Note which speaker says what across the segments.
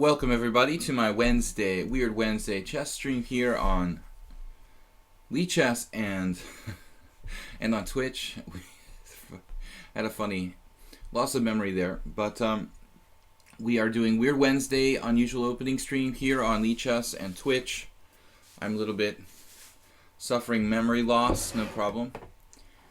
Speaker 1: Welcome everybody to my Weird Wednesday chess stream here on lichess and and on Twitch. We had a funny loss of memory there, but we are doing Weird Wednesday unusual opening stream here on lichess and Twitch. I'm a little bit suffering memory loss, no problem.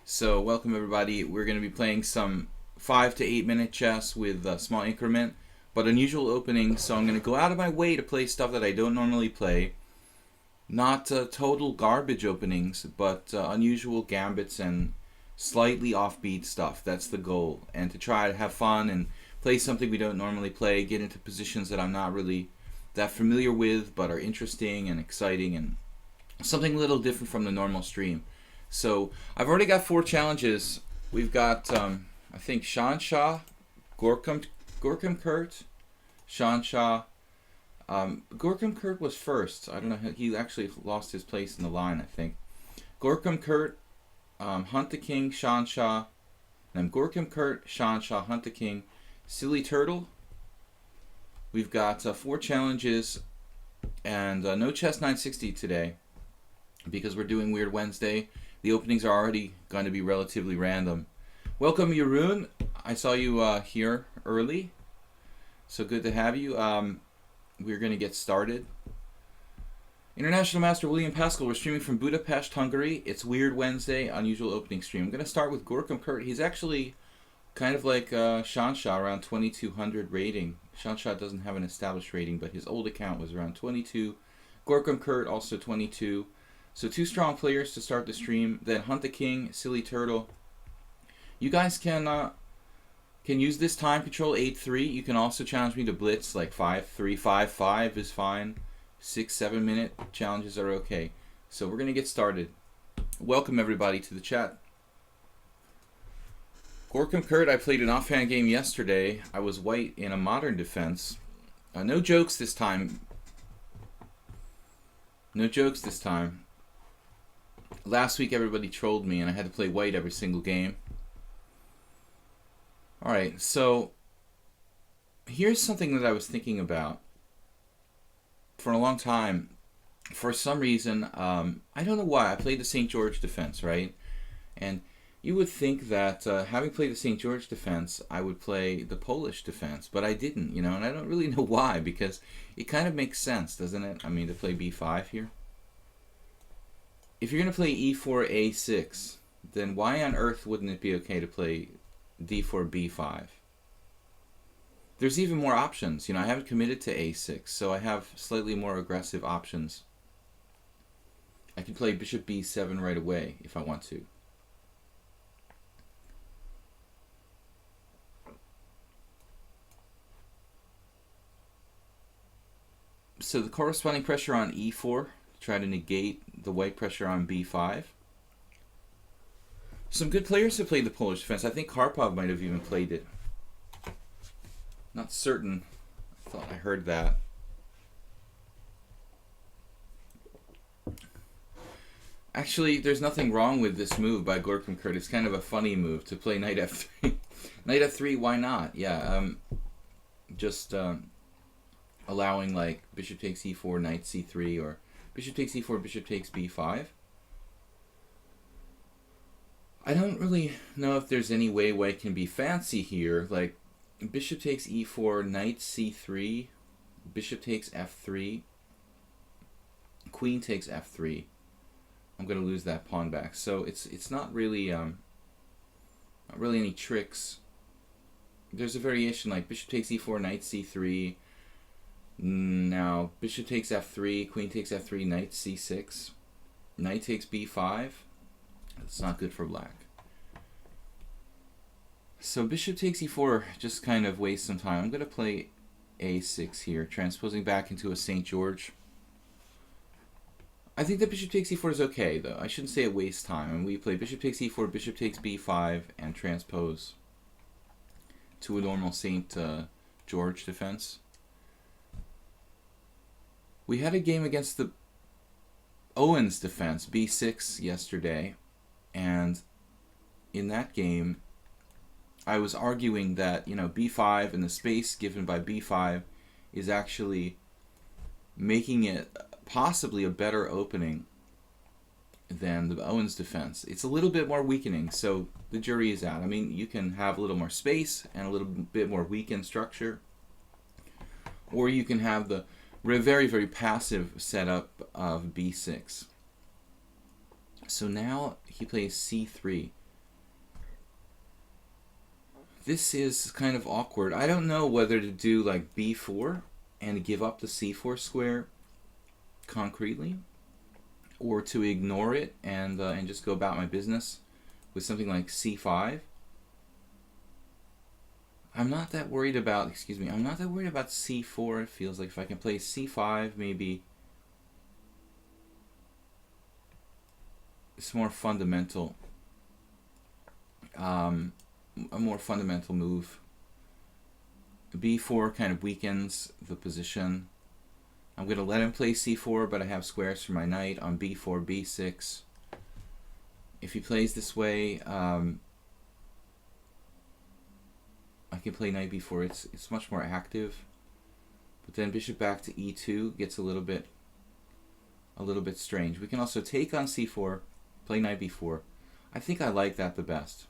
Speaker 1: So welcome everybody. We're going to be playing some 5 to 8 minute chess with a small increment. But unusual opening, so I'm going to go out of my way to play stuff that I don't normally play. Not total garbage openings, but unusual gambits and slightly offbeat stuff. That's the goal. And to try to have fun and play something we don't normally play, get into positions that I'm not really that familiar with, but are interesting and exciting, and something a little different from the normal stream. So I've already got 4 challenges. We've got, I think, Shansha, Gorkum Kurt, Shansha. Gorkum Kurt was first. I don't know. He actually lost his place in the line, I think. Gorkum Kurt, Hunt the King, Shansha. Then Gorkum Kurt, Shansha, Hunt the King, Silly Turtle. We've got 4 challenges and no chess 960 today because we're doing Weird Wednesday. The openings are already going to be relatively random. Welcome, Jeroen. I saw you here early, so good to have you. We're going to get started. International Master William Paschall, we're streaming from Budapest, Hungary. It's Weird Wednesday, unusual opening stream. I'm going to start with Gorkum Kurt. He's actually kind of like Shansha, around 2200 rating. Shansha doesn't have an established rating, but his old account was around 22. Gorkum Kurt also 22. So 2 strong players to start the stream. Then Hunt the King, Silly Turtle. You guys can use this time control 8-3. You can also challenge me to blitz like 5-3, 5-5 is fine. 6-7 minute challenges are okay. So we're gonna get started. Welcome everybody to the chat. Gorkum Kurt, I played an offhand game yesterday. I was white in a modern defense. No jokes this time. No jokes this time. Last week everybody trolled me and I had to play white every single game. Alright, so here's something that I was thinking about for a long time. For some reason, I don't know why, I played the St. George defense, right? And you would think that having played the St. George defense, I would play the Polish defense, but I didn't, you know, and I don't really know why, because it kind of makes sense, doesn't it? I mean, to play b5 here. If you're going to play e4, a6, then why on earth wouldn't it be okay to play d4, b5? There's even more options. You know, I haven't committed to a6, so I have slightly more aggressive options. I can play bishop b7 right away if I want to. So the corresponding pressure on e4 to try to negate the white pressure on b5. Some good players have played the Polish defense. I think Karpov might have even played it. Not certain. I thought I heard that. Actually, there's nothing wrong with this move by Gorkum Kurt. It's kind of a funny move to play knight f3. Knight f3, why not? Yeah, just allowing like bishop takes e4, knight c3, or bishop takes e4, bishop takes b5. I don't really know if there's any way white can be fancy here. Like bishop takes e4, knight c3, bishop takes f3, queen takes f3. I'm going to lose that pawn back. So it's not really any tricks. There's a variation like bishop takes e4, knight c3. Now bishop takes f3, queen takes f3, knight c6, knight takes b5. It's not good for black. So bishop takes e4 just kind of wastes some time. I'm going to play a6 here, transposing back into a St. George. I think that bishop takes e4 is okay, though. I shouldn't say it wastes time. And we play bishop takes e4, bishop takes b5, and transpose to a normal St. George defense. We had a game against the Owens defense, b6, yesterday. And in that game, I was arguing that, you know, b5 and the space given by b5 is actually making it possibly a better opening than the Owens defense. It's a little bit more weakening, so the jury is out. I mean, you can have a little more space and a little bit more weakened structure, or you can have the very, very passive setup of b6. So now he plays c3. This is kind of awkward. I don't know whether to do like b4 and give up the c4 square concretely, or to ignore it and just go about my business with something like c5. I'm not that worried about, I'm not that worried about c4. It feels like if I can play c5, maybe it's more fundamental, a more fundamental move. b4 kind of weakens the position. I'm going to let him play c4, but I have squares for my knight on b4, b6. If he plays this way, I can play knight b4. It's much more active. But then bishop back to e2 gets a little bit strange. We can also take on c4, play knight b4. I think I like that the best.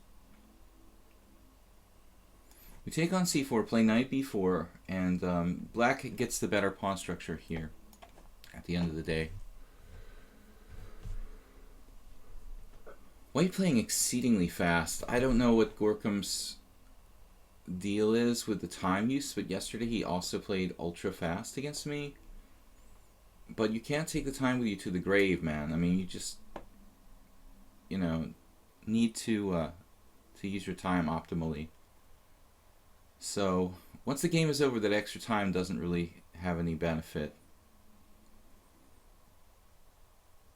Speaker 1: We take on c4, play knight b4, and black gets the better pawn structure here at the end of the day. White playing exceedingly fast. I don't know what Gorkam's deal is with the time use, but yesterday he also played ultra fast against me. But you can't take the time with you to the grave, man. I mean, you just, need to use your time optimally. So once the game is over, that extra time doesn't really have any benefit.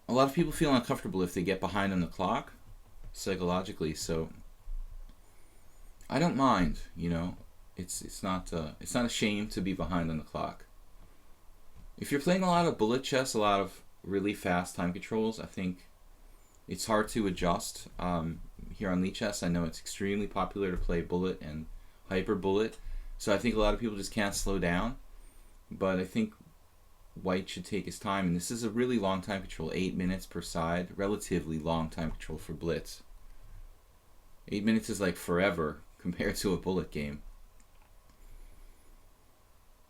Speaker 1: A lot of people feel uncomfortable if they get behind on the clock, psychologically. So I don't mind, It's not a shame to be behind on the clock. If you're playing a lot of bullet chess, a lot of really fast time controls, I think it's hard to adjust. Here on lichess, I know it's extremely popular to play bullet and hyper bullet, so I think a lot of people just can't slow down. But I think white should take his time, and this is a really long time control, 8 minutes per side, relatively long time control for blitz. 8 minutes is like forever compared to a bullet game.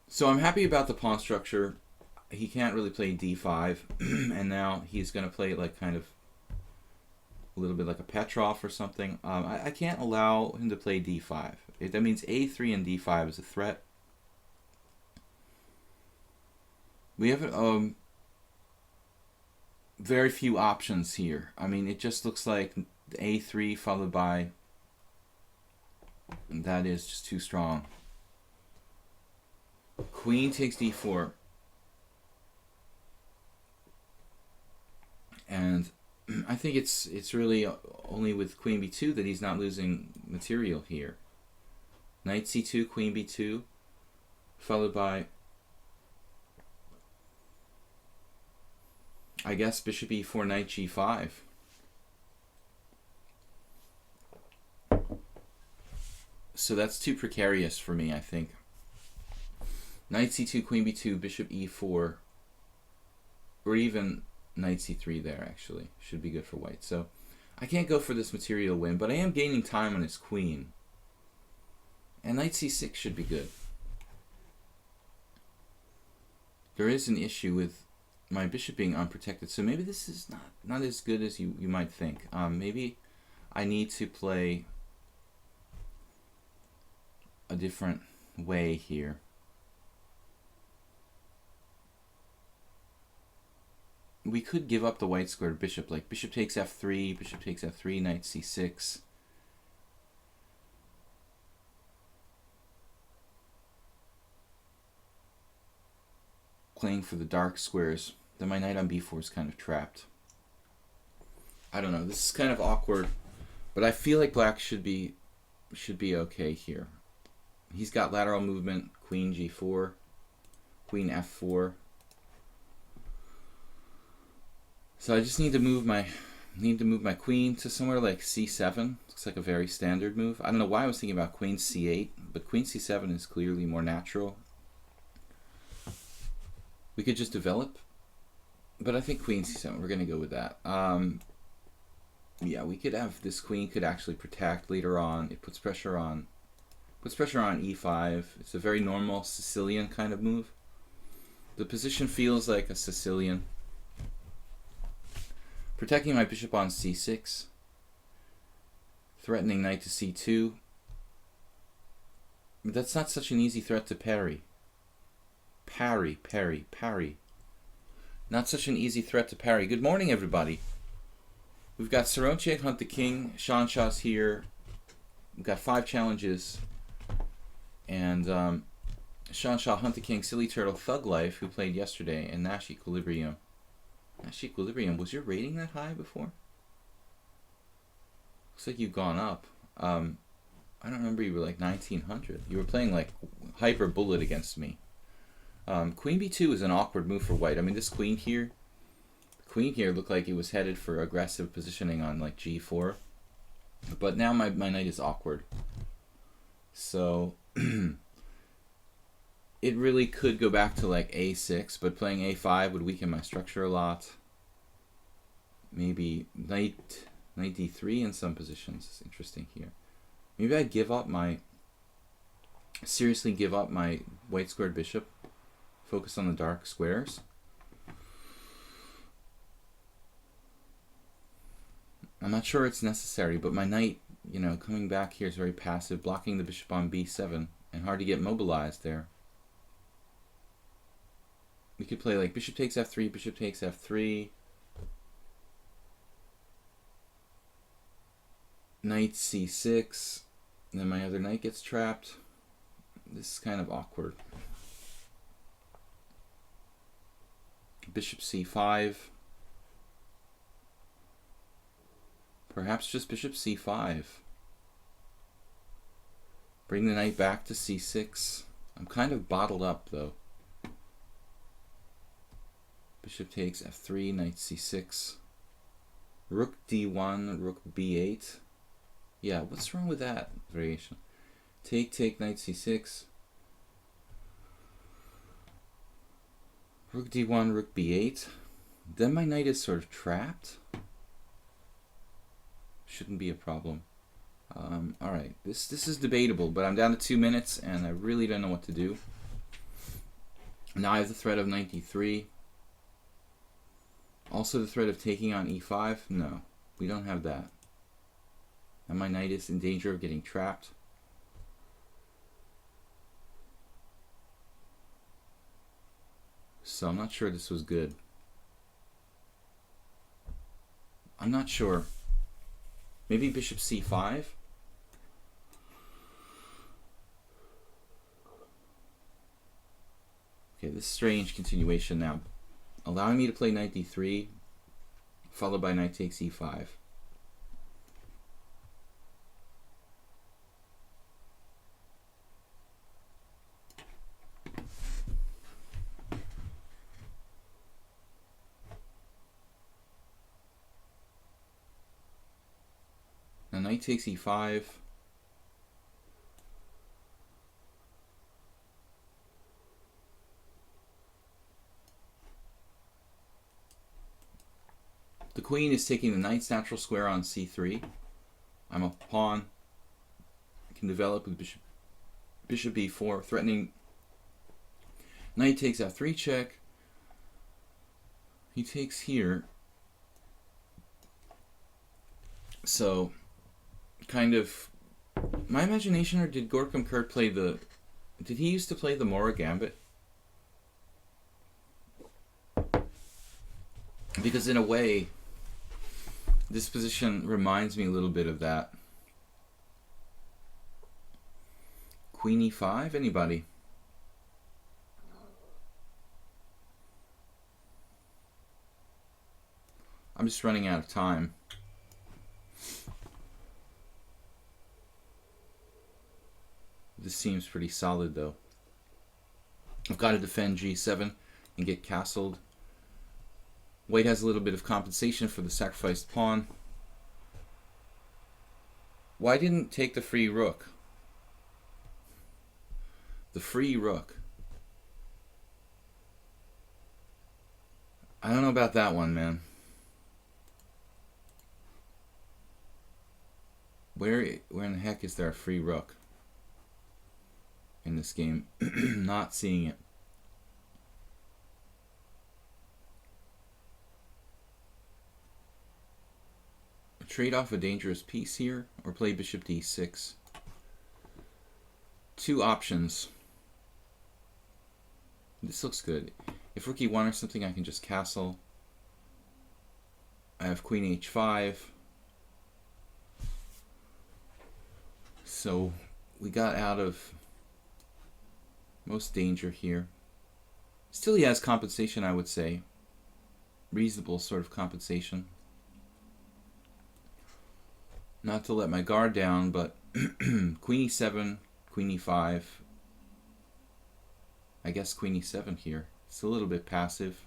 Speaker 1: So I'm happy about the pawn structure. He can't really play d5, and now he's going to play like kind of a little bit like a Petrov or something. I can't allow him to play d5. That means a3 and d5 is a threat. We have very few options here. I mean, it just looks like a3 followed by, that is just too strong. Queen takes d4. And I think it's really only with queen b2 that he's not losing material here. Knight c2, queen b2, followed by, I guess, bishop e4, knight g5. So that's too precarious for me, I think. Knight c2, queen b2, bishop e4, or even knight c3 there, actually. Should be good for white. So I can't go for this material win, but I am gaining time on his queen. And knight c6 should be good. There is an issue with my bishop being unprotected, so maybe this is not as good as you might think. Maybe I need to play a different way here. We could give up the white squared bishop, like bishop takes f3, bishop takes f3, knight c6. Playing for the dark squares. Then my knight on b4 is kind of trapped. I don't know. This is kind of awkward, but I feel like black should be okay here. He's got lateral movement, queen g4, queen f4. So I just need to move my queen to somewhere like c7. Looks like a very standard move. I don't know why I was thinking about queen c8, but queen c7 is clearly more natural. We could just develop, but I think queen c7. We're gonna go with that. Yeah, we could have this queen could actually protect later on. It puts pressure on e5. It's a very normal Sicilian kind of move. The position feels like a Sicilian. Protecting my bishop on c6. Threatening knight to c2. That's not such an easy threat to parry. Parry. Not such an easy threat to parry. Good morning, everybody. We've got Saronchek, Hunt the King. Sean Shaw's here. We've got 5 challenges. And Sean Shaw, Hunt the King, Silly Turtle, Thug Life, who played yesterday, and Nash Equilibrium. Nash Equilibrium, was your rating that high before? Looks like you've gone up. I don't remember, you were like 1900. You were playing like Hyper Bullet against me. Queen b2 is an awkward move for white. I mean, this queen here looked like it was headed for aggressive positioning on like g4. But now my knight is awkward. So it really could go back to like a6, but playing a5 would weaken my structure a lot. Maybe knight d3 in some positions. It's interesting here. Maybe I seriously give up my white squared bishop, focus on the dark squares. I'm not sure it's necessary, but my knight, you know, coming back here is very passive, blocking the bishop on b7, and hard to get mobilized there. We could play like bishop takes f3, bishop takes f3, knight c6, and then my other knight gets trapped. This is kind of awkward. Bishop c5. Perhaps just bishop c5. Bring the knight back to c6. I'm kind of bottled up though. Bishop takes f3, knight c6. Rook d1, rook b8. Yeah, what's wrong with that variation? Take, knight c6. Rook d1, rook b8. Then my knight is sort of trapped. Shouldn't be a problem. Alright, this is debatable, but I'm down to 2 minutes and I really don't know what to do. Now I have the threat of knight d3. Also the threat of taking on e5. No, we don't have that. And my knight is in danger of getting trapped. So I'm not sure this was good. I'm not sure. Maybe bishop c5? Okay, this strange continuation now. Allowing me to play knight d3, followed by knight takes e5. Now knight takes e5. The queen is taking the knight's natural square on c3. I'm a pawn. I can develop with bishop b4, threatening knight takes f3 check. He takes here. So, kind of, my imagination, or did Gorkum Kurt play the, did he used to play the Mora Gambit? Because in a way, this position reminds me a little bit of that. Queen e5, anybody? I'm just running out of time. This seems pretty solid though. I've got to defend g7 and get castled. White has a little bit of compensation for the sacrificed pawn. Why didn't take the free rook? The free rook. I don't know about that one, man. Where in the heck is there a free rook in this game? Not seeing it. Trade off a dangerous piece here, or play bishop d6. Two options. This looks good. If rook e1 or something, I can just castle. I have queen h5. So we got out of most danger here. Still he has compensation, I would say. Reasonable sort of compensation. Not to let my guard down, but queen e7, queen e5. I guess queen e7 here. It's a little bit passive.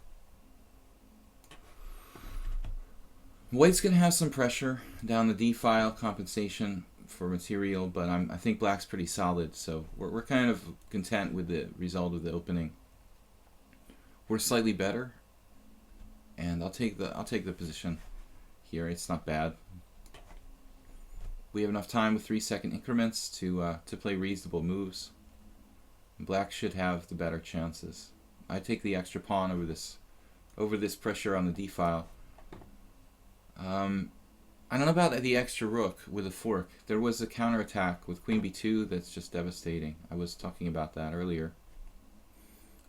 Speaker 1: White's going to have some pressure down the d-file, compensation for material, but I think black's pretty solid, so we're kind of content with the result of the opening. We're slightly better, and I'll take the position here. It's not bad. We have enough time with 3-second increments to play reasonable moves. Black should have the better chances. I take the extra pawn over this pressure on the d-file. I don't know about the extra rook with a fork. There was a counterattack with queen b2 that's just devastating. I was talking about that earlier.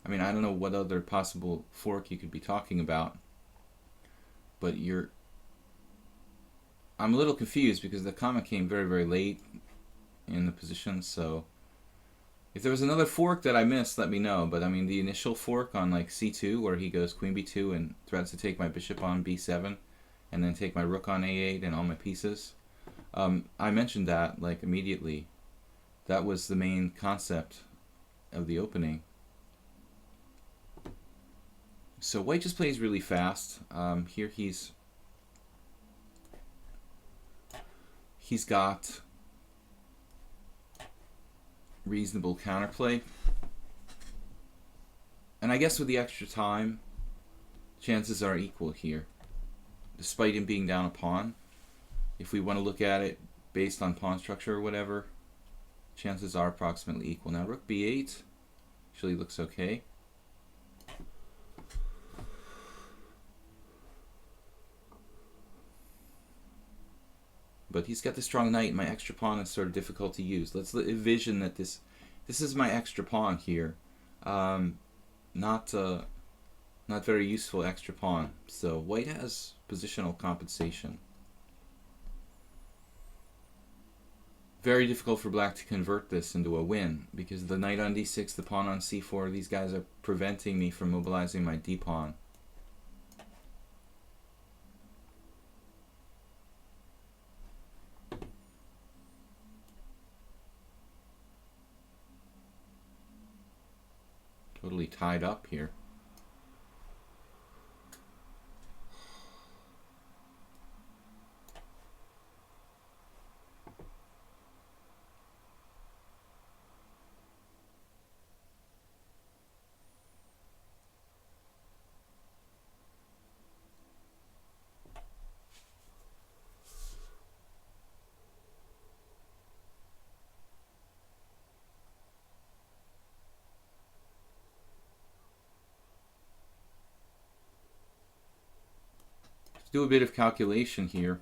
Speaker 1: I mean, I don't know what other possible fork you could be talking about, but I'm a little confused because the comment came very, very late in the position, so if there was another fork that I missed, let me know. But I mean, the initial fork on like c2 where he goes queen b2 and threatens to take my bishop on b7 and then take my rook on a8 and all my pieces, I mentioned that like immediately. That was the main concept of the opening. So white just plays really fast. Here he's got reasonable counterplay. And I guess with the extra time, chances are equal here. Despite him being down a pawn, if we want to look at it based on pawn structure or whatever, chances are approximately equal. Now rook b8 actually looks okay. But he's got the strong knight. My extra pawn is sort of difficult to use. Let's envision that this is my extra pawn here. Not very useful extra pawn. So white has positional compensation. Very difficult for black to convert this into a win because the knight on d6, the pawn on c4, these guys are preventing me from mobilizing my d-pawn. Totally tied up here. Do a bit of calculation here.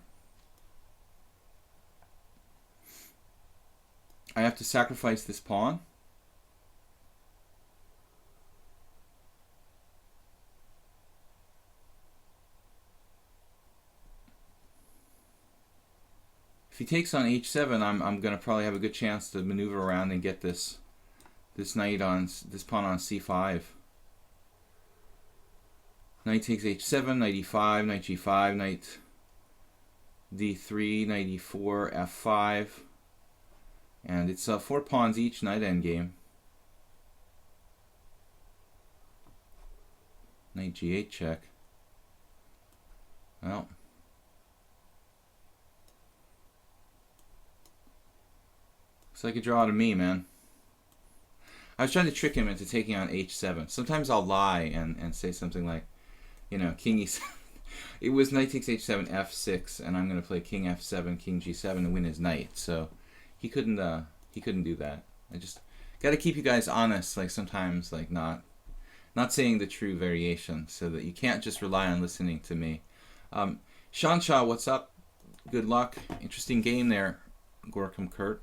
Speaker 1: I have to sacrifice this pawn. If he takes on h7, I'm gonna probably have a good chance to maneuver around and get this pawn on c5. Knight takes h7, knight e5, knight g5, knight d3, knight e4, f5, and it's 4 pawns each, knight endgame. Knight g8 check. Well, looks like a draw to me, man. I was trying to trick him into taking on h7. Sometimes I'll lie and say something like, you know, king e7. It was knight takes h7, f6, and I'm going to play king f7, king g7 to win his knight. So he couldn't do that. I just got to keep you guys honest. Like sometimes, like not saying the true variation, so that you can't just rely on listening to me. Sean Shaw, what's up? Good luck. Interesting game there, Gorkum Kurt.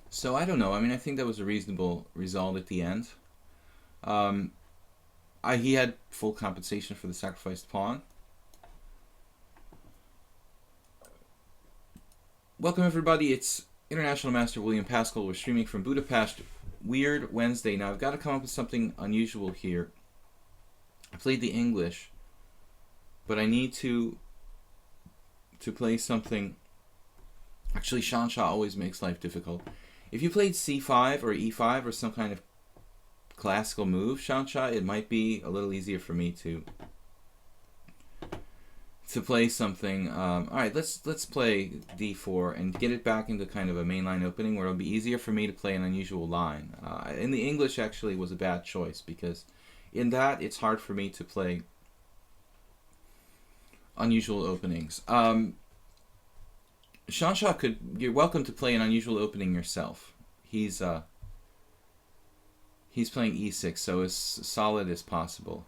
Speaker 1: So I don't know. I mean, I think that was a reasonable result at the end. He had full compensation for the sacrificed pawn. Welcome everybody. It's International Master William Paschall. We're streaming from Budapest. Weird Wednesday. Now I've got to come up with something unusual here. I played the English, but I need to play something. Actually, Sean Shaw always makes life difficult. If you played c5 or e5 or some kind of classical move, Sean Shaw, it might be a little easier for me to play something. All right, let's play d4 and get it back into kind of a mainline opening where it'll be easier for me to play an unusual line. In the English, actually, was a bad choice because in that it's hard for me to play unusual openings. Sean Shaw, you're welcome to play an unusual opening yourself. He's playing e6, so as solid as possible.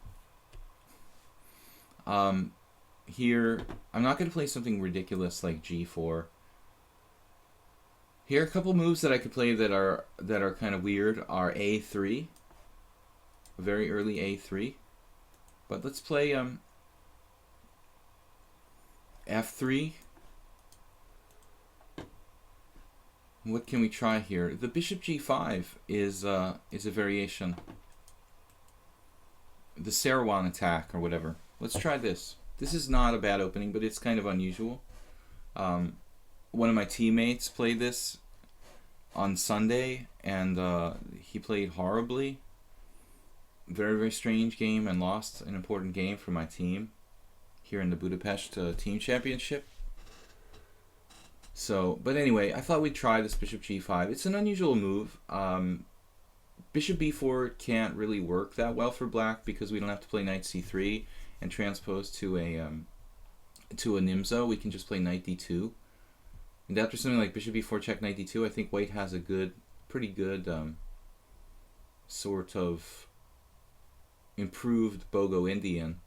Speaker 1: Here, I'm not going to play something ridiculous like g4. Here, a couple moves that I could play that are kind of weird are a3, very early a3. But let's play f3. What can we try here? The bishop g5 is a variation. The Saruman attack or whatever. Let's try this. This is not a bad opening, but it's kind of unusual. One of my teammates played this on Sunday, and he played horribly. Very, very strange game, and lost an important game for my team here in the Budapest Team Championship. So, but anyway, I thought we'd try this bishop g5. It's an unusual move. Bishop b4 can't really work that well for black because we don't have to play knight c3 and transpose to a Nimzo. We can just play knight d2. And after something like bishop b4 check knight d2, I think white has a pretty good sort of improved Bogo Indian.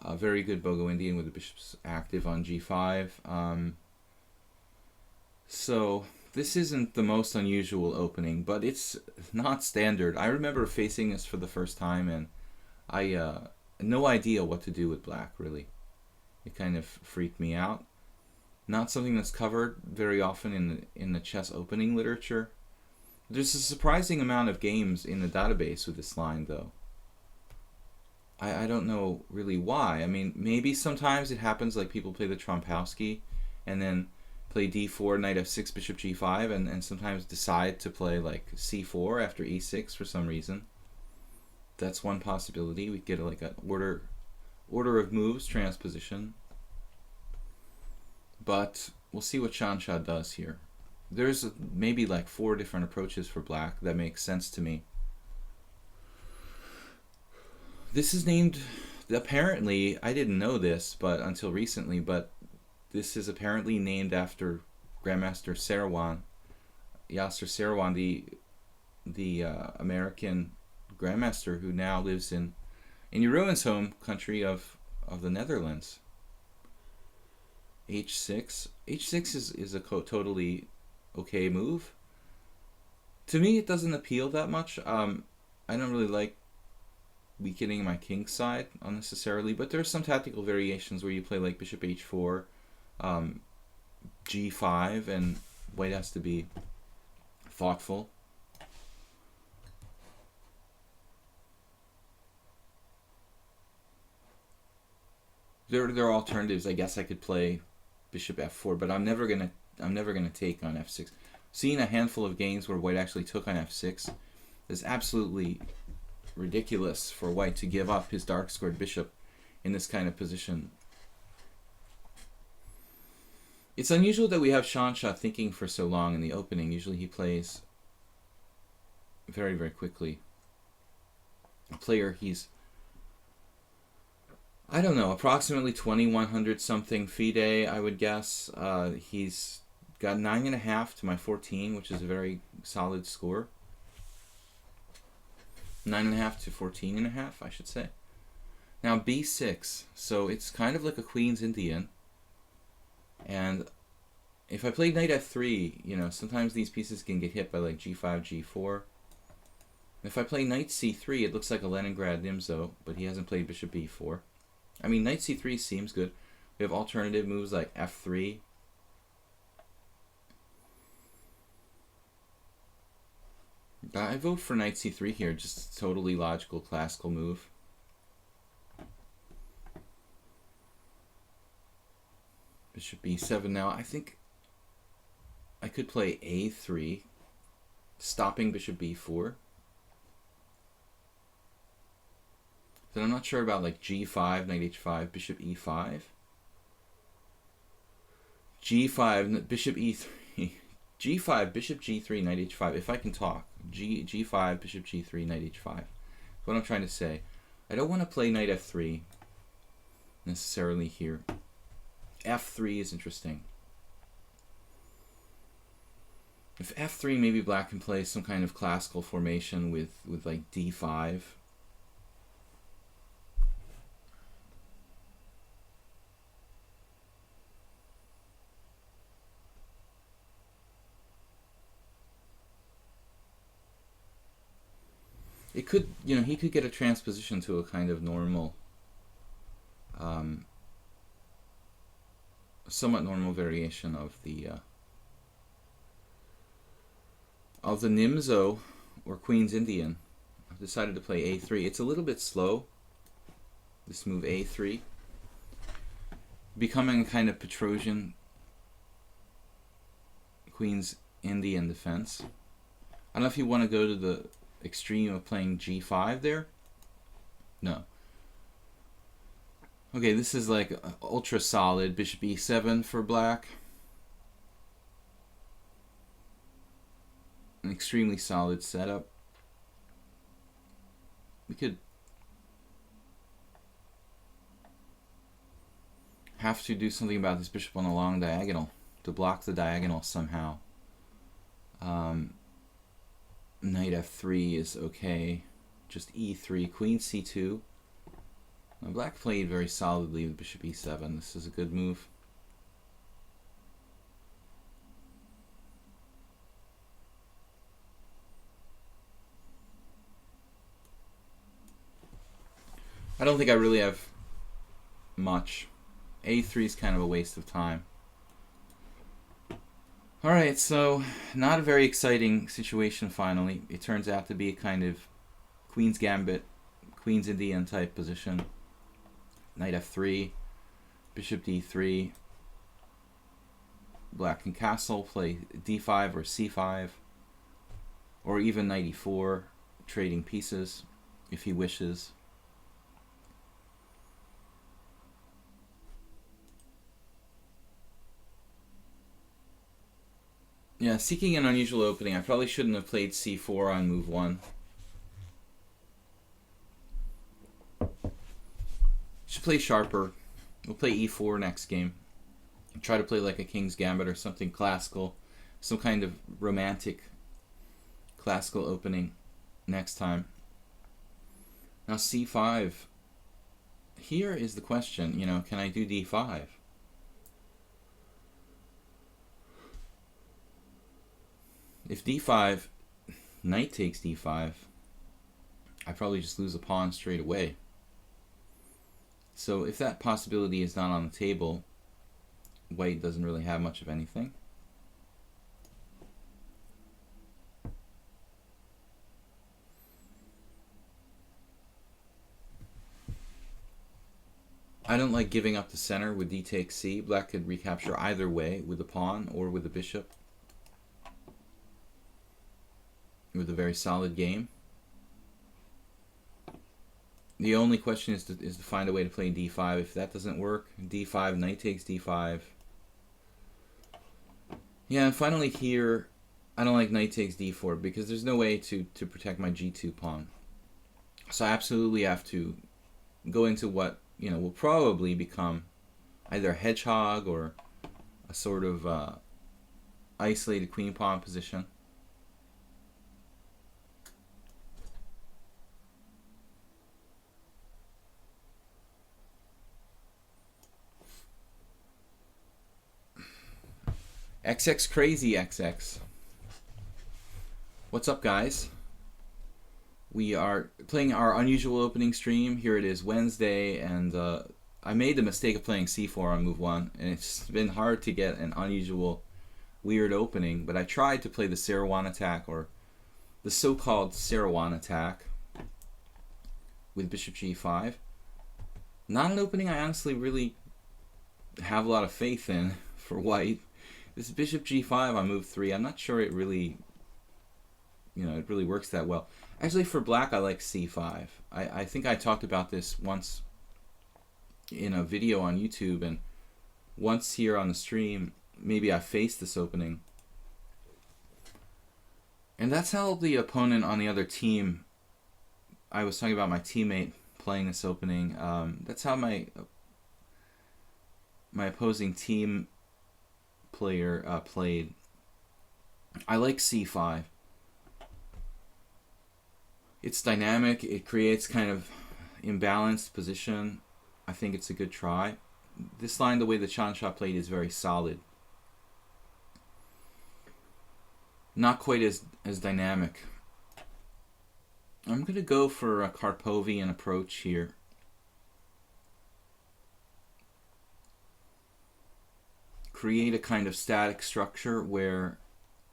Speaker 1: A very good Bogo Indian with the bishops active on g5. So this isn't the most unusual opening, but it's not standard. I remember facing this for the first time, and I had no idea what to do with black, really. It kind of freaked me out. Not something that's covered very often in the chess opening literature. There's a surprising amount of games in the database with this line, though. I don't know really why. I mean, maybe sometimes it happens like people play the Trompowsky and then play d4, knight f6, bishop g5, and sometimes decide to play like c4 after e6 for some reason. That's one possibility. We get like an order of moves transposition. But we'll see what Sean Shaw does here. There's maybe like 4 different approaches for black that make sense to me. This is named, apparently, I didn't know this but until recently, but this is apparently named after Grandmaster Saruman, Yasser Saruman, the American Grandmaster who now lives in Jeroen's home country of the Netherlands. h6. h6 is a totally okay move. To me, it doesn't appeal that much. I don't really like weakening my king side unnecessarily, but there are some tactical variations where you play like bishop h4, g5, and white has to be thoughtful. There are alternatives. I guess I could play bishop f4, but I'm never gonna take on f6. Seeing a handful of games where white actually took on f6 is absolutely ridiculous for white to give up his dark squared bishop in this kind of position. It's unusual that we have Sean Shaw thinking for so long in the opening. Usually he plays very, very quickly. A player he's I don't know, approximately 2,100 something FIDE, I would guess. He's got 9.5 to my 14, which is a very solid score. 9.5 to 14.5, I should say. Now b6, so it's kind of like a Queen's Indian. And if I play knight f3, you know, sometimes these pieces can get hit by like g5, g4. If I play knight c3, it looks like a Leningrad Nimzo, but he hasn't played bishop b4. I mean, knight c3 seems good. We have alternative moves like f3. I vote for knight c3 here, just a totally logical, classical move. Bishop b7 now. I think I could play a3, stopping bishop b4. Then I'm not sure about like g5, knight h5, bishop e5. g5, bishop e3. g5, bishop g3, knight h5. If I can talk. g5, bishop g3, knight h5. That's what I'm trying to say. I don't want to play knight f3 necessarily here. f3 is interesting. If f3, maybe black can play some kind of classical formation with like d5. It could, you know, he could get a transposition to a kind of normal, somewhat normal variation of the Nimzo or Queen's Indian. I've decided to play a3. It's a little bit slow, this move a3. Becoming a kind of Petrosian Queen's Indian defense. I don't know if you want to go to the extreme of playing g5 there. No. Okay, this is like ultra solid. Bishop e7 for black. An extremely solid setup. We could have to do something about this bishop on the long diagonal to block the diagonal somehow. Knight f3 is okay. Just e3, queen c2. Now black played very solidly with bishop e7. This is a good move. I don't think I really have much. a3 is kind of a waste of time. Alright, so not a very exciting situation finally. It turns out to be a kind of Queen's Gambit, Queen's Indian type position. Knight f3, bishop d3. Black can castle, play d5 or c5. Or even knight e4, trading pieces if he wishes. Yeah, seeking an unusual opening. I probably shouldn't have played c4 on move 1. Should play sharper. We'll play e4 next game. Try to play like a King's Gambit or something classical. Some kind of romantic classical opening next time. Now c5. Here is the question, you know, can I do d5? If d5, knight takes d5, I probably just lose a pawn straight away. So if that possibility is not on the table, white doesn't really have much of anything. I don't like giving up the center with d takes c. Black could recapture either way, with the pawn or with the bishop. With a very solid game. The only question is to find a way to play d5. If that doesn't work, d5, knight takes d5. Yeah, and finally here, I don't like knight takes d4 because there's no way to protect my g2 pawn. So I absolutely have to go into what will probably become either a hedgehog or a sort of isolated queen pawn position. XX Crazy XX. What's up, guys? We are playing our unusual opening stream. Here it is, Wednesday, and I made the mistake of playing c4 on move 1, and it's been hard to get an unusual, weird opening, but I tried to play the Sarawan attack, or the so-called Sarawan attack, with bishop g5. Not an opening I honestly really have a lot of faith in for white. This bishop g5 on move 3, I'm not sure it really, it really works that well. Actually, for black, I like c5. I think I talked about this once in a video on YouTube, and once here on the stream, maybe I faced this opening. And that's how the opponent on the other team, I was talking about my teammate playing this opening, that's how my opposing team player played. I like c5. It's dynamic, it creates kind of imbalanced position. I think it's a good try. This line, the way the Chansha played, is very solid. Not quite as dynamic. I'm going to go for a Karpovian approach here. Create a kind of static structure where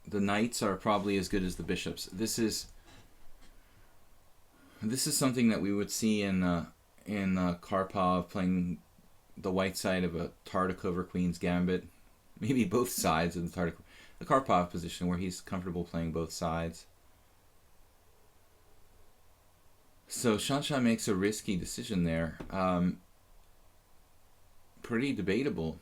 Speaker 1: the knights are probably as good as the bishops. This is something that we would see in Karpov playing the white side of a Tartikover Queen's Gambit. Maybe both sides of the Karpov position, where he's comfortable playing both sides. So Chansha makes a risky decision there. Pretty debatable.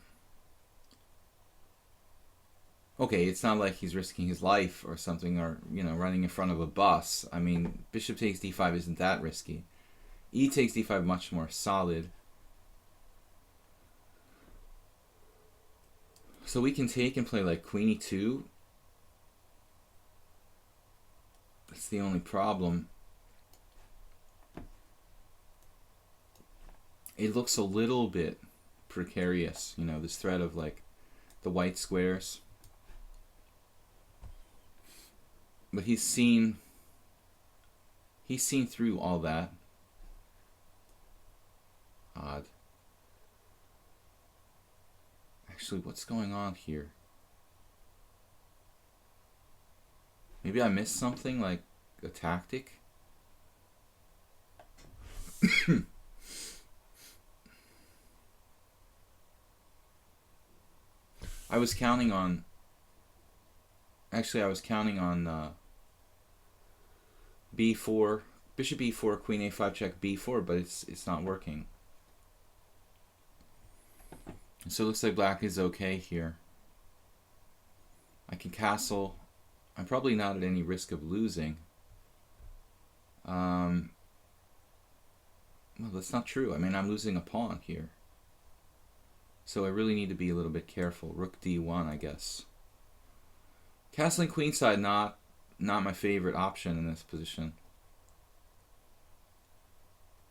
Speaker 1: Okay, it's not like he's risking his life or something, or running in front of a bus. I mean, bishop takes d5 isn't that risky. E takes d5 much more solid. So we can take and play like queen e2. That's the only problem. It looks a little bit precarious, this threat of like the white squares. But he's seen through all that. Odd. Actually, what's going on here? Maybe I missed something, like a tactic? I was counting on b4, bishop e4, queen a5 check b4, but it's not working. So it looks like black is okay here. I can castle. I'm probably not at any risk of losing. Well, that's not true. I mean, I'm losing a pawn here. So I really need to be a little bit careful. Rook d1, I guess. Castling queenside, not my favorite option in this position.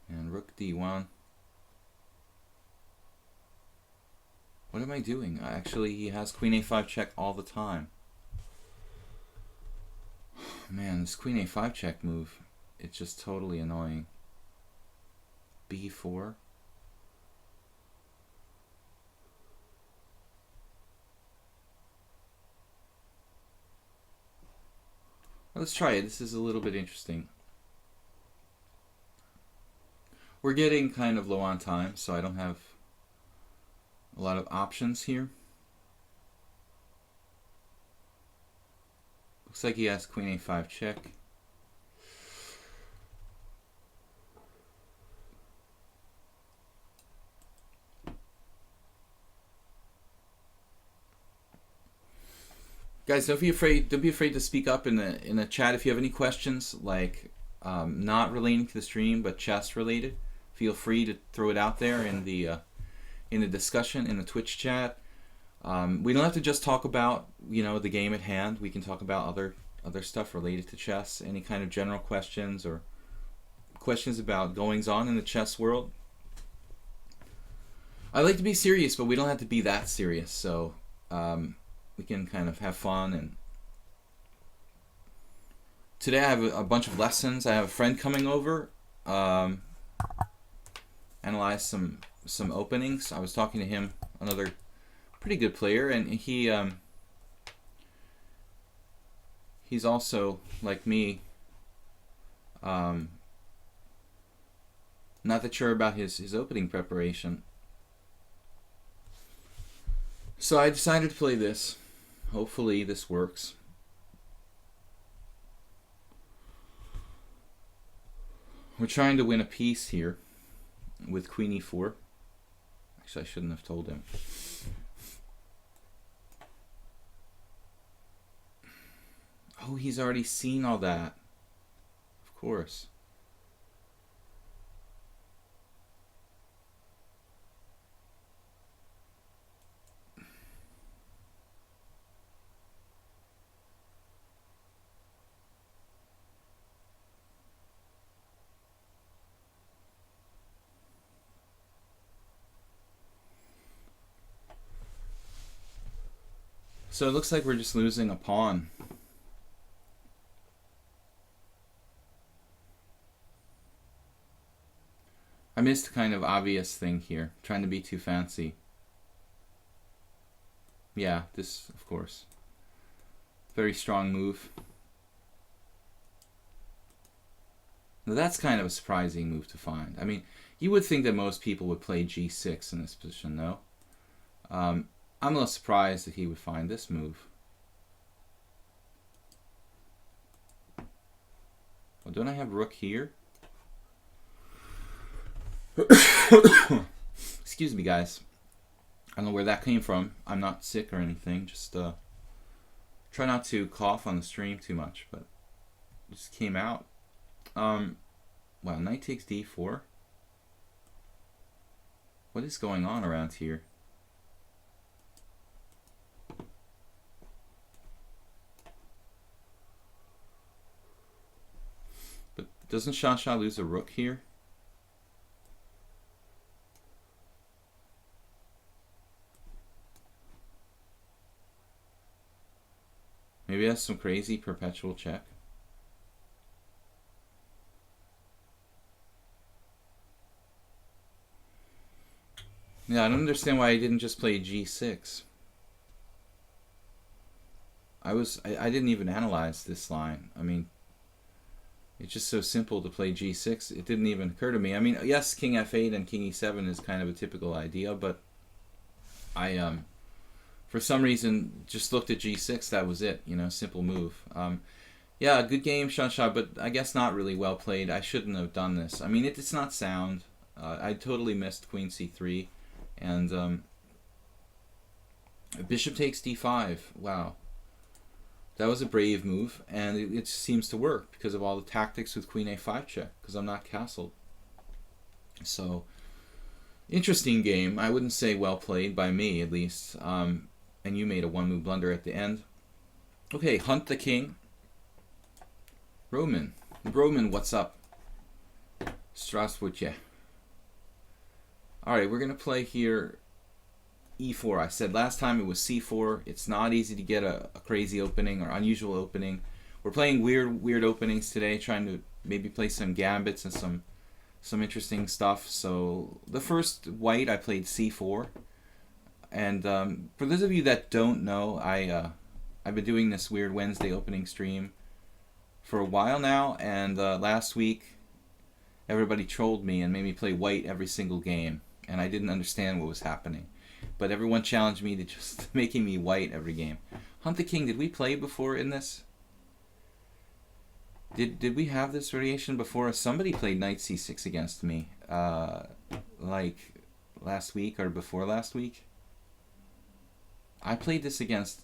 Speaker 1: And rook d1. What am I doing? Actually, he has queen a5 check all the time. Man, this queen a5 check move, it's just totally annoying. b4. Let's try it. This is a little bit interesting. We're getting kind of low on time, so I don't have a lot of options here. Looks like he has queen a5 check. Guys, don't be afraid to speak up in the chat if you have any questions, like not relating to the stream but chess related. feel free to throw it out there in the discussion in the Twitch chat. We don't have to just talk about the game at hand. We can talk about other stuff related to chess. Any kind of general questions or questions about goings on in the chess world. I like to be serious, but we don't have to be that serious. So we can kind of have fun. And today I have a bunch of lessons. I have a friend coming over. Analyze some openings. I was talking to him, another pretty good player, and he's also like me, not that sure about his opening preparation. So I decided to play this. Hopefully this works. We're trying to win a piece here with Queen e4. Actually, I shouldn't have told him. Oh, he's already seen all that. Of course. So it looks like we're just losing a pawn. I missed a kind of obvious thing here, trying to be too fancy. Yeah, this, of course. Very strong move. Now that's kind of a surprising move to find. I mean, you would think that most people would play g6 in this position, though. I'm a little surprised that he would find this move. Well, don't I have rook here? Excuse me, guys. I don't know where that came from. I'm not sick or anything. Just try not to cough on the stream too much, but it just came out. Wow, knight takes d4. What is going on around here? But doesn't Paschall lose a rook here? Maybe that's some crazy perpetual check. Yeah, I don't understand why he didn't just play g6. I didn't even analyze this line. I mean, it's just so simple to play g6. It didn't even occur to me. I mean, yes, king f8 and king e7 is kind of a typical idea, but I for some reason just looked at g6. That was it. Simple move. Yeah, good game, Paschall, but I guess not really well played. I shouldn't have done this. I mean, it's not sound. I totally missed queen c3, and bishop takes d5. Wow. That was a brave move, and it seems to work because of all the tactics with queen a5 check, because I'm not castled. So, interesting game. I wouldn't say well played by me, at least. And you made a one-move blunder at the end. Okay, hunt the king. Roman, what's up? Strasbourg. Alright, we're going to play here e4. I said last time it was c4. It's not easy to get a crazy opening or unusual opening. We're playing weird openings today, trying to maybe play some gambits and some interesting stuff. So the first white I played c4. And for those of you that don't know, I've been doing this Weird Wednesday opening stream for a while now, and last week everybody trolled me and made me play white every single game, and I didn't understand what was happening. But everyone challenged me to just making me white every game. Hunt the king, did we play before in this? Did we have this variation before? Somebody played knight c6 against me, like last week or before last week. I played this against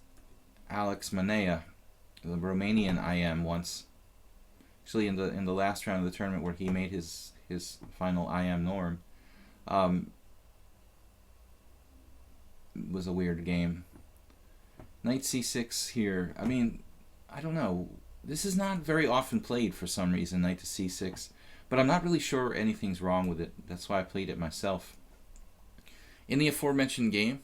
Speaker 1: Alex Manea, the Romanian IM, once. Actually, in the last round of the tournament where he made his final I am norm, was a weird game. Knight c6 here. I mean, I don't know. This is not very often played for some reason, knight to c6. But I'm not really sure anything's wrong with it. That's why I played it myself. In the aforementioned game,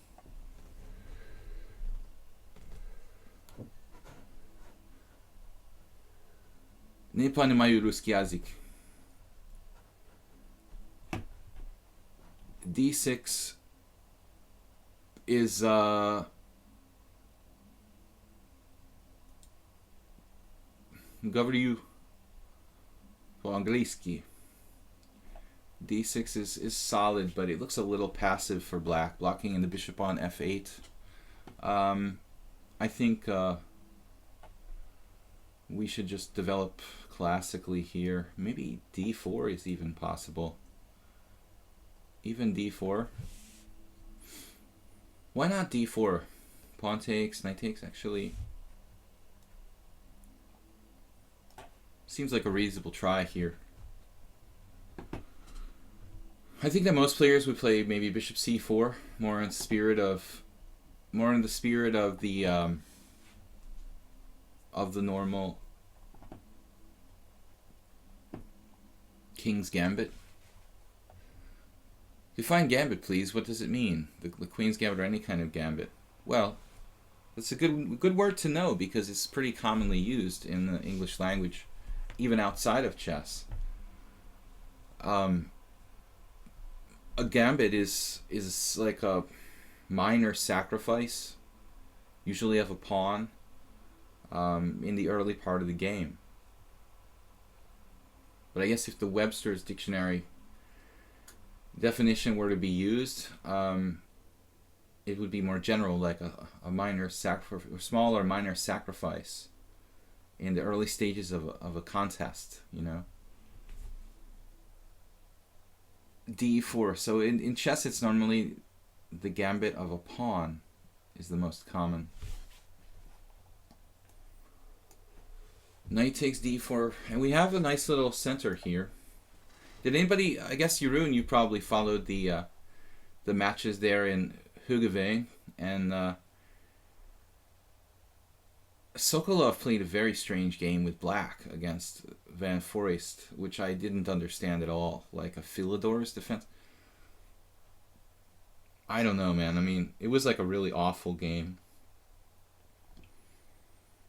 Speaker 1: nie понимаю русский язык. D6 is говорю по-английски. D6 is solid, but it looks a little passive for black, blocking in the bishop on f8. I think we should just develop classically here. Maybe d4 is even possible. Even d4. Why not d4? Pawn takes, knight takes, actually. Seems like a reasonable try here. I think that most players would play maybe bishop c4, more in the spirit of the normal King's Gambit. Define Gambit, please. What does it mean? The Queen's Gambit or any kind of Gambit? Well, that's a good word to know because it's pretty commonly used in the English language, even outside of chess. A gambit is like a minor sacrifice, usually of a pawn, in the early part of the game. But I guess if the Webster's dictionary definition were to be used, it would be more general, like a minor sacrifice, or small or minor sacrifice in the early stages of a contest, you know. d4. So in chess, it's normally the gambit of a pawn is the most common. Knight takes d4, and we have a nice little center here. Did anybody? I guess Jeroen, you probably followed the matches there in Hugeveen, and Sokolov played a very strange game with black against Van Foreest, which I didn't understand at all, like a Philidor's defense. I don't know, man. I mean, it was like a really awful game.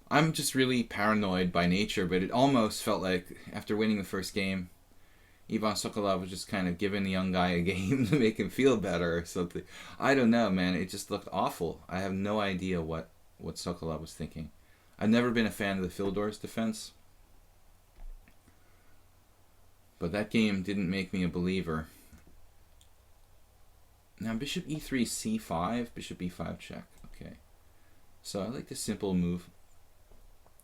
Speaker 1: I'm just really paranoid by nature, but it almost felt like after winning the first game, Ivan Sokolov was just kind of giving the young guy a game to make him feel better or something. I don't know, man. It just looked awful. I have no idea what Sokolov was thinking. I've never been a fan of the Philidor's defense, but that game didn't make me a believer. Now bishop e3, c5, bishop e5 check. Okay, so I like this simple move.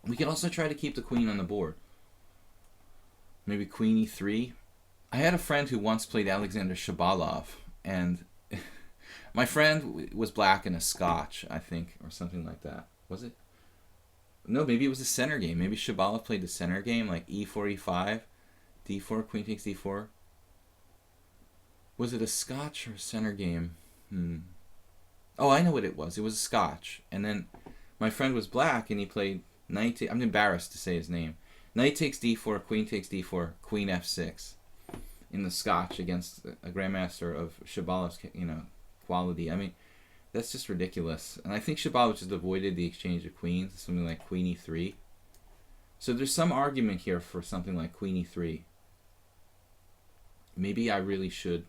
Speaker 1: We can also try to keep the queen on the board. Maybe queen e3. I had a friend who once played Alexander Shabalov, and my friend was black in a Scotch, I think, or something like that. Was it? No, maybe it was a center game. Maybe Shabalov played the center game, like e4, e5, d4, queen takes d4. Was it a Scotch or a center game? Oh, I know what it was. It was a Scotch. And then my friend was black, and he played knight. I'm embarrassed to say his name. Knight takes d4, queen takes d4, queen f6 in the Scotch against a grandmaster of Shabalov's, quality. I mean, that's just ridiculous. And I think Shabalov just avoided the exchange of queens, something like queen e3. So there's some argument here for something like queen e3. Maybe I really should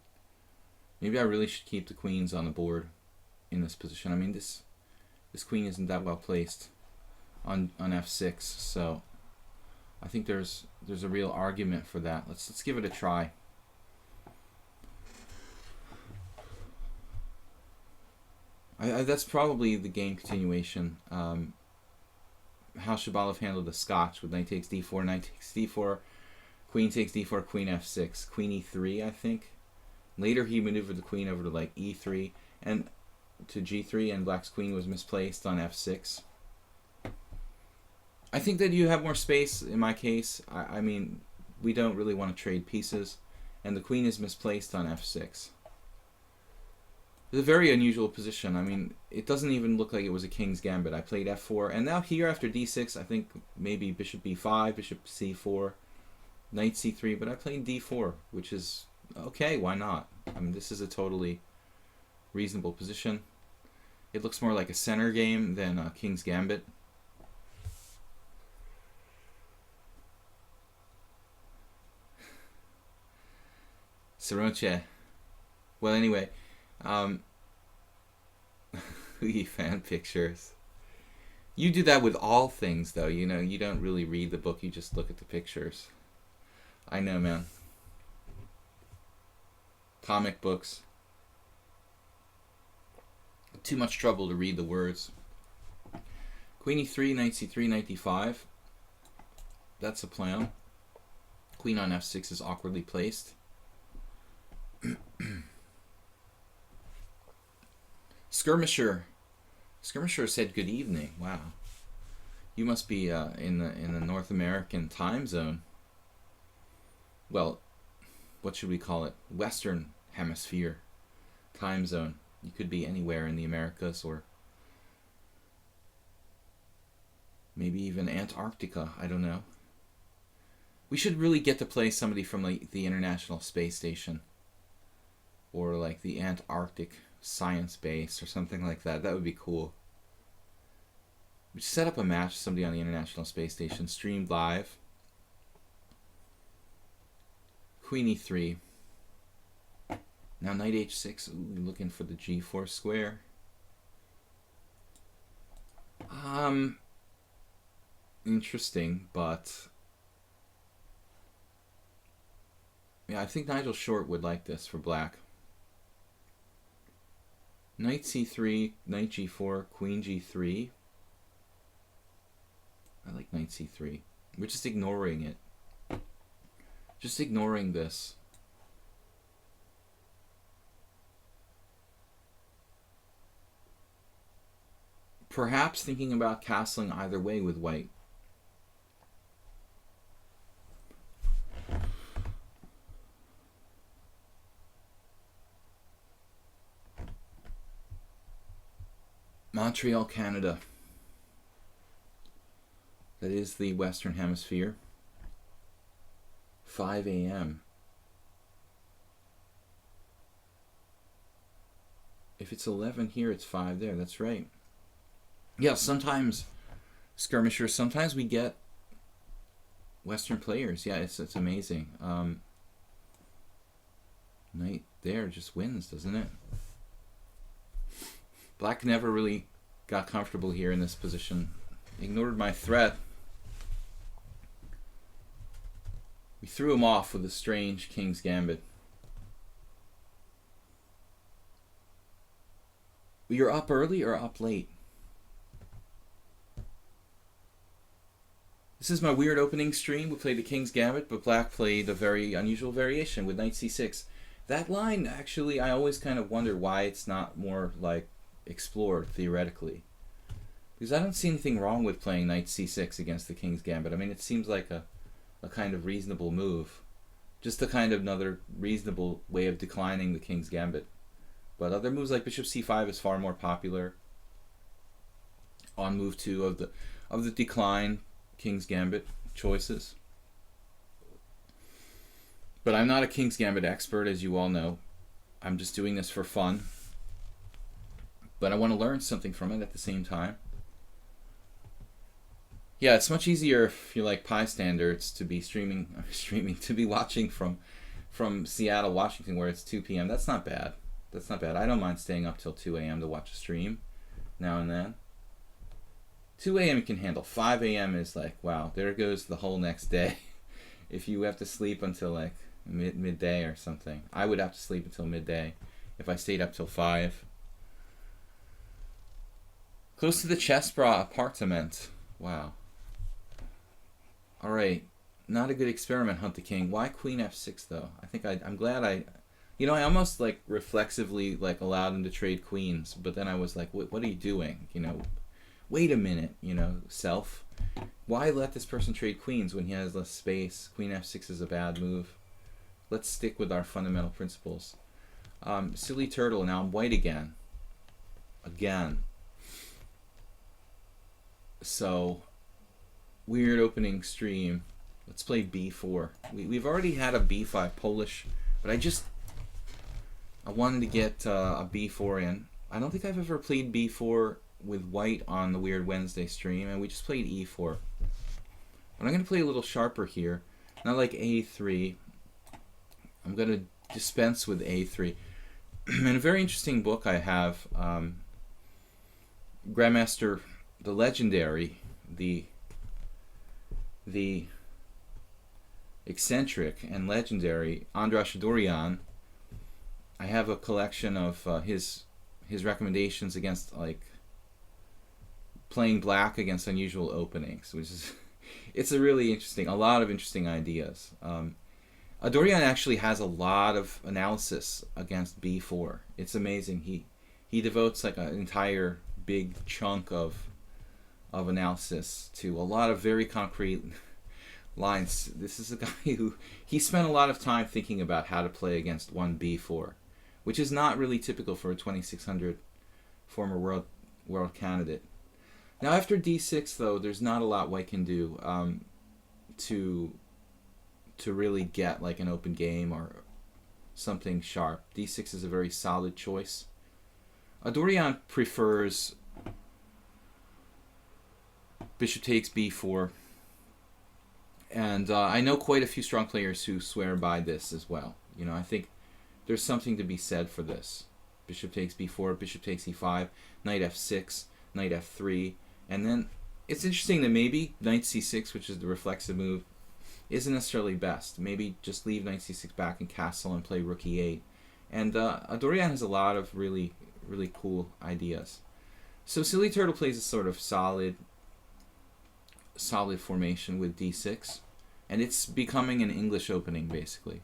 Speaker 1: keep the queens on the board in this position. I mean, this queen isn't that well placed on f6, so I think there's a real argument for that. Let's give it a try. That's probably the game continuation. How Shabalov handled the Scotch with knight takes d4, knight takes d4, queen takes d4, queen f6, queen e3, I think. Later he maneuvered the queen over to like e3 and to g3, and black's queen was misplaced on f6. I think that you have more space in my case. I mean, we don't really want to trade pieces, and the queen is misplaced on f6. It's a very unusual position. I mean, it doesn't even look like it was a king's gambit. I played f4, and now here after d6, I think maybe bishop b5, bishop c4, knight c3, but I played d4, which is okay, why not? I mean, this is a totally reasonable position. It looks more like a center game than a king's gambit. Saroche. Well, anyway, fan pictures. You do that with all things, though. You know, you don't really read the book. You just look at the pictures. I know, man. Comic books. Too much trouble to read the words. Queen e3, knight c3, knight d5. That's a plan. Queen on f6 is awkwardly placed. Skirmisher. Skirmisher said good evening. Wow. You must be in the North American time zone. Well, what should we call it? Western Hemisphere time zone. You could be anywhere in the Americas, or maybe even Antarctica. I don't know. We should really get to play somebody from like the International Space Station, or like the Antarctic Science Base or something like that. That would be cool. We should set up a match with somebody on the International Space Station, streamed live. Queen e3. Now knight h6. Ooh, looking for the g4 square. Interesting, but yeah, I think Nigel Short would like this for black. Knight c3, knight g4, queen g3. I like knight c3. We're just ignoring it. Just ignoring this. Perhaps thinking about castling either way with white. Montreal, Canada. That is the Western Hemisphere. 5 a.m. If it's 11 here, it's 5 there. That's right. Yeah, sometimes skirmishers, sometimes we get Western players. Yeah, it's amazing. Knight there just wins, doesn't it? Black never really got comfortable here in this position. Ignored my threat. We threw him off with a strange King's Gambit. You're up early or up late? This is my weird opening stream. We played the King's Gambit, but Black played a very unusual variation with knight c6. That line, actually, I always kind of wonder why it's not more like explored theoretically. Because I don't see anything wrong with playing knight c6 against the King's Gambit. I mean, it seems like a kind of reasonable move. Just a kind of another reasonable way of declining the King's Gambit. But other moves like bishop c5 is far more popular on move 2 of the decline King's Gambit choices. But I'm not a King's Gambit expert, as you all know. I'm just doing this for fun. But I want to learn something from it at the same time. Yeah, it's much easier if you're like Pi Standards to be to be watching from Seattle, Washington, where it's 2 p.m. That's not bad. That's not bad. I don't mind staying up till 2 a.m. to watch a stream now and then. 2 a.m. you can handle. 5 a.m. is like, wow, there goes the whole next day. If you have to sleep until like midday or something. I would have to sleep until midday if I stayed up till 5. Close to the Chessbra apartment. Wow. Alright. Not a good experiment, Hunt the King. Why queen f6 though? I think I'm glad I almost like reflexively like allowed him to trade queens, but then I was like, what are you doing? Wait a minute, self. Why let this person trade queens when he has less space? Queen f6 is a bad move. Let's stick with our fundamental principles. Silly turtle, now I'm white again. So, weird opening stream. Let's play b4. We've already had a b5 Polish, but I wanted to get a b4 in. I don't think I've ever played b4 with white on the Weird Wednesday stream, and we just played e4. But I'm going to play a little sharper here. Not like a3. I'm going to dispense with a3. In a very interesting book I have, Grandmaster, the legendary, the eccentric and legendary Andras Dorian. I have a collection of his recommendations against, like, playing black against unusual openings, which is it's a really interesting, a lot of interesting ideas. Dorian actually has a lot of analysis against b4. It's amazing. He devotes like an entire big chunk of analysis to a lot of very concrete lines. This is a guy who he spent a lot of time thinking about how to play against one b4, which is not really typical for a 2600 former world candidate. Now after d6 though, there's not a lot white can do to really get like an open game or something sharp. d6 is a very solid choice. Dorian prefers bishop takes b4, and I know quite a few strong players who swear by this as well. You know, I think there's something to be said for this. Bishop takes b4, bishop takes e5, knight f6, knight f3, and then it's interesting that maybe knight c6, which is the reflexive move, isn't necessarily best. Maybe just leave knight c6 back and castle and play rook e8. And Dorian has a lot of really cool ideas. So Silly Turtle plays a sort of solid formation with d6, and it's becoming an English opening basically.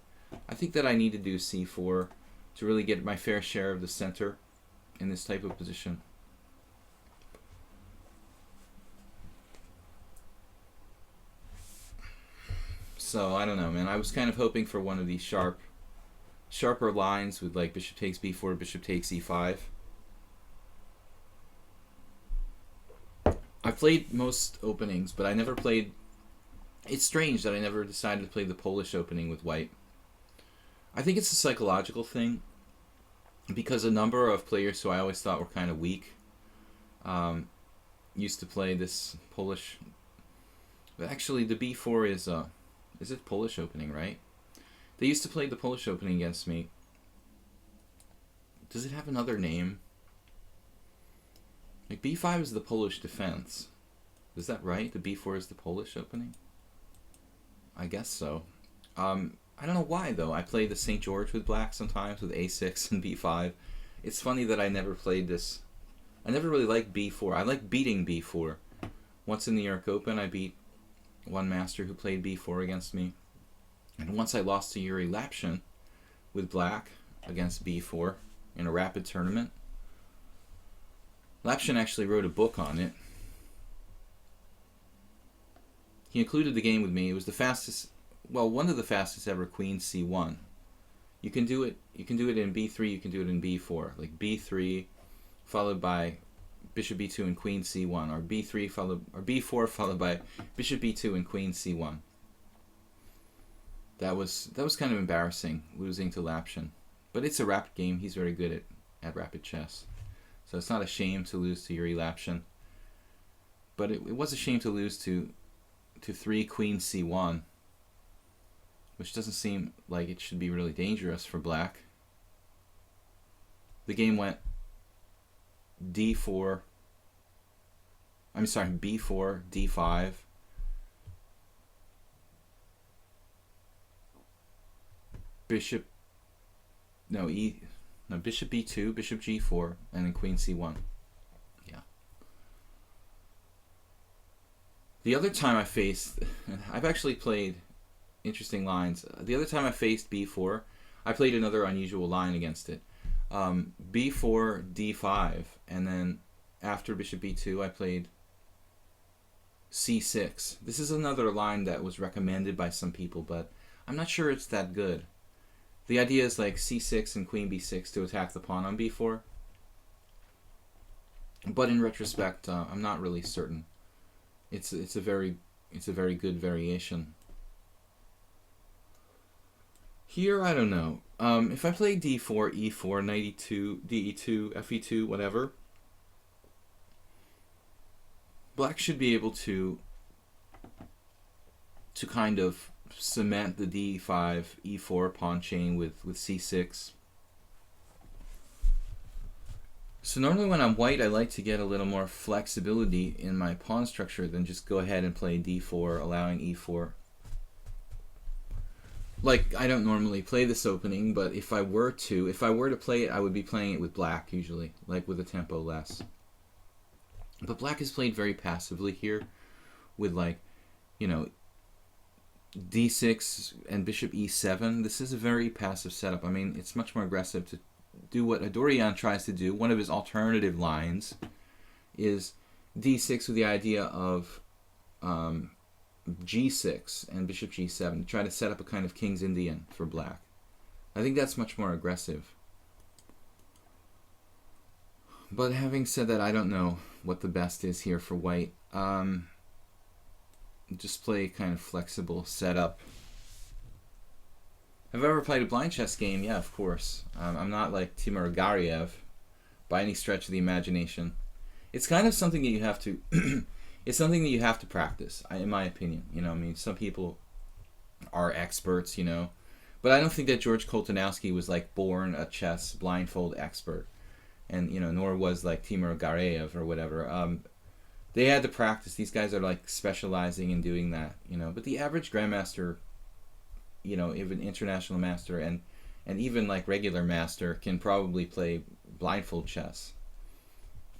Speaker 1: I think that I need to do c4 to really get my fair share of the center in this type of position. So I don't know, man. I was kind of hoping for one of these sharper lines with like bishop takes b4, bishop takes e5. I've played most openings, but I never played... It's strange that I never decided to play the Polish opening with white. I think it's a psychological thing, because a number of players who I always thought were kind of weak used to play this Polish... But actually, the b4 is it Polish opening, right? They used to play the Polish opening against me. Does it have another name? Like b5 is the Polish defense. Is that right? The b4 is the Polish opening? I guess so. I don't know why though. I play the St. George with black sometimes with a6 and b5. It's funny that I never played this. I never really liked b4. I like beating b4. Once in the New York Open, I beat one master who played b4 against me. And once I lost to Yuri Lapshin with black against b4 in a rapid tournament. Lapshin actually wrote a book on it. He included the game with me. It was the fastest, well, one of the fastest ever queen c1. You can do it in b3, you can do it in b4. Like b3 followed by bishop b2 and queen c1, or b4 followed by bishop b2 and queen c1. That was kind of embarrassing, losing to Lapshin. But it's a rapid game. He's very good at rapid chess. So it's not a shame to lose to Yuri Lapshin. But it was a shame to lose to 3 queen c1, which doesn't seem like it should be really dangerous for black. The game went b4, d5, bishop b2, bishop g4, and then queen c1. Yeah. The other time I faced, I've actually played interesting lines. The other time I faced b4, I played another unusual line against it. b4, d5, and then after bishop b2, I played c6. This is another line that was recommended by some people, but I'm not sure it's that good. The idea is like c6 and queen b6 to attack the pawn on b4. But in retrospect, I'm not really certain. It's a very good variation. Here, I don't know. If I play d4, e4, knight e2, de2, fe2, whatever, black should be able to kind of cement the d5, e4 pawn chain with c6. So normally when I'm white, I like to get a little more flexibility in my pawn structure than just go ahead and play d4, allowing e4. Like, I don't normally play this opening, but if I were to play it, I would be playing it with black usually, like with a tempo less. But black is played very passively here with, like, you know, d6 and bishop e7. This is a very passive setup. I mean, it's much more aggressive to do what Adorian tries to do. One of his alternative lines is d6 with the idea of g6 and bishop g7 to try to set up a kind of King's Indian for black. I think that's much more aggressive. But having said that, I don't know what the best is here for white. Just play kind of flexible setup. Have I ever played a blind chess game? Yeah, of course. I'm not like Timur Gariev by any stretch of the imagination. It's kind of something that you have to it's something that you have to practice, in my opinion. You know, I mean, some people are experts, you know, but I don't think that George Koltanowski was like born a chess blindfold expert, and you know, nor was like Timur Gariev or whatever. They had to practice. These guys are like specializing in doing that, you know. But the average grandmaster, you know, even international master and even like regular master can probably play blindfold chess.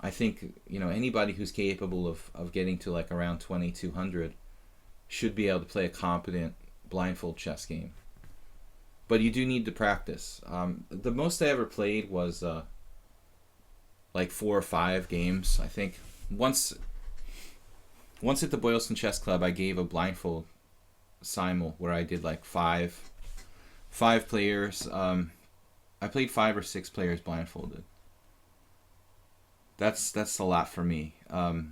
Speaker 1: I think, you know, anybody who's capable of getting to like around 2200 should be able to play a competent blindfold chess game. But you do need to practice. The most I ever played was like 4 or 5 games. I think once at the Boylston Chess Club, I gave a blindfold simul where I did like five players. I played 5 or 6 players blindfolded. That's a lot for me. I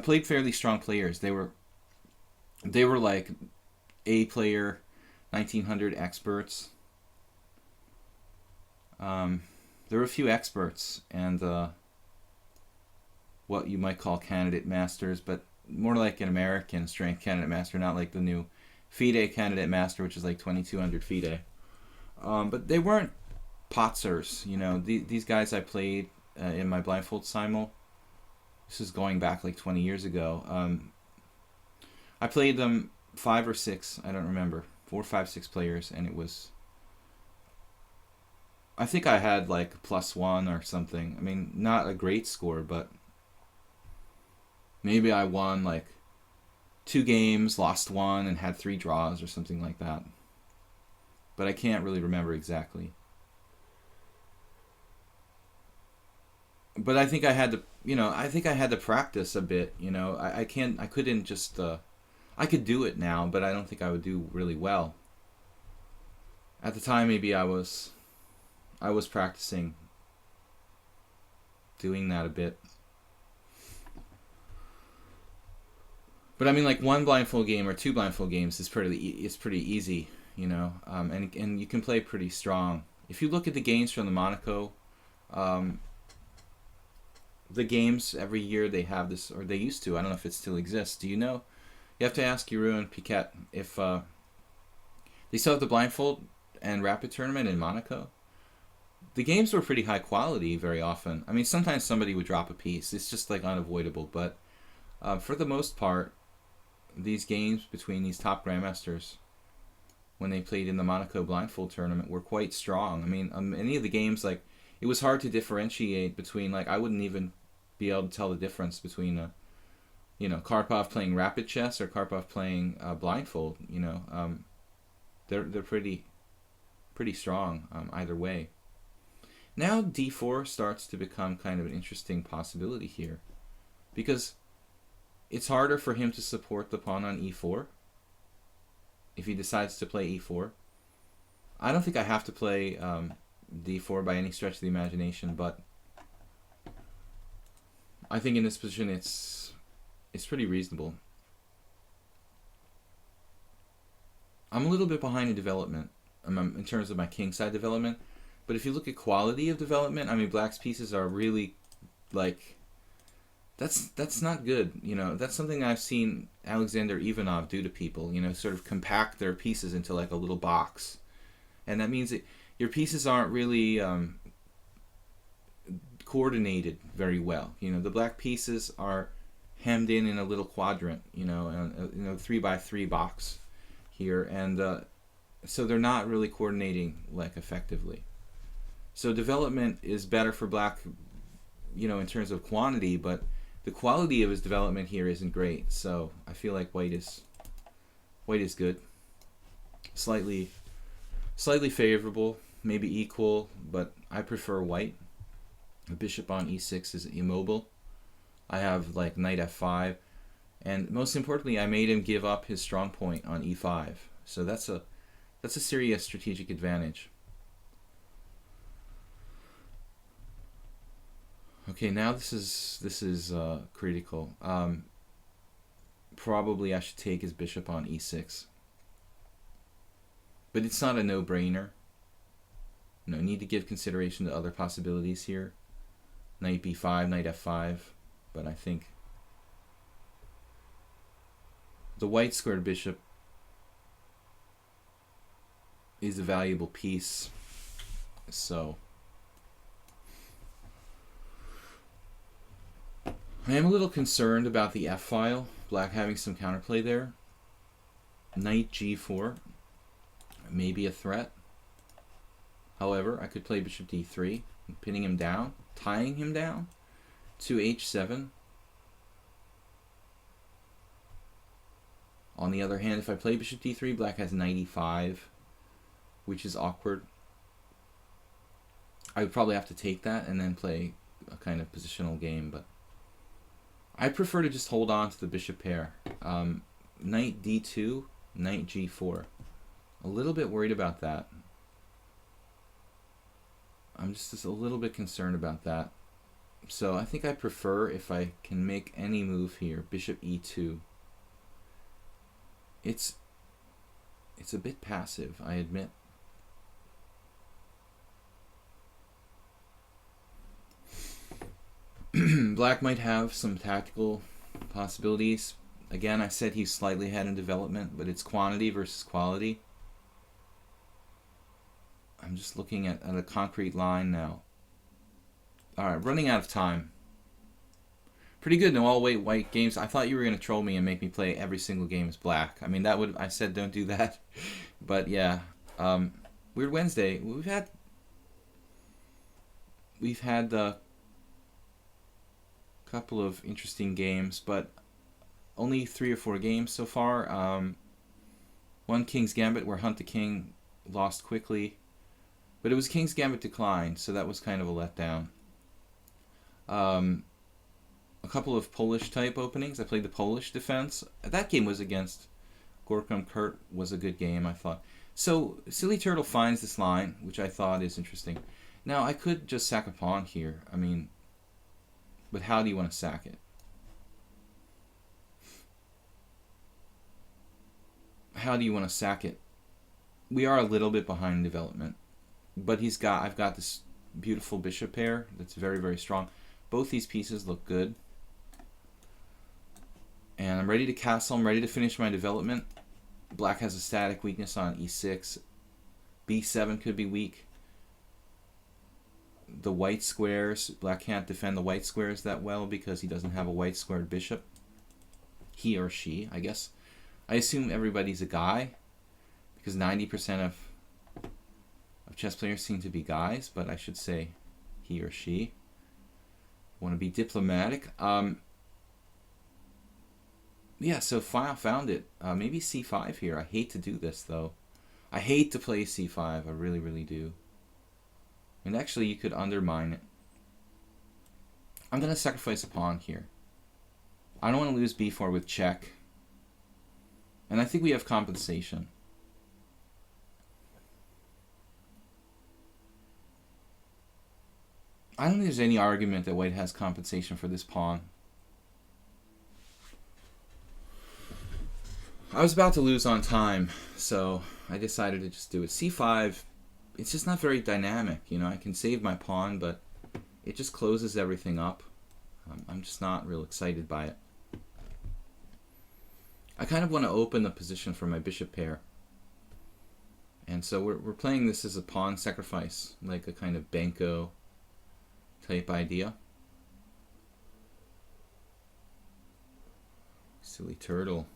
Speaker 1: played fairly strong players. They were like A player, 1900 experts. There were a few experts and what you might call candidate masters, but more like an American strength candidate master, not like the new FIDE candidate master, which is like 2200 FIDE. But they weren't potzers, you know. These guys I played in my blindfold simul. This is going back like 20 years ago. I played them 5 or 6, I don't remember, 4, 5, 6 players, and it was, I think I had like +1 or something. I mean, not a great score, but maybe I won like 2 games, lost 1, and had 3 draws or something like that. But I can't really remember exactly. But I think I had to, you know, practice a bit, you know. I couldn't just, I could do it now, but I don't think I would do really well. At the time, maybe I was practicing doing that a bit. But I mean, like 1 blindfold game or 2 blindfold games is pretty easy, you know, and you can play pretty strong. If you look at the games from the Monaco, the games every year they have this, or they used to. I don't know if it still exists. Do you know? You have to ask Giroux and Piquet if they still have the blindfold and rapid tournament in Monaco. The games were pretty high quality very often. I mean, sometimes somebody would drop a piece. It's just like unavoidable. But for the most part, these games between these top grandmasters, when they played in the Monaco blindfold tournament, were quite strong. I mean, any of the games, like, it was hard to differentiate between, like, I wouldn't even be able to tell the difference between, you know, Karpov playing rapid chess or Karpov playing blindfold. You know, they're pretty strong either way. Now d4 starts to become kind of an interesting possibility here. because it's harder for him to support the pawn on e4 if he decides to play e4. I don't think I have to play d4 by any stretch of the imagination, but I think in this position it's pretty reasonable. I'm a little bit behind in development in terms of my kingside development, but if you look at quality of development, I mean, black's pieces are really, like, that's not good. You know, that's something I've seen Alexander Ivanov do to people, you know, sort of compact their pieces into like a little box. And that means that your pieces aren't really coordinated very well. You know, the black pieces are hemmed in a little quadrant, you know, 3x3 box here, and so they're not really coordinating like effectively. So development is better for black, you know, in terms of quantity, but the quality of his development here isn't great. So I feel like white is good, slightly favorable, maybe equal, but I prefer white. The bishop on e6 is immobile. I have like knight f5, and most importantly, I made him give up his strong point on e5. So that's a serious strategic advantage. Okay, now this is critical. Probably I should take his bishop on e6, but it's not a no-brainer. No, need to give consideration to other possibilities here. Knight b5, knight f5, but I think the white squared bishop is a valuable piece. So I am a little concerned about the f file, black having some counterplay there. Knight g4 may be a threat. However, I could play bishop d3, pinning him down, tying him down to h7. On the other hand, if I play bishop d3, black has knight e5, which is awkward. I would probably have to take that and then play a kind of positional game, but I prefer to just hold on to the bishop pair. Knight d2, knight g4. A little bit worried about that. I'm just a little bit concerned about that. So I think I prefer, if I can make any move here, bishop e2. It's a bit passive, I admit. Black might have some tactical possibilities. Again, I said he's slightly ahead in development, but it's quantity versus quality. I'm just looking at a concrete line now. Alright, running out of time. Pretty good in all white games. I thought you were going to troll me and make me play every single game as black. I mean, I said don't do that. But yeah, Weird Wednesday. We've had a couple of interesting games, but only 3 or 4 games so far. One King's Gambit where Hunt the King lost quickly, but it was King's Gambit declined, so that was kind of a letdown. A couple of Polish type openings. I played the Polish defense. That game was against Gorkum Kurt, was a good game, I thought. So Silly Turtle finds this line, which I thought is interesting. Now I could just sack a pawn here. I mean, but how do you want to sack it? How do you want to sack it? We are a little bit behind development, but I've got this beautiful bishop pair that's very, very strong. Both these pieces look good. And I'm ready to castle. I'm ready to finish my development. Black has a static weakness on e6. b7 could be weak. The white squares, black can't defend the white squares that well because he doesn't have a white squared bishop. He or she, I guess. I assume everybody's a guy because 90% of chess players seem to be guys, but I should say he or she. Want to be diplomatic. Yeah, so found it. Maybe c5 here. I hate to do this, though. I hate to play c5. I really, really do. And actually, you could undermine it. I'm going to sacrifice a pawn here. I don't want to lose b4 with check. And I think we have compensation. I don't think there's any argument that white has compensation for this pawn. I was about to lose on time, so I decided to just do it. c5, it's just not very dynamic. You know, I can save my pawn, but it just closes everything up. I'm just not real excited by it. I kind of want to open the position for my bishop pair. And so we're playing this as a pawn sacrifice, like a kind of Benko type idea. Silly turtle.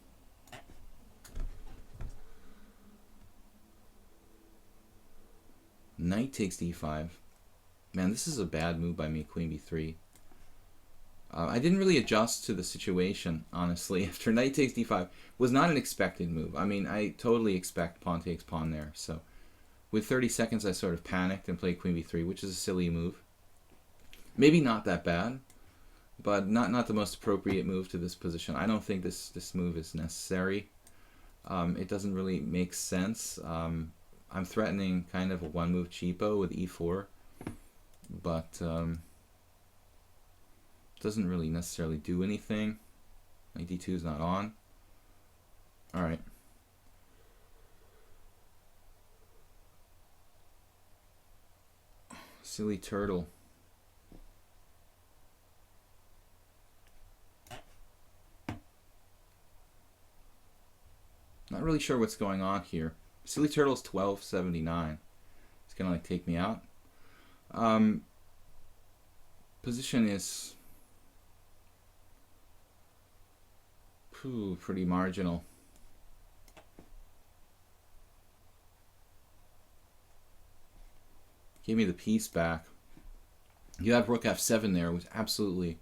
Speaker 1: Knight takes d5. Man, this is a bad move by me, queen b3. I didn't really adjust to the situation, honestly. After knight takes d5 was not an expected move. I mean, I totally expect pawn takes pawn there. So with 30 seconds, I sort of panicked and played queen b3, which is a silly move. Maybe not that bad, but not the most appropriate move to this position. I don't think this move is necessary. It doesn't really make sense. I'm threatening kind of a one-move cheapo with e4, but doesn't really necessarily do anything. Knight d2 is not on. All right. Silly turtle. Not really sure what's going on here. Silly turtle's 1279. It's gonna like take me out. Position is pretty marginal. Give me the piece back. You have rook f7 there, was absolutely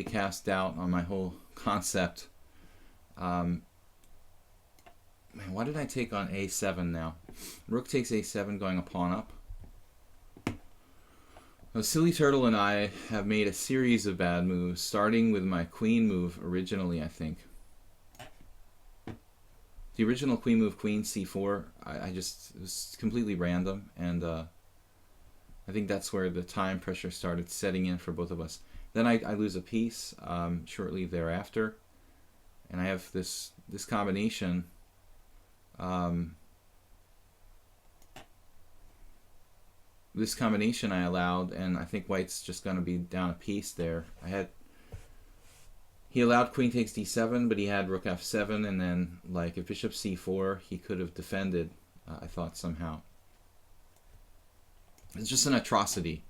Speaker 1: cast doubt on my whole concept. Man, why did I take on a7 now? Rook takes a7, going a pawn up. Now, Silly Turtle and I have made a series of bad moves, starting with my queen move originally, I think. The original queen move, queen c4, it was completely random, and I think that's where the time pressure started setting in for both of us. Then I lose a piece shortly thereafter, and I have this combination. This combination I allowed, and I think white's just going to be down a piece there. He allowed queen takes d7, but he had rook f7, and then like if bishop c4, he could have defended, I thought, somehow. It's just an atrocity.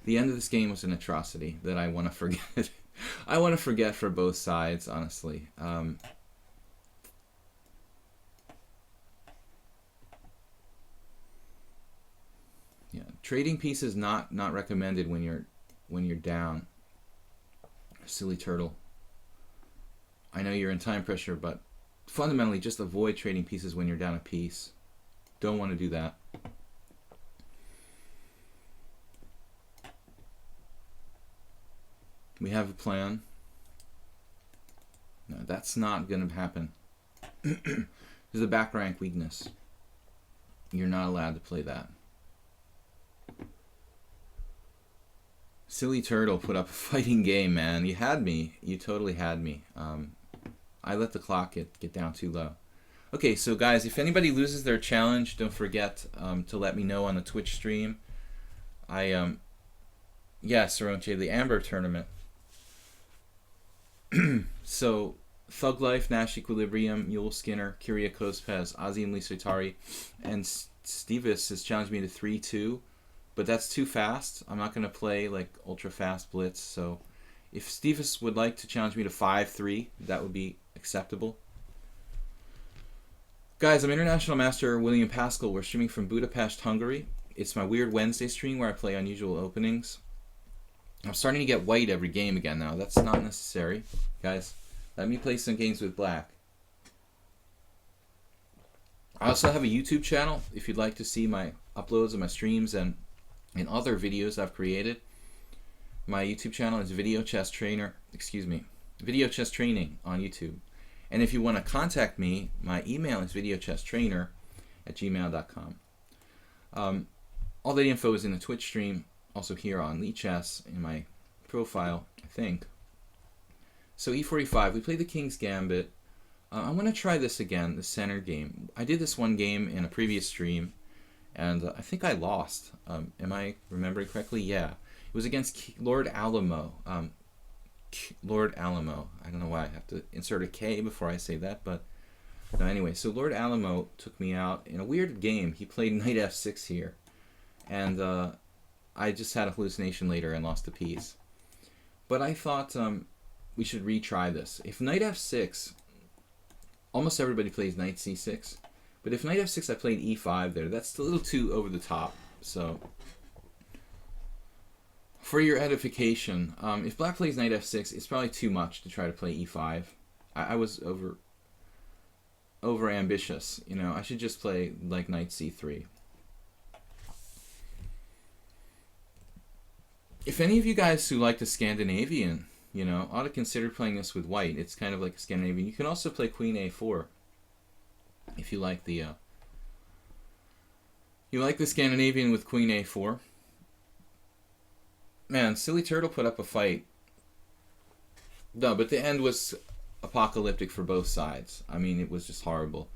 Speaker 1: The end of this game was an atrocity that I want to forget. I want to forget for both sides, honestly. Yeah, trading pieces not recommended when you're down. Silly turtle. I know you're in time pressure, but fundamentally just avoid trading pieces when you're down a piece. Don't want to do that. We have a plan. No, that's not going to happen. There's a back rank weakness. You're not allowed to play that. Silly turtle put up a fighting game, man. You had me. You totally had me. I let the clock get down too low. Okay, so guys, if anybody loses their challenge, don't forget to let me know on the Twitch stream. Yeah, Saronche, the Amber tournament. So, Thug Life, Nash Equilibrium, Yul Skinner, Kyriakos Pez, Azim Lisutari, and Stevis has challenged me to 3-2. But that's too fast. I'm not going to play like ultra fast blitz. So if Stevis would like to challenge me to 5-3, that would be acceptable. Guys, I'm International Master William Paschall. We're streaming from Budapest, Hungary. It's my Weird Wednesday stream where I play unusual openings. I'm starting to get white every game again now. That's not necessary. Guys, let me play some games with black. I also have a YouTube channel if you'd like to see my uploads of my streams and other videos I've created. My YouTube channel is Video Chess Trainer. Excuse me. video chess training on YouTube. And if you want to contact me, my email is videochesstrainer@gmail.com. All the info is in the Twitch stream, also here on lichess in my profile, I think. So e45, we played the King's Gambit. I want to try this again, the center game. I did this one game in a previous stream, and I think I lost. Am I remembering correctly? Yeah. It was against Lord Alamo. Lord Alamo. I don't know why I have to insert a K before I say that, but no, anyway. So Lord Alamo took me out in a weird game. He played knight f6 here, and I just had a hallucination later and lost a piece. But I thought we should retry this. If knight f6, almost everybody plays knight c6, but if knight f6 I played e5 there, that's a little too over the top. So for your edification, if black plays knight f6, it's probably too much to try to play e5. I was over ambitious, you know. I should just play like knight c3. If any of you guys who like the Scandinavian, you know, ought to consider playing this with white. It's kind of like a Scandinavian. You can also play queen a4 if you like the Scandinavian with queen a4. Man, Silly Turtle put up a fight. No, but the end was apocalyptic for both sides. I mean, it was just horrible.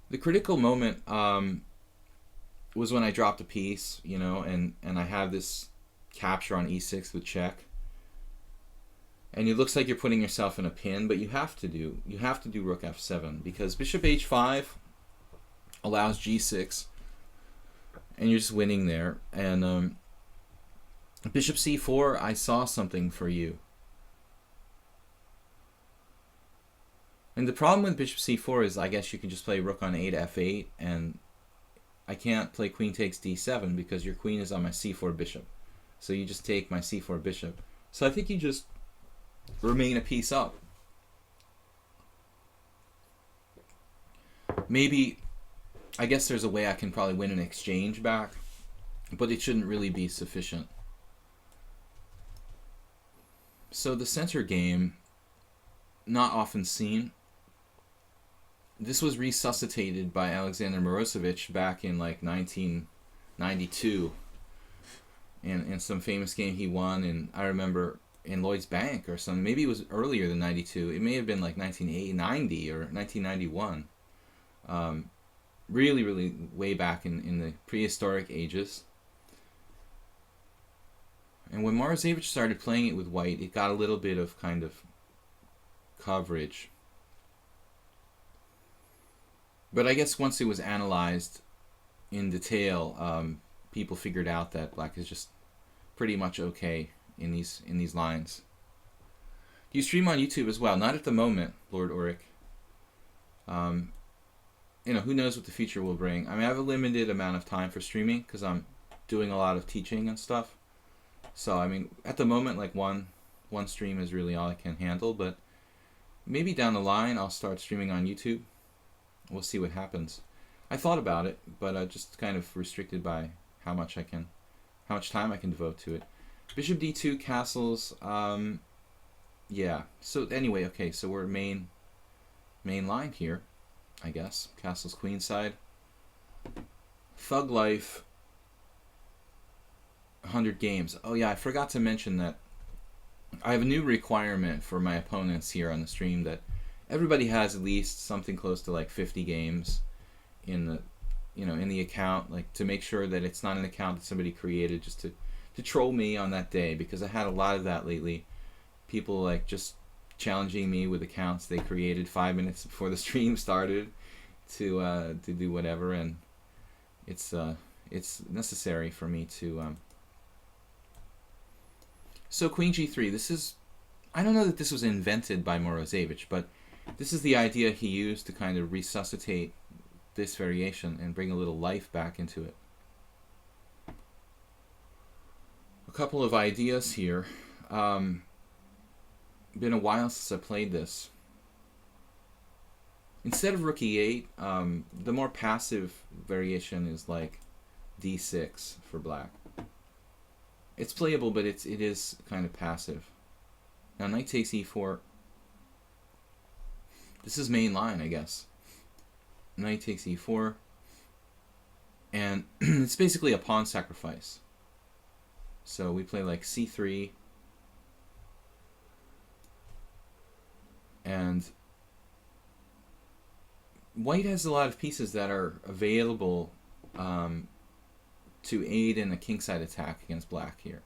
Speaker 1: The critical moment was when I dropped a piece, you know, and I have this capture on e6 with check. And it looks like you're putting yourself in a pin, but you have to do rook f7 because bishop h5 allows g6, and you're just winning there. And bishop c4, I saw something for you. And the problem with bishop c4 is I guess you can just play rook on 8 f8, and I can't play queen takes d7 because your queen is on my c4 bishop. So you just take my c4 bishop. So I think you just remain a piece up. Maybe, I guess there's a way I can probably win an exchange back, but it shouldn't really be sufficient. So the center game, not often seen. This was resuscitated by Alexander Morozevich back in like 1992 in some famous game he won, and I remember in Lloyd's Bank or something. Maybe it was earlier than 92. It may have been like 1990 or 1991. Really, really way back in the prehistoric ages. And when Morozevich started playing it with white, it got a little bit of kind of coverage. But I guess once it was analyzed in detail, people figured out that black is just pretty much okay in these lines. Do you stream on YouTube as well? Not at the moment, Lord Auric. You know, who knows what the future will bring. I mean, I have a limited amount of time for streaming because I'm doing a lot of teaching and stuff. So, I mean, at the moment, like one stream is really all I can handle, but maybe down the line I'll start streaming on YouTube. We'll see what happens. I thought about it, but I'm just kind of restricted by how much time I can devote to it. Bishop d2, castles, yeah. So anyway, okay, so we're main line here, I guess. Castles queenside. Thug Life, 100 games. Oh yeah, I forgot to mention that I have a new requirement for my opponents here on the stream that everybody has at least something close to like 50 games in the, you know, in the account, like to make sure that it's not an account that somebody created just to troll me on that day, because I had a lot of that lately. People like just challenging me with accounts they created 5 minutes before the stream started to do whatever, and it's necessary for me to. So queen g3. This is, I don't know that this was invented by Morozevich, but this is the idea he used to kind of resuscitate this variation and bring a little life back into it. A couple of ideas here. Been a while since I played this. Instead of rook e8, the more passive variation is like d6 for black. It's playable, but it is kind of passive. Now knight takes e4. This is main line, I guess. Knight takes e4. And it's basically a pawn sacrifice. So we play like c3. And white has a lot of pieces that are available to aid in a kingside attack against black here.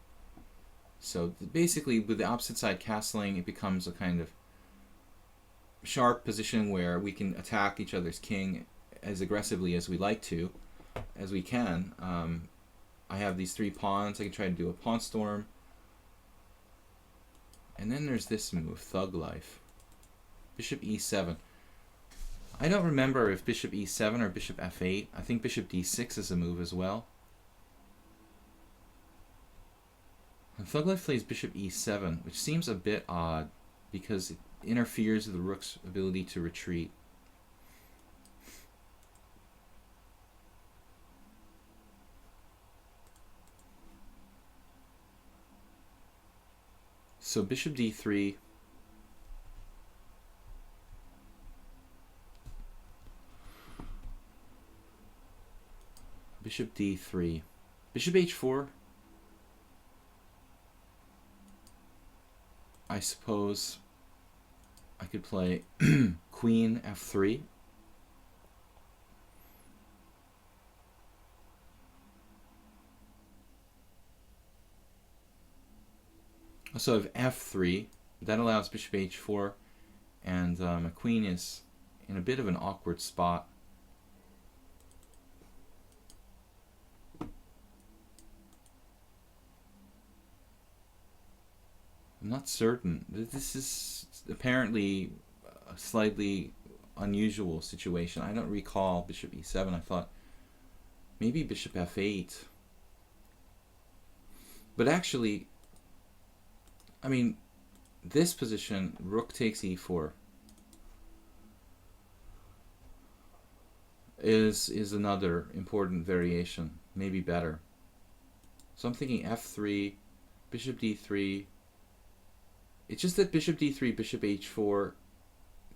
Speaker 1: So basically, with the opposite side castling, it becomes a kind of sharp position where we can attack each other's king as aggressively as we like to, as we can. I have these 3 pawns. I can try to do a pawn storm. And then there's this move, thug life. Bishop e7. I don't remember if bishop e7 or bishop f8. I think bishop d6 is a move as well. And thug life plays bishop e7, which seems a bit odd because it interferes with the rook's ability to retreat. So bishop d3. Bishop d3. Bishop h4. I suppose I could play queen f3. So I have f3. That allows bishop h4, and my queen is in a bit of an awkward spot. I'm not certain. This is apparently a slightly unusual situation. I don't recall bishop e7. I thought maybe bishop f8. But actually, I mean, this position, rook takes e4, is another important variation, maybe better. So I'm thinking f3, bishop d3. It's just that bishop d3, bishop h4,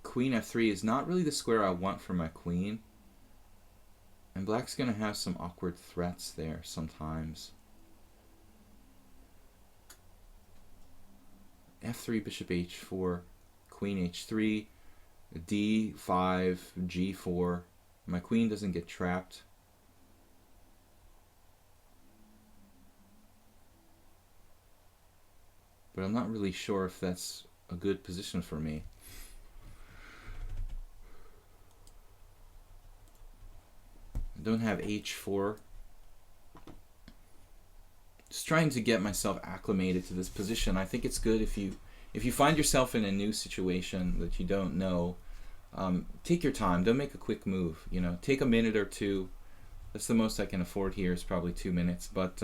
Speaker 1: queen f3 is not really the square I want for my queen. And black's going to have some awkward threats there sometimes. f3, bishop h4, queen h3, d5, g4. My queen doesn't get trapped. But I'm not really sure if that's a good position for me. I don't have h4. Just trying to get myself acclimated to this position. I think it's good if you find yourself in a new situation that you don't know. Take your time. Don't make a quick move. You know, take a minute or two. That's the most I can afford here. Is probably 2 minutes. But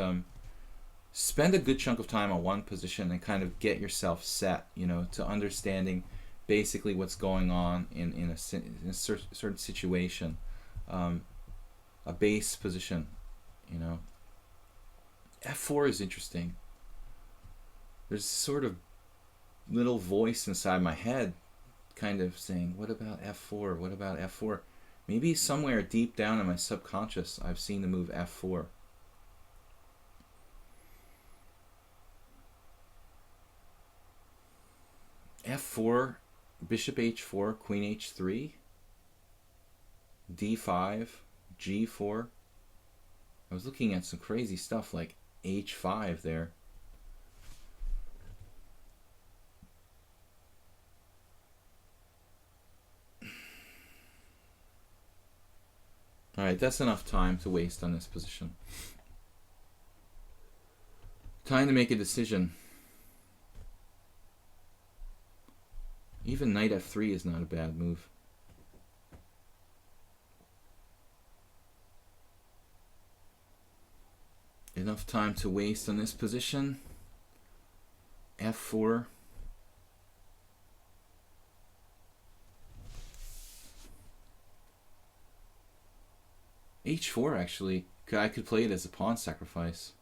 Speaker 1: spend a good chunk of time on one position and kind of get yourself set. You know, to understanding basically what's going on in a certain situation. A base position. You know. f4 is interesting. There's sort of little voice inside my head kind of saying, what about f4? What about f4? Maybe somewhere deep down in my subconscious I've seen the move f4. f4, bishop h4, queen h3, d5, g4. I was looking at some crazy stuff like h5 there. Alright, that's enough time to waste on this position. Time to make a decision. Even knight f3 is not a bad move. Enough time to waste on this position. f4. h4 actually, I could play it as a pawn sacrifice.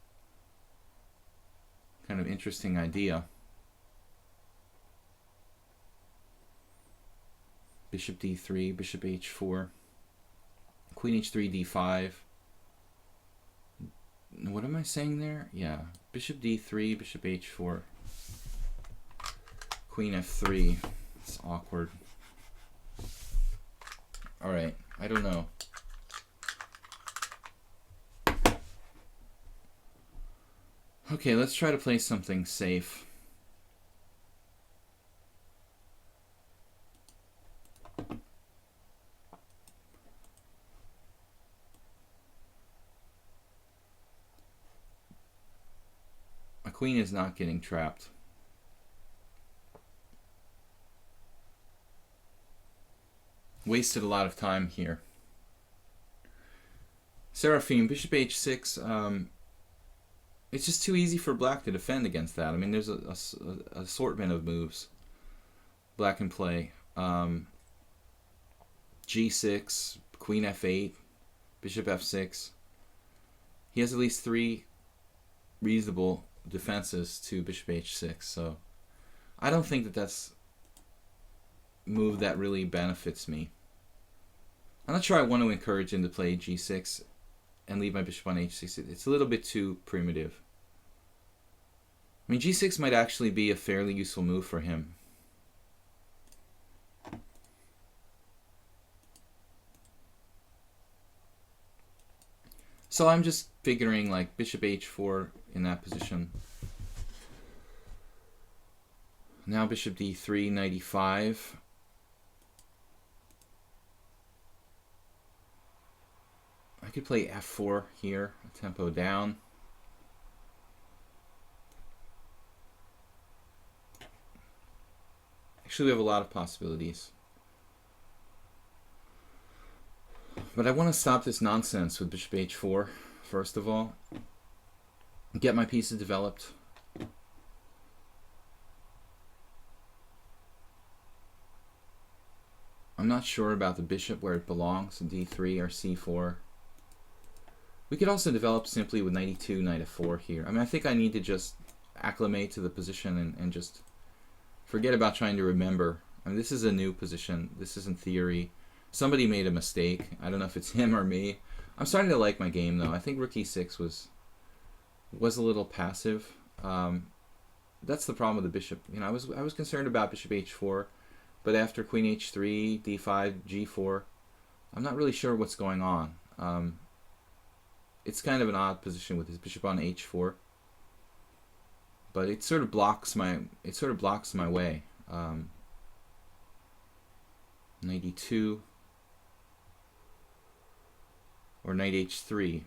Speaker 1: Kind of interesting idea. bishop d3, bishop h4, queen h3, d5. What am I saying there? Yeah, bishop d3, bishop h4, queen f3. It's awkward. All right, I don't know. Okay, let's try to play something safe. My queen is not getting trapped. Wasted a lot of time here. Seraphim, bishop h6. It's just too easy for black to defend against that. I mean, there's a assortment of moves black can play. G6, queen f8, bishop f6. He has at least 3 reasonable defenses to bishop h6. So I don't think that that's a move that really benefits me. I'm not sure I want to encourage him to play g6 and leave my bishop on h6. It's a little bit too primitive. I mean, g6 might actually be a fairly useful move for him. So I'm just figuring like bishop h4 in that position. Now bishop d3, knight e5. I could play f4 here, a tempo down. Actually, we have a lot of possibilities. But I want to stop this nonsense with bishop h4, first of all. Get my pieces developed. I'm not sure about the bishop where it belongs, d3 or c4. We could also develop simply with knight e2, knight f4 here. I mean, I think I need to just acclimate to the position and just forget about trying to remember. I mean, this is a new position. This isn't theory. Somebody made a mistake. I don't know if it's him or me. I'm starting to like my game, though. I think rook e6 was a little passive. That's the problem with the bishop. You know, I was concerned about bishop h4, but after queen h3, d5, g4, I'm not really sure what's going on. It's kind of an odd position with his bishop on h4, but it sort of blocks my way. Knight e2 or knight h3.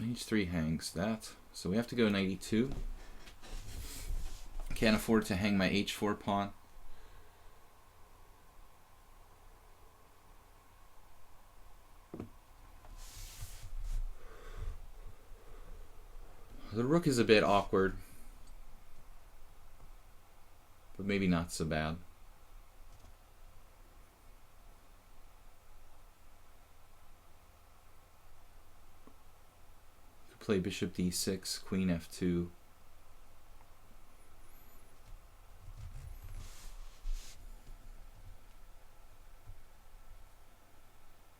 Speaker 1: Knight h3 hangs that, so we have to go knight e2. Can't afford to hang my h4 pawn. The rook is a bit awkward, but maybe not so bad. Could play bishop d6, queen f2.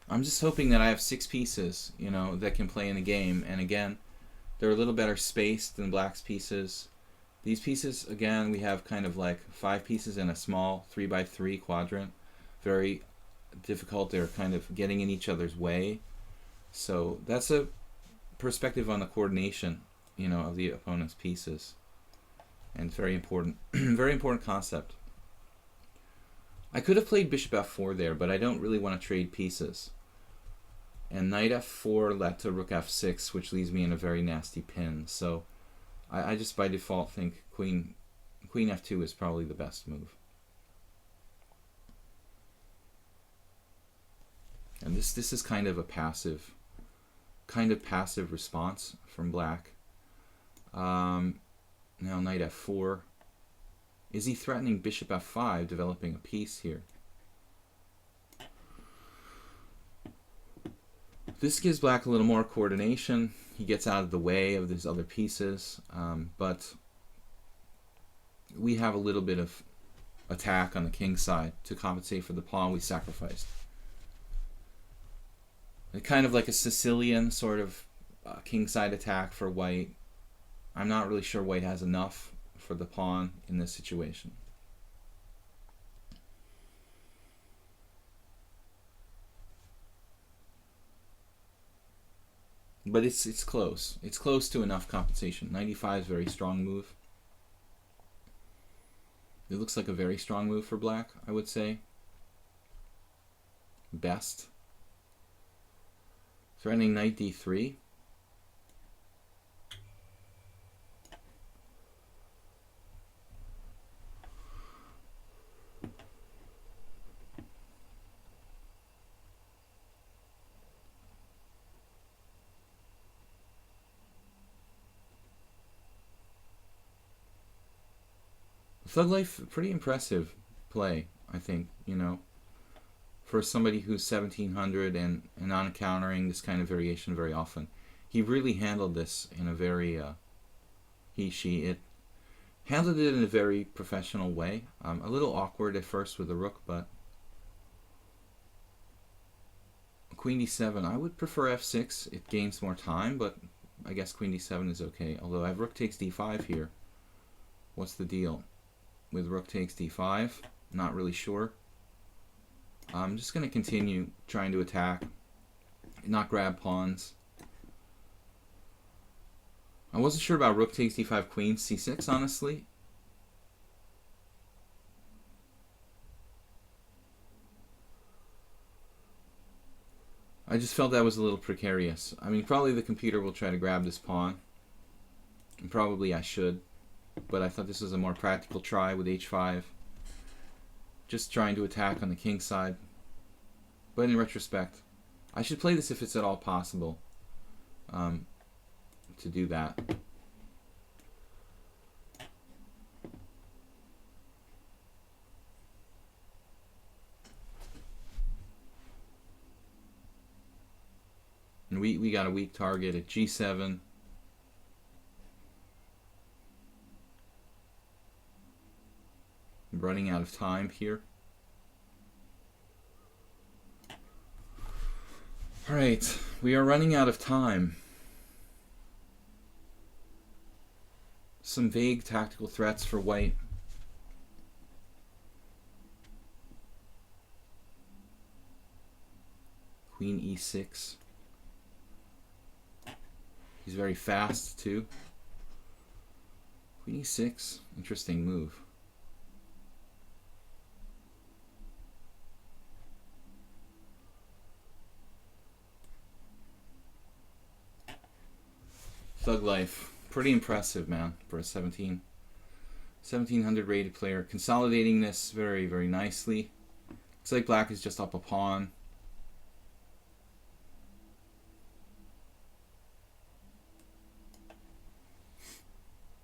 Speaker 1: I'm just hoping that I have 6 pieces, you know, that can play in the game. And again, they're a little better spaced than black's pieces. These pieces, again, we have kind of like 5 pieces in a small 3x3 quadrant. Very difficult. They're kind of getting in each other's way. So that's a perspective on the coordination, you know, of the opponent's pieces. And very important, very important concept. I could have played bishop f4 there, but I don't really want to trade pieces. And knight f4 led to rook f6, which leaves me in a very nasty pin. So I just by default think queen f2 is probably the best move. And this is kind of a passive response from black. Now knight f4. Is he threatening bishop f5, developing a piece here? This gives black a little more coordination. He gets out of the way of these other pieces, but we have a little bit of attack on the king side to compensate for the pawn we sacrificed. Kind of like a Sicilian sort of king side attack for white. I'm not really sure white has enough for the pawn in this situation. But it's close. It's close to enough compensation. 95 is a very strong move. It looks like a very strong move for black, I would say. Best. Threatening knight d3. Thug Life, pretty impressive play, I think, you know, for somebody who's 1700 and not encountering this kind of variation very often. He really handled this in a very, it handled it in a very professional way. A little awkward at first with the rook, but Queen d7, I would prefer f6. It gains more time, but I guess Queen d7 is okay. Although I have rook takes d5 here. What's the deal? With rook takes d5, not really sure. I'm just going to continue trying to attack, not grab pawns. I wasn't sure about rook takes d5, queen c6, honestly. I just felt that was a little precarious. I mean, probably the computer will try to grab this pawn, and probably I should. But I thought this was a more practical try with h5. Just trying to attack on the king side. But in retrospect, I should play this if it's at all possible to do that. And we got a weak target at g7. Running out of time here. Alright, we are running out of time. Some vague tactical threats for white. Queen e6. He's very fast too. Queen e6, interesting move. Thug Life, pretty impressive, man, for a 1700 rated player. Consolidating this very, very nicely. Looks like black is just up a pawn.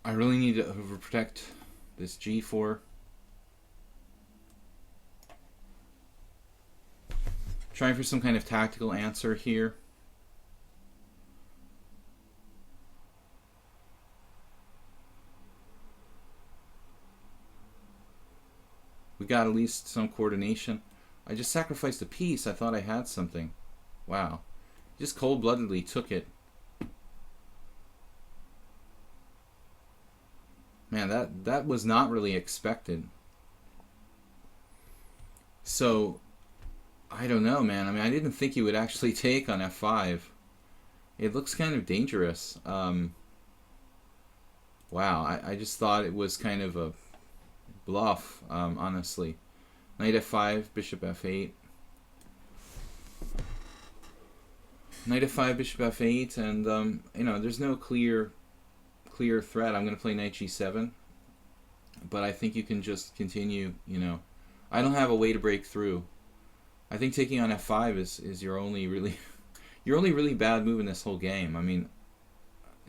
Speaker 1: I really need to overprotect this g4. Trying for some kind of tactical answer here. We got at least some coordination. I just sacrificed a piece. I thought I had something. Wow. Just cold-bloodedly took it. Man, that was not really expected. So, I don't know, man. I mean, I didn't think he would actually take on f5. It looks kind of dangerous. Wow, I just thought it was kind of a bluff, honestly. Knight f5, bishop f8. Knight f5, bishop f8, and you know, there's no clear threat. I'm going to play knight g7, but I think you can just continue, you know. I don't have a way to break through. I think taking on f5 is your only really your only really bad move in this whole game. I mean,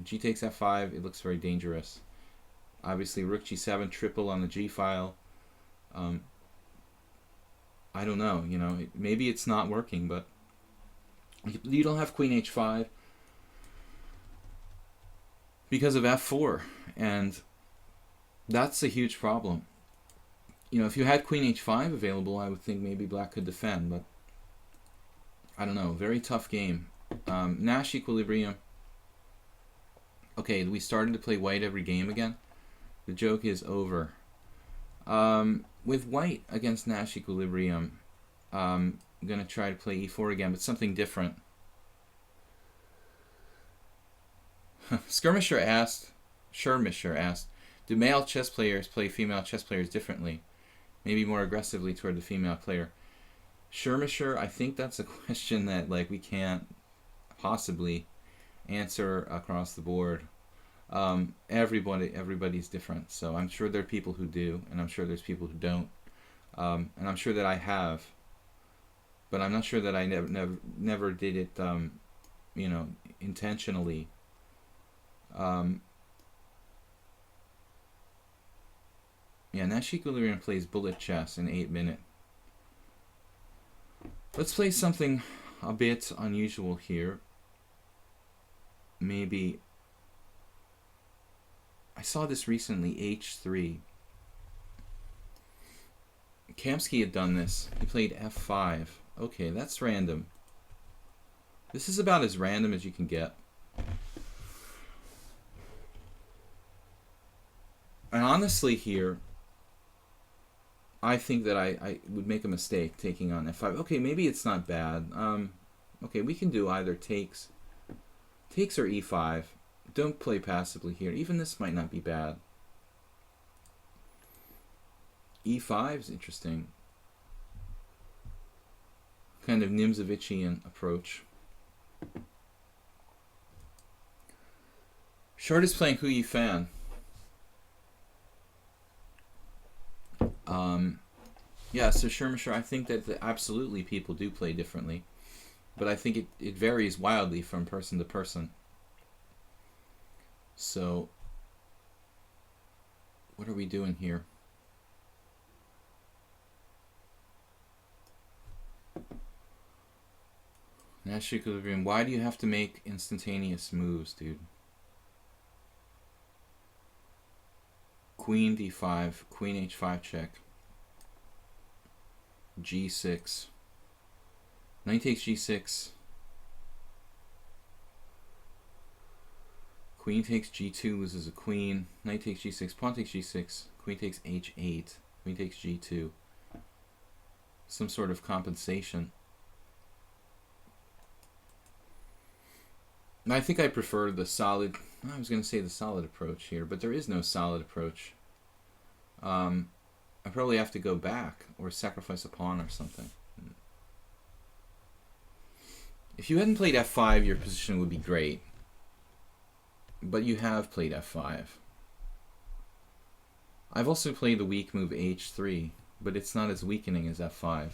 Speaker 1: g takes f5, it looks very dangerous. Obviously, rook g7, triple on the g file. I don't know, you know, maybe it's not working, but you don't have queen h5 because of f4, and that's a huge problem. You know, if you had queen h5 available, I would think maybe black could defend, but I don't know. Very tough game. Nash equilibrium. Okay, we started to play white every game again. The joke is over. With white against Nash equilibrium, I'm going to try to play e4 again, but something different. Skirmisher asked, do male chess players play female chess players differently? Maybe more aggressively toward the female player. Skirmisher, I think that's a question that like we can't possibly answer across the board. Everybody's different, so I'm sure there are people who do, and I'm sure there's people who don't, and I'm sure that I have, but I'm not sure that I never did it, you know, intentionally. Yeah, Nash Equilibrium plays bullet chess in 8 minutes. Let's play something a bit unusual here. Maybe, I saw this recently, h3. Kamsky had done this. He played f5. Okay, that's random. This is about as random as you can get. And honestly here, I think that I would make a mistake taking on f5. Okay, maybe it's not bad. Okay, we can do either takes or e5. Don't play passively here. Even this might not be bad. e5 is interesting. Kind of Nimzovician approach. Short is playing Hu Yifan. Yeah, so Skirmisher, I think that absolutely people do play differently, but I think it varies wildly from person to person. So, what are we doing here? Nash Equilibrium, why do you have to make instantaneous moves, dude? Queen d5, queen h5 check, g6, knight takes g6, queen takes g2, loses a queen, knight takes g6, pawn takes g6, queen takes h8, queen takes g2. Some sort of compensation. I think I prefer the solid, I was going to say the solid approach here, but there is no solid approach. I probably have to go back or sacrifice a pawn or something. If you hadn't played f5, your position would be great. But you have played f5. I've also played the weak move h3, but it's not as weakening as f5.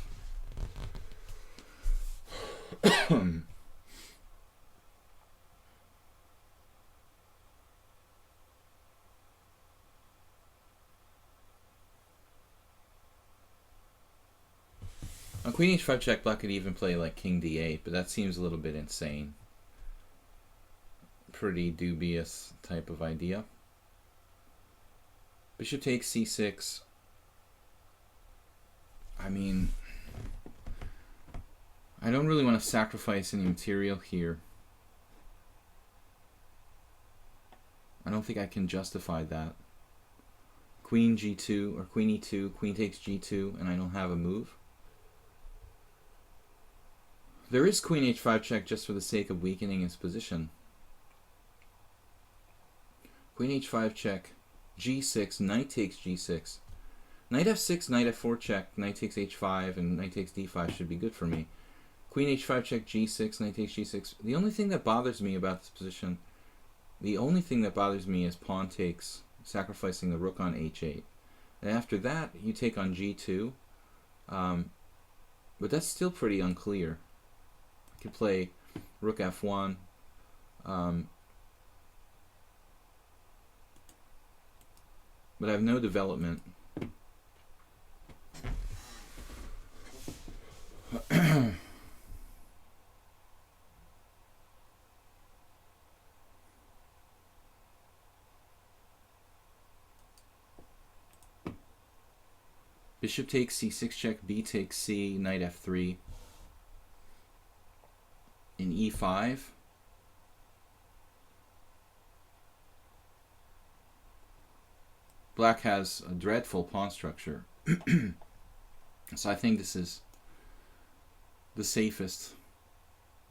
Speaker 1: On queen h5 check, black could even play like king d8, but that seems a little bit insane. Pretty dubious type of idea. Bishop takes c6. I mean, I don't really want to sacrifice any material here. I don't think I can justify that. Queen g2 or queen e2, queen takes g2, and I don't have a move. There is queen h5 check just for the sake of weakening its position. Queen h5 check, g6, knight takes g6. Knight f6, knight f4 check, knight takes h5, and knight takes d5 should be good for me. Queen h5 check, g6, knight takes g6. The only thing that bothers me about this position, is pawn takes, sacrificing the rook on h8. And after that, you take on g2. But that's still pretty unclear. I could play rook f1. But I have no development. Bishop takes c6 check, b takes c, knight f3. In e5. Black has a dreadful pawn structure. So I think this is the safest.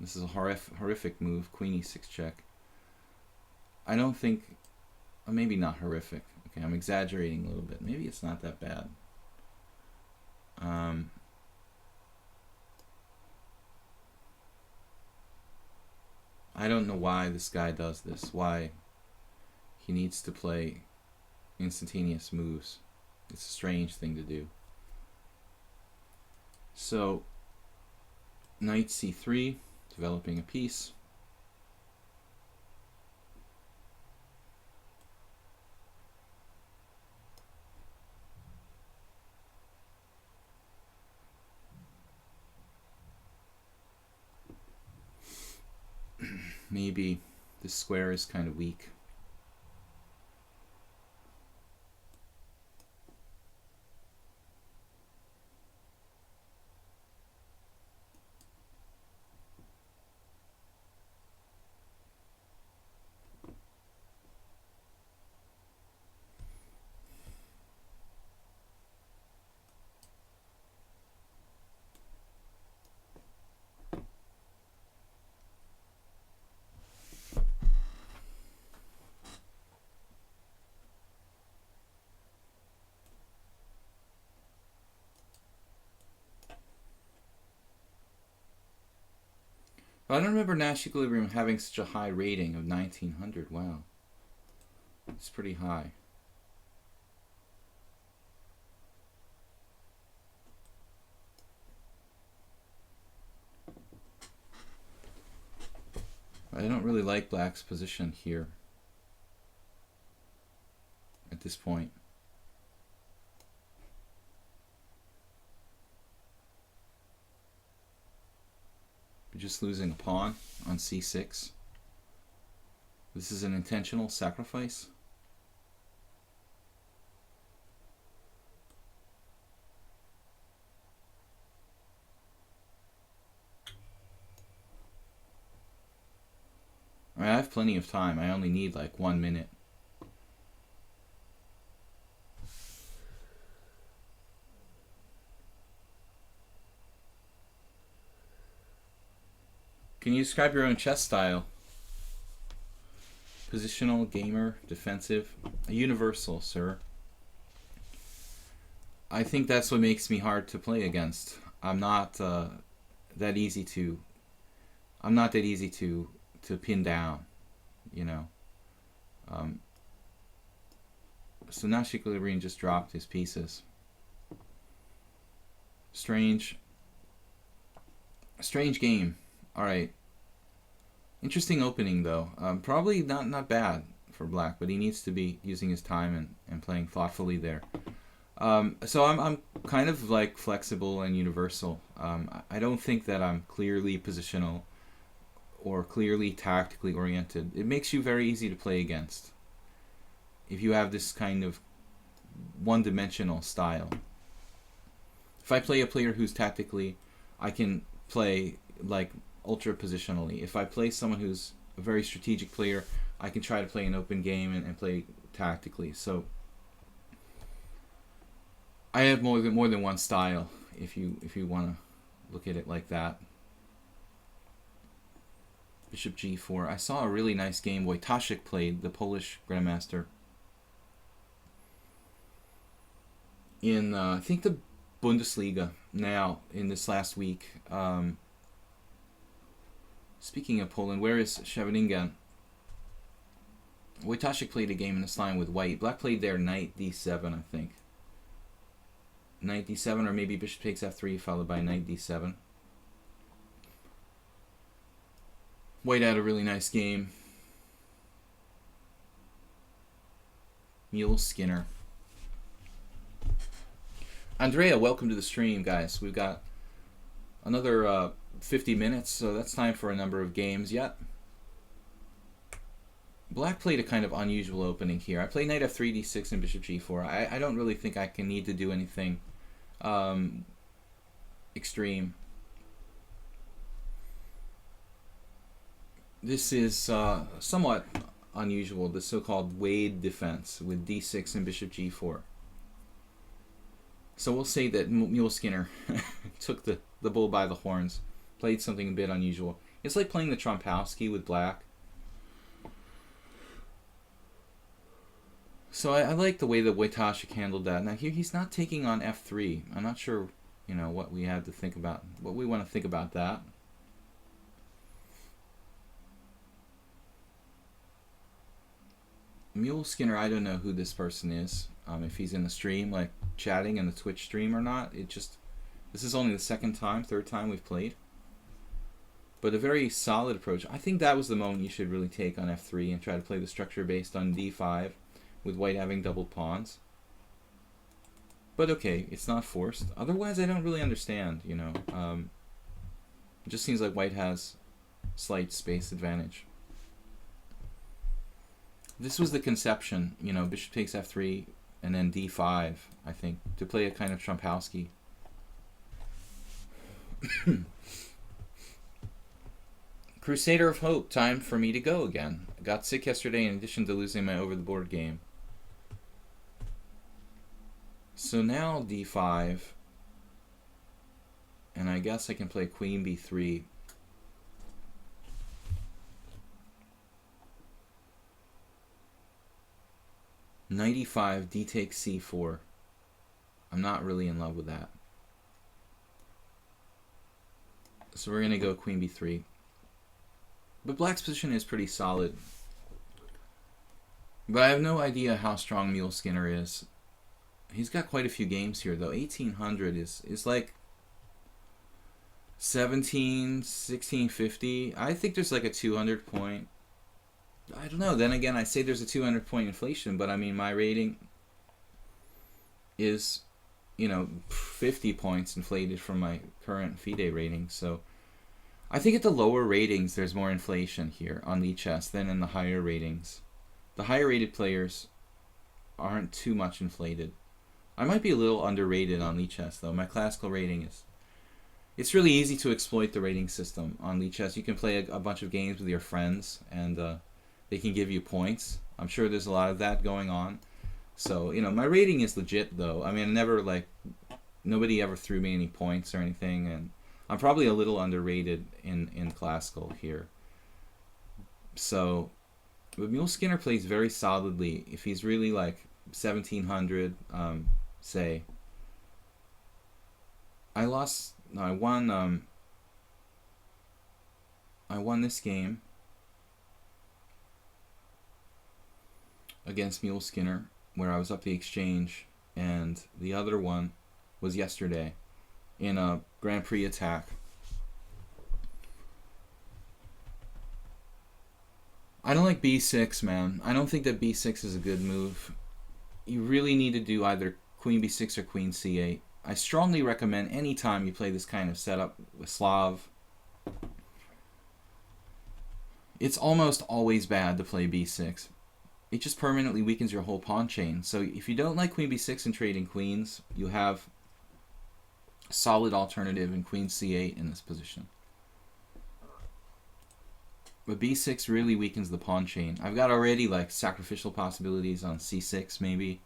Speaker 1: This is a horrific move, queen e6 check. I don't think, maybe not horrific. Okay, I'm exaggerating a little bit. Maybe it's not that bad. I don't know why this guy does this, why he needs to play instantaneous moves. It's a strange thing to do. So, knight c3, developing a piece. Maybe this square is kind of weak. I don't remember Nash Equilibrium having such a high rating of 1900. Wow. It's pretty high. I don't really like Black's position here at this point. Just losing a pawn on c6. This is an intentional sacrifice. I mean, I have plenty of time. I only need like 1 minute. Can you describe your own chess style? Positional, gamer, defensive, universal, sir. I think that's what makes me hard to play against. I'm not that easy to. I'm not that easy to pin down, you know. So now Nash Equilibrium just dropped his pieces. Strange game. All right. Interesting opening though. Probably not bad for Black, but he needs to be using his time and playing thoughtfully there. So I'm kind of like flexible and universal. I don't think that I'm clearly positional or clearly tactically oriented. It makes you very easy to play against if you have this kind of one-dimensional style. If I play a player who's tactically, I can play like ultra positionally. If I play someone who's a very strategic player, I can try to play an open game and play tactically. So I have more than one style if you want to look at it like that. Bishop g4. I saw a really nice game Wojtaszek played, the Polish grandmaster, in I think the Bundesliga now in this last week. Speaking of Poland, where is Scheveningen? Wojtaszek played a game in this line with white. Black played there knight d7, I think. Knight d7, or maybe bishop takes f3 followed by knight d7. White had a really nice game. Mule Skinner. Andrea, welcome to the stream, guys. We've got another 50 minutes, so that's time for a number of games yet. Black played a kind of unusual opening here. I played knight f3, d6, and bishop g4. I don't really think I can need to do anything extreme. This is somewhat unusual, the so-called Wade defense with d6 and bishop g4. So we'll say that Mule Skinner took the bull by the horns, played something a bit unusual. It's like playing the Trompowsky with black. So I like the way that Wojtaszek handled that. Now here he's not taking on f3. I'm not sure, what we have to think about, what we want to think about that. Mule Skinner, I don't know who this person is. If he's in the stream, like chatting in the Twitch stream or not. This is only the third time we've played. But a very solid approach. I think that was the moment you should really take on f3 and try to play the structure based on d5 with white having doubled pawns. But okay, it's not forced. Otherwise, I don't really understand, It just seems like white has slight space advantage. This was the conception, bishop takes f3 and then d5, I think, to play a kind of Trompowsky. Crusader of Hope, time for me to go again. I got sick yesterday in addition to losing my over-the-board game. So now d5, and I guess I can play queen b3. Knight e5, d takes c4. I'm not really in love with that. So we're going to go queen b3. But black's position is pretty solid. But I have no idea how strong Mule Skinner is. He's got quite a few games here, though. 1800 is like 1650. I think there's like a 200 point. I don't know. Then again, I say there's a 200 point inflation, but I mean, my rating is, 50 points inflated from my current FIDE rating. So I think at the lower ratings, there's more inflation here on lichess than in the higher ratings. The higher rated players aren't too much inflated. I might be a little underrated on lichess, though. My classical rating is... It's really easy to exploit the rating system on lichess. You can play a bunch of games with your friends, and they can give you points. I'm sure there's a lot of that going on. So, my rating is legit, though. I mean, nobody ever threw me any points or anything, and I'm probably a little underrated in classical here. So, but Mule Skinner plays very solidly. If he's really like 1700, say, I won this game against Mule Skinner, where I was up the exchange, and the other one was yesterday in a Grand Prix attack. I don't like b6, man. I don't think that b6 is a good move. You really need to do either queen b6 or queen c8. I strongly recommend any time you play this kind of setup with Slav, it's almost always bad to play b6. It just permanently weakens your whole pawn chain. So if you don't like queen b6 and trading queens, you have a solid alternative in queen c8 in this position. But b6 really weakens the pawn chain. I've got already like sacrificial possibilities on c6 maybe.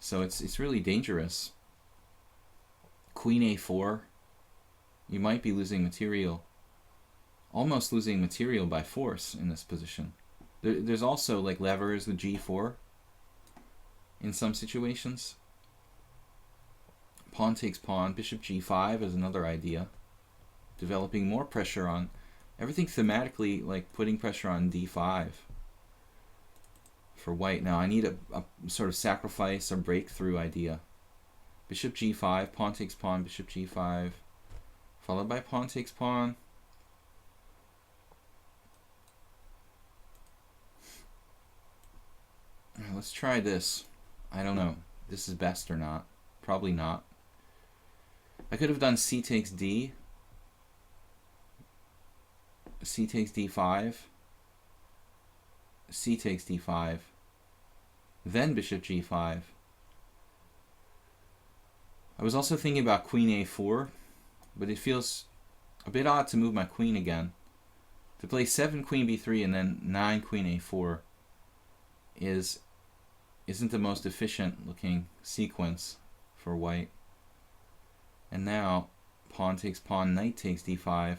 Speaker 1: So it's really dangerous. Queen a4. You might be losing material. Almost losing material by force in this position. There's also like levers with g4 in some situations. Pawn takes pawn. Bishop g5 is another idea. Developing more pressure on everything thematically, like putting pressure on d5 for white. Now I need a sort of sacrifice or breakthrough idea. Bishop g5, pawn takes pawn, bishop g5, followed by pawn takes pawn. Let's try this. I don't know. This is best or not. Probably not. I could have done c takes d. C takes d5. C takes d5. Then bishop g5. I was also thinking about queen a4, but it feels a bit odd to move my queen again. To play 7 queen b3 and then 9 queen a4 isn't the most efficient looking sequence for white. And now pawn takes pawn, knight takes d5.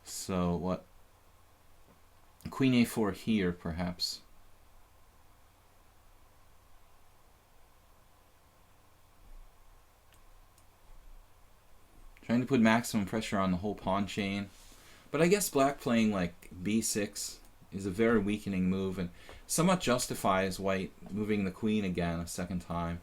Speaker 1: So what? Queen a4 here, perhaps. Trying to put maximum pressure on the whole pawn chain. But I guess black playing like b6 is a very weakening move and somewhat justifies white moving the queen again a second time.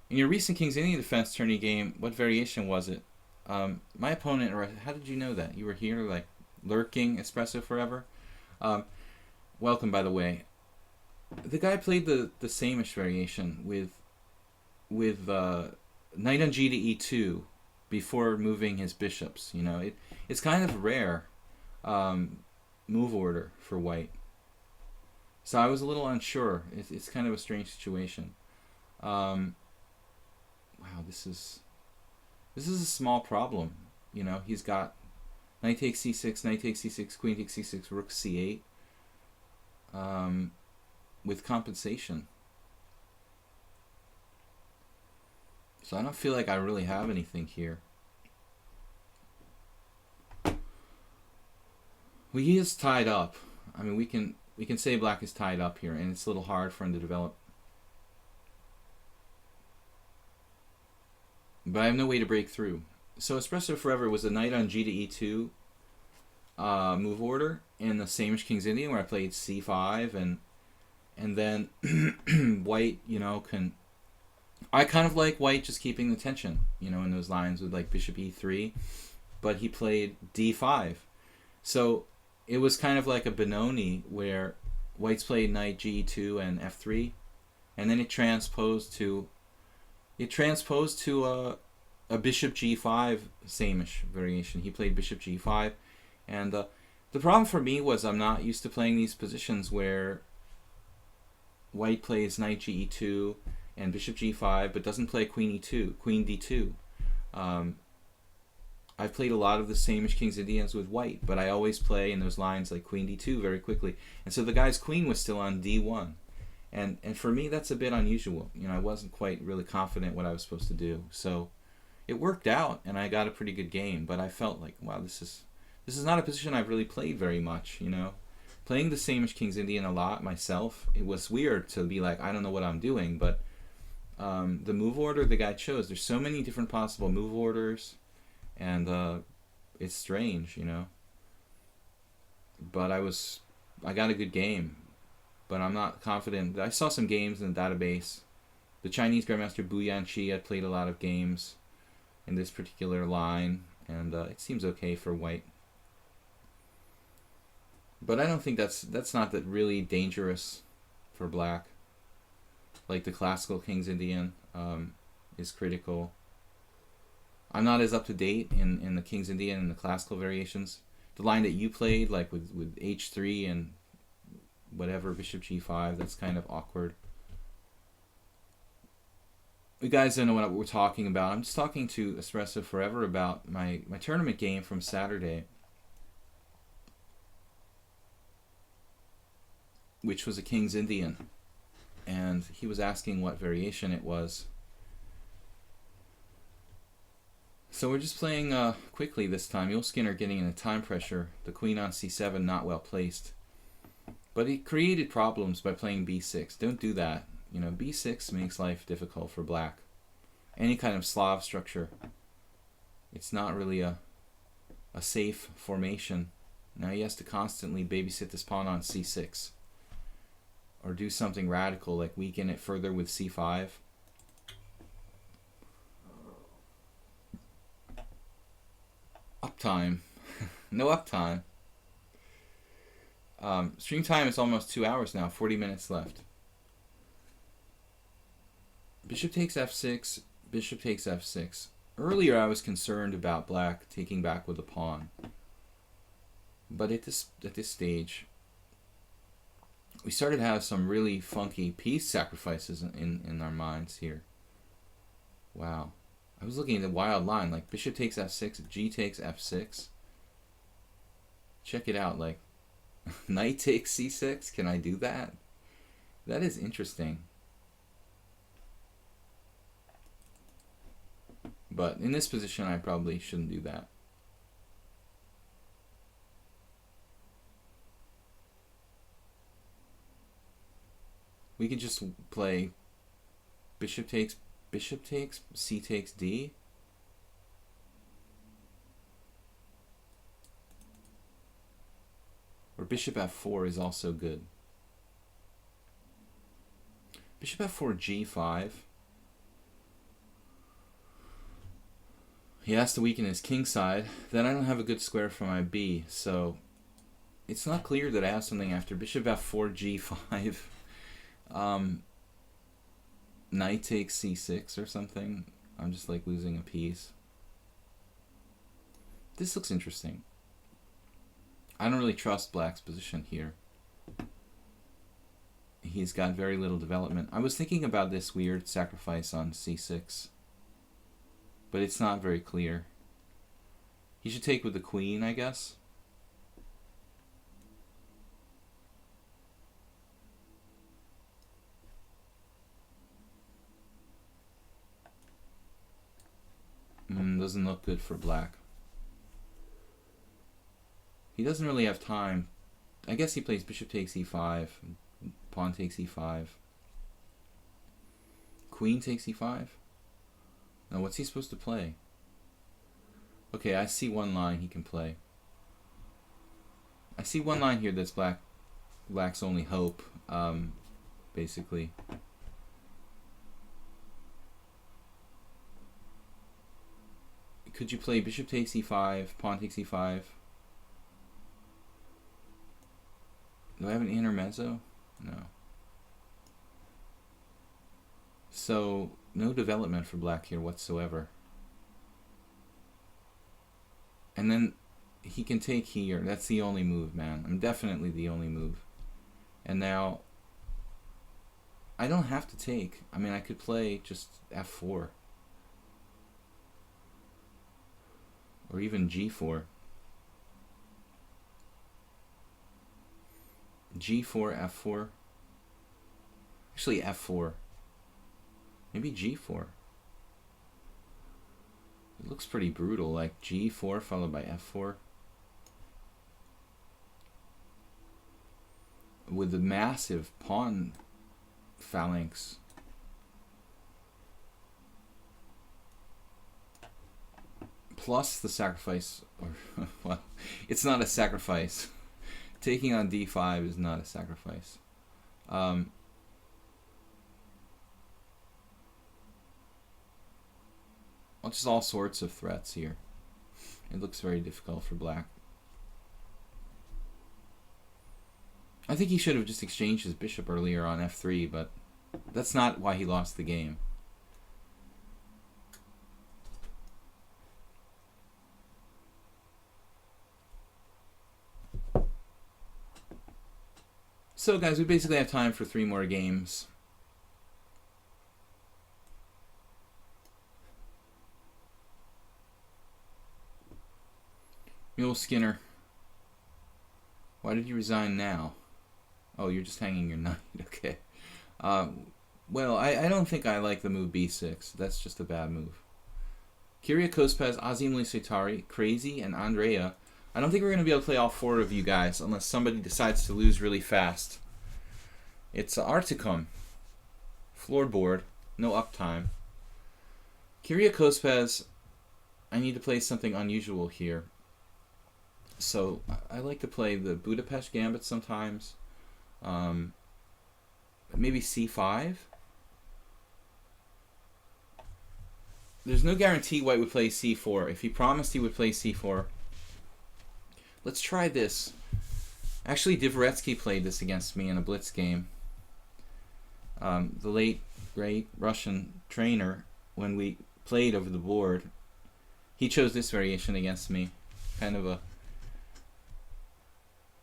Speaker 1: In your recent King's Indian Defense tourney game, what variation was it? My opponent, or how did you know that? You were here, like, lurking Espresso Forever? Welcome, by the way. The guy played the same-ish variation with knight on g to e2 before moving his bishops. You know, it's kind of a rare move order for white. So I was a little unsure. It's kind of a strange situation. Wow, this is a small problem. You know, he's got knight takes c6, knight takes c6, queen takes c6, rook c8, with compensation. So I don't feel like I really have anything here. Well, he is tied up. I mean, we can say black is tied up here, and it's a little hard for him to develop. But I have no way to break through. So Espresso Forever was a knight on g to e2 move order in the same-ish King's Indian, where I played c5 and then white, you know, can. I kind of like white just keeping the tension, you know, in those lines with like bishop e3, but he played d5. So it was kind of like a Benoni where white's played knight g2 and f3, and then it transposed to a bishop g5 same-ish variation. He played bishop g5, and the problem for me was I'm not used to playing these positions where white plays knight ge2 and bishop g5, but doesn't play queen e2, queen d2. I've played a lot of the same-ish King's Indians with white, but I always play in those lines like queen d2 very quickly. And so the guy's queen was still on d1. And for me, that's a bit unusual. You know, I wasn't quite really confident what I was supposed to do. So it worked out, and I got a pretty good game. But I felt like, wow, this is not a position I've really played very much, you know. Playing the same-ish King's Indian a lot myself, it was weird to be like, I don't know what I'm doing. But the move order the guy chose, there's so many different possible move orders, and it's strange, you know. But I got a good game. But I'm not confident. I saw some games in the database. The Chinese Grandmaster Bu Yanqi had played a lot of games in this particular line, and it seems okay for white. But I don't think that's not that really dangerous for black. Like the classical King's Indian is critical. I'm not as up to date in the King's Indian and the classical variations. The line that you played, like with h3 and whatever, bishop g5, that's kind of awkward. You guys don't know what we're talking about. I'm just talking to Espresso Forever about my tournament game from Saturday, which was a King's Indian. And he was asking what variation it was. So we're just playing quickly this time. You'll Skinner getting into time pressure. The queen on c7 not well placed. But he created problems by playing b6. Don't do that. You know, b6 makes life difficult for black. Any kind of Slav structure. It's not really a safe formation. Now he has to constantly babysit this pawn on c6. Or do something radical, like weaken it further with c5. Uptime. No uptime. Stream time is almost 2 hours now, 40 minutes left. Bishop takes f6, bishop takes f6. Earlier I was concerned about black taking back with a pawn. But at this stage, We started to have some really funky piece sacrifices in our minds here. Wow. I was looking at the wild line, like bishop takes f6, g takes f6. Check it out, like knight takes c6. Can I do that? That is interesting. But in this position, I probably shouldn't do that. We could just play bishop takes, c takes d. Or bishop f4 is also good. Bishop f4, g5. He has to weaken his king side. Then I don't have a good square for my b, so it's not clear that I have something after bishop f4, g5. Knight takes c6 or something. I'm just like losing a piece. This looks interesting. I don't really trust black's position here. He's got very little development. I was thinking about this weird sacrifice on c6, but it's not very clear. He should take with the queen, I guess. Doesn't look good for black. He doesn't really have time. I guess he plays bishop takes e5, pawn takes e5, queen takes e5. Now what's he supposed to play? Okay, I see one line he can play. I see one line here that's black's only hope, basically. Could you play bishop takes e5, pawn takes e5? Do I have an intermezzo? No. So, no development for black here whatsoever. And then he can take here. That's the only move, man. I'm definitely the only move. And now, I don't have to take. I mean, I could play just f4. Or even g4. g4, f4. Actually, f4. Maybe g4. It looks pretty brutal, like g4 followed by f4. With the massive pawn phalanx. Plus the sacrifice, or well, it's not a sacrifice. Taking on d5 is not a sacrifice. Just all sorts of threats here. It looks very difficult for black. I think he should have just exchanged his bishop earlier on f3, but that's not why he lost the game. So guys, we basically have time for 3 more games. Mule Skinner, why did you resign now? Oh, you're just hanging your knight, okay. Well, I don't think I like the move b6. That's just a bad move. Kyriakos Pez, Azim Lisitari, Crazy, and Andrea. I don't think we're going to be able to play all 4 of you guys unless somebody decides to lose really fast. It's Articum. Floorboard. No uptime. Kyriakos Pez, I need to play something unusual here. So I like to play the Budapest Gambit sometimes. Maybe c5. There's no guarantee White would play c4. If he promised he would play c4, let's try this. Actually, Dvoretsky played this against me in a blitz game. The late, great Russian trainer, when we played over the board, he chose this variation against me. Kind of a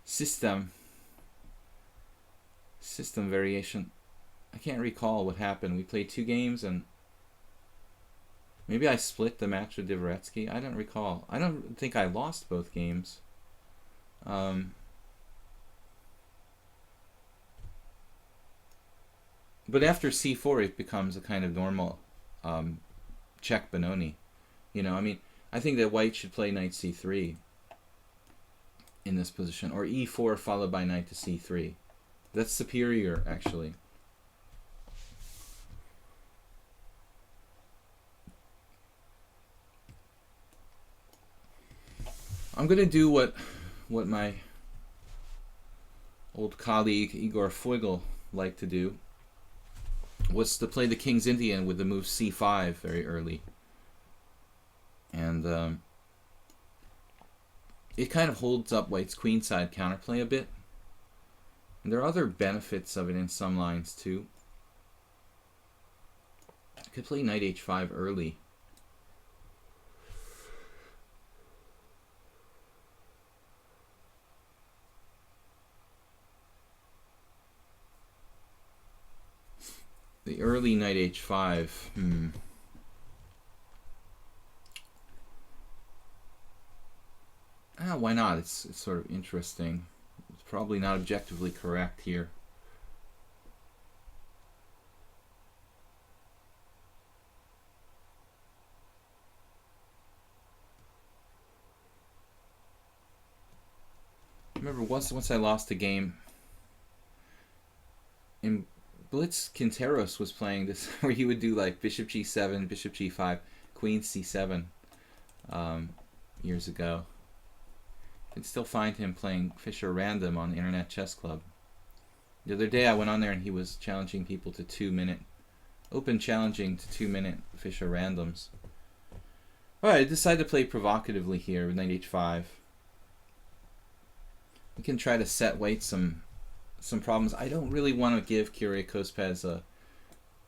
Speaker 1: system. system variation. I can't recall what happened. We played 2 games and maybe I split the match with Dvoretsky. I don't recall. I don't think I lost both games. But after c4, it becomes a kind of normal check Benoni. You know, I mean, I think that white should play knight c3 in this position, or e4 followed by knight to c3. That's superior, actually. I'm gonna do what my old colleague Igor Feugl liked to do, was to play the King's Indian with the move c5 very early. And it kind of holds up white's queenside counterplay a bit. And there are other benefits of it in some lines too. I could play knight h5 early. The early knight h5, why not? It's sort of interesting. It's probably not objectively correct here. Remember, once I lost a game in Blitz, Quinteros was playing this where he would do like bishop g7, bishop g5, queen c7 years ago. You can still find him playing Fischer Random on the Internet Chess Club. The other day I went on there and he was challenging people to 2-minute, open challenging to 2-minute Fischer Randoms. Alright, I decided to play provocatively here with knight h5. We can try to set white some problems. I don't really want to give Kyrgios a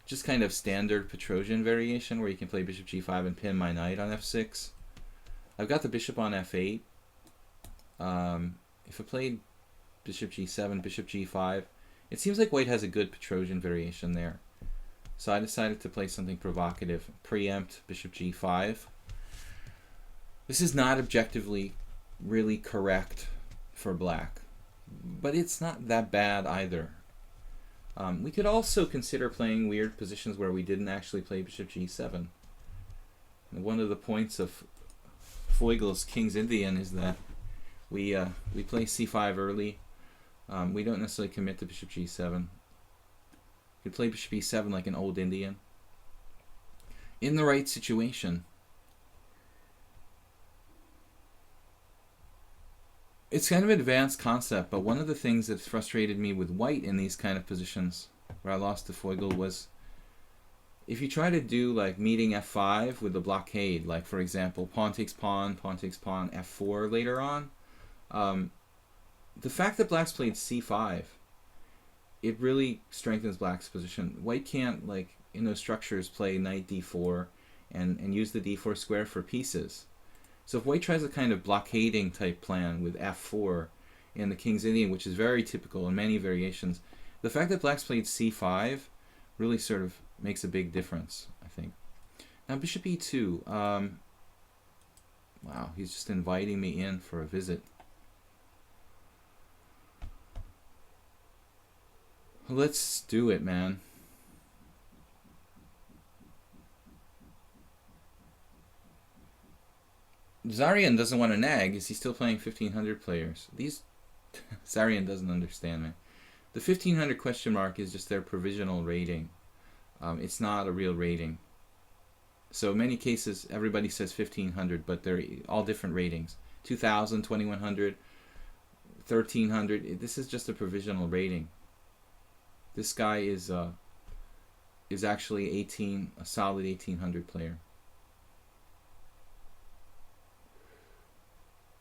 Speaker 1: just kind of standard Petrosian variation where you can play bishop g5 and pin my knight on f6. I've got the bishop on f8. If I played bishop g7, bishop g5, it seems like white has a good Petrosian variation there. So I decided to play something provocative, preempt bishop g5. This is not objectively really correct for black, but it's not that bad either. We could also consider playing weird positions where we didn't actually play bishop g7. And one of the points of Feugl's King's Indian is that we play c5 early. We don't necessarily commit to bishop g7. We play bishop e7 like an old Indian. In the right situation. It's kind of an advanced concept, but one of the things that frustrated me with white in these kind of positions where I lost to Feugl was if you try to do like meeting f5 with a blockade, like for example pawn takes pawn, f4 later on, the fact that black's played c5, it really strengthens black's position. White can't, like in those structures, play knight d4 and use the d4 square for pieces. So if white tries a kind of blockading type plan with f4 in the King's Indian, which is very typical in many variations, the fact that black's played c5 really sort of makes a big difference, I think. Now bishop e2. Wow, he's just inviting me in for a visit. Let's do it, man. Zarian doesn't want to nag. Is he still playing 1500 players? These Zarian doesn't understand, man. The 1500 question mark is just their provisional rating. It's not a real rating. So in many cases, everybody says 1500, but they're all different ratings. 2000, 2100, 1300. This is just a provisional rating. This guy is actually a solid 1800 player.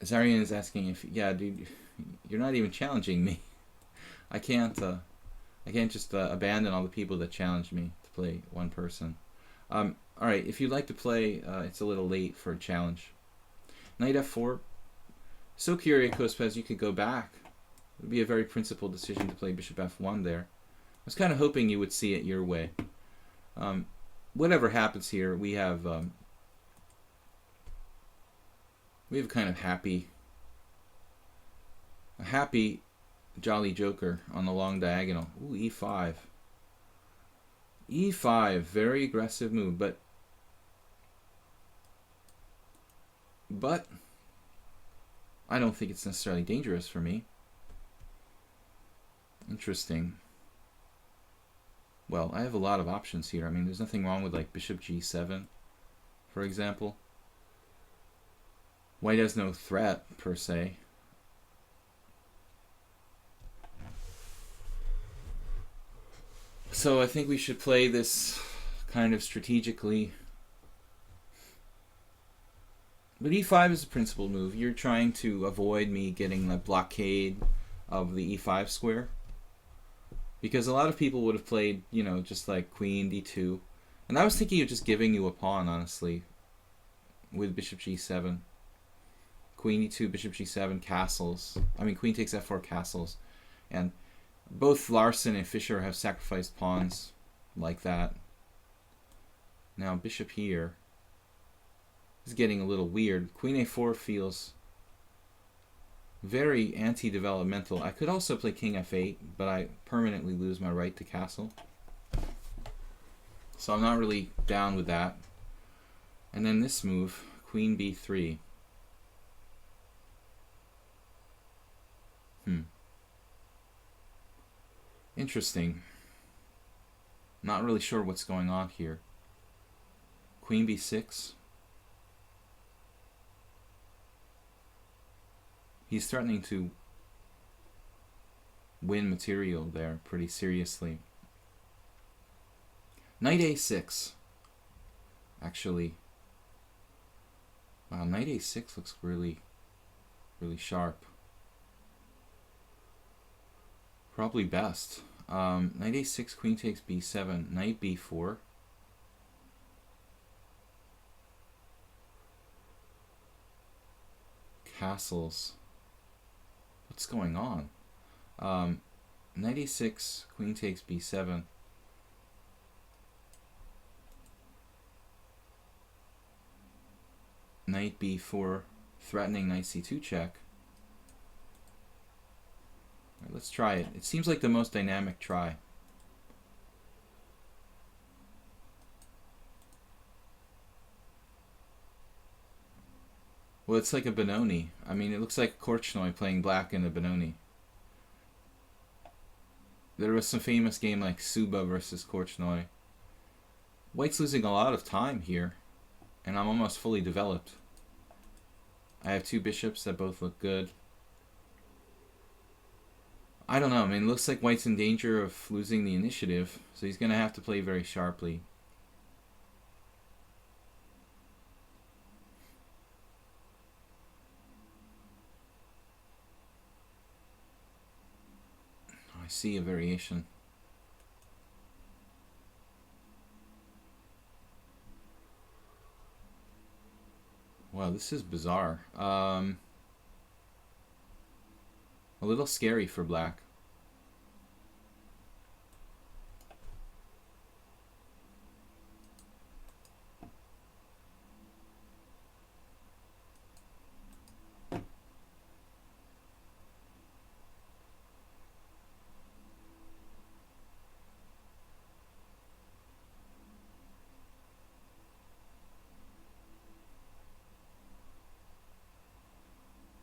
Speaker 1: Zarian is asking if, yeah, dude, you're not even challenging me. I can't just abandon all the people that challenged me to play one person. All right, if you'd like to play, it's a little late for a challenge. Knight f4. So Kyrgios, you could go back It would be a very principled decision to play bishop f1 there. I was kind of hoping you would see it your way. Whatever happens here, we have a kind of happy jolly joker on the long diagonal. Ooh, e5. e5, very aggressive move, but I don't think it's necessarily dangerous for me. Interesting. Well, I have a lot of options here. I mean, there's nothing wrong with like bishop g7, for example. White has no threat, per se. So I think we should play this kind of strategically. But e5 is a principled move. You're trying to avoid me getting the blockade of the e5 square. Because a lot of people would have played, you know, just like queen d2. And I was thinking of just giving you a pawn, honestly, with bishop g7. Queen e2, bishop g7, castles. I mean, queen takes f4, castles. And both Larson and Fischer have sacrificed pawns like that. Now, bishop here is getting a little weird. Queen a4 feels very anti-developmental. I could also play king f8, but I permanently lose my right to castle. So I'm not really down with that. And then this move, queen b3. Interesting. Not really sure what's going on here. Queen b6. He's threatening to win material there pretty seriously. Knight a6. Actually, wow, knight a6 looks really, really sharp. Probably best. Knight a6, queen takes b7, knight b4. Castles. What's going on? Knight a6, queen takes b7. Knight b4, threatening knight c2 check. All right, let's try it. It seems like the most dynamic try. Well, it's like a Benoni. I mean, it looks like Korchnoi playing black in a Benoni. There was some famous game like Suba versus Korchnoi. White's losing a lot of time here, and I'm almost fully developed. I have two bishops that both look good. I don't know. I mean, it looks like White's in danger of losing the initiative, so he's going to have to play very sharply. I see a variation. Wow, this is bizarre. A little scary for black.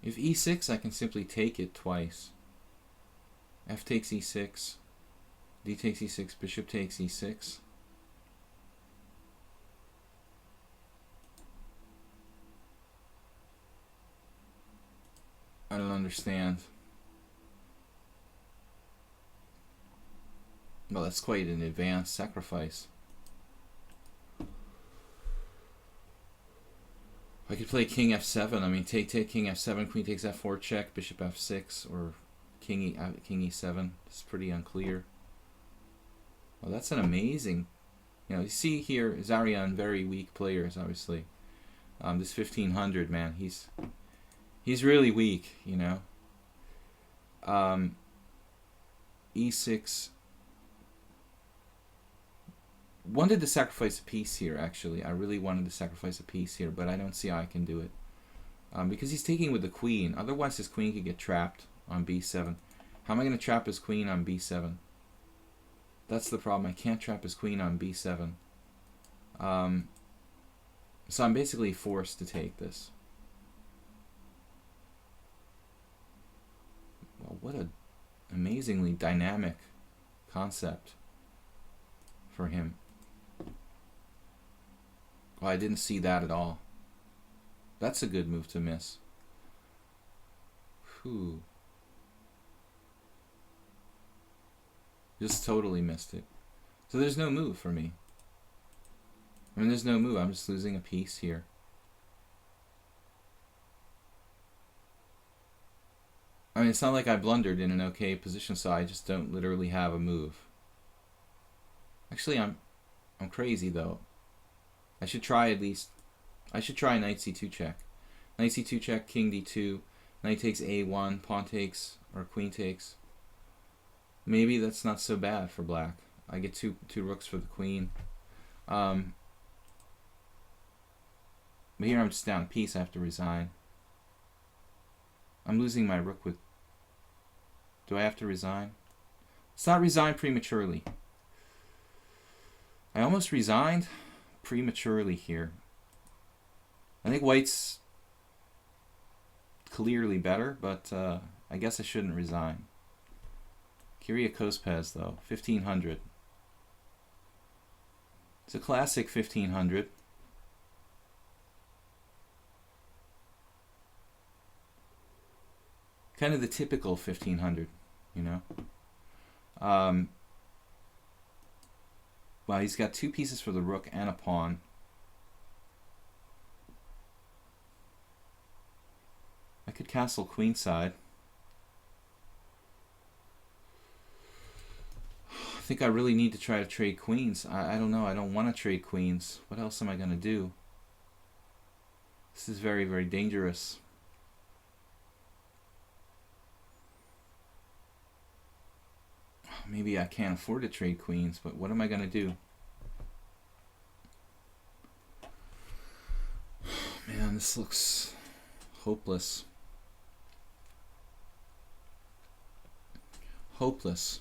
Speaker 1: If e6, I can simply take it twice. F takes e6, d takes e6, bishop takes e6. I don't understand. Well, that's quite an advanced sacrifice. I could play king f7. I mean, take king f7, queen takes f4 check, bishop f6, or king e7. It's pretty unclear. Well, that's an amazing. You know, you see here, Zarian, very weak players, obviously. This 1500 man, he's really weak. You know. E6. Wanted to sacrifice a piece here, actually. I really wanted to sacrifice a piece here, but I don't see how I can do it. Because he's taking with the queen. Otherwise, his queen could get trapped on b7. How am I going to trap his queen on b7? That's the problem. I can't trap his queen on b7. So I'm basically forced to take this. Well, what an amazingly dynamic concept for him. Well, I didn't see that at all. That's a good move to miss. Whew. Just totally missed it. So there's no move for me. I mean, there's no move. I'm just losing a piece here. I mean, it's not like I blundered in an okay position, so I just don't literally have a move. Actually, I'm crazy, though. I should try at least... I should try knight c2 check. Knight c2 check, king d2, knight takes a1, pawn takes, or queen takes. Maybe that's not so bad for black. I get two rooks for the queen. But here I'm just down a piece. I have to resign. I'm losing my rook with... Do I have to resign? Let's not resign prematurely. I almost resigned prematurely here. I think white's clearly better, but I guess I shouldn't resign. Kyrgios though, 1500. It's a classic 1500. Kind of the typical 1500, you know. Wow, he's got two pieces for the rook and a pawn. I could castle queenside. I think I really need to try to trade queens. I don't know. I don't want to trade queens. What else am I going to do? This is very, very dangerous. Maybe I can't afford to trade queens, but what am I going to do? Man, this looks hopeless. Hopeless.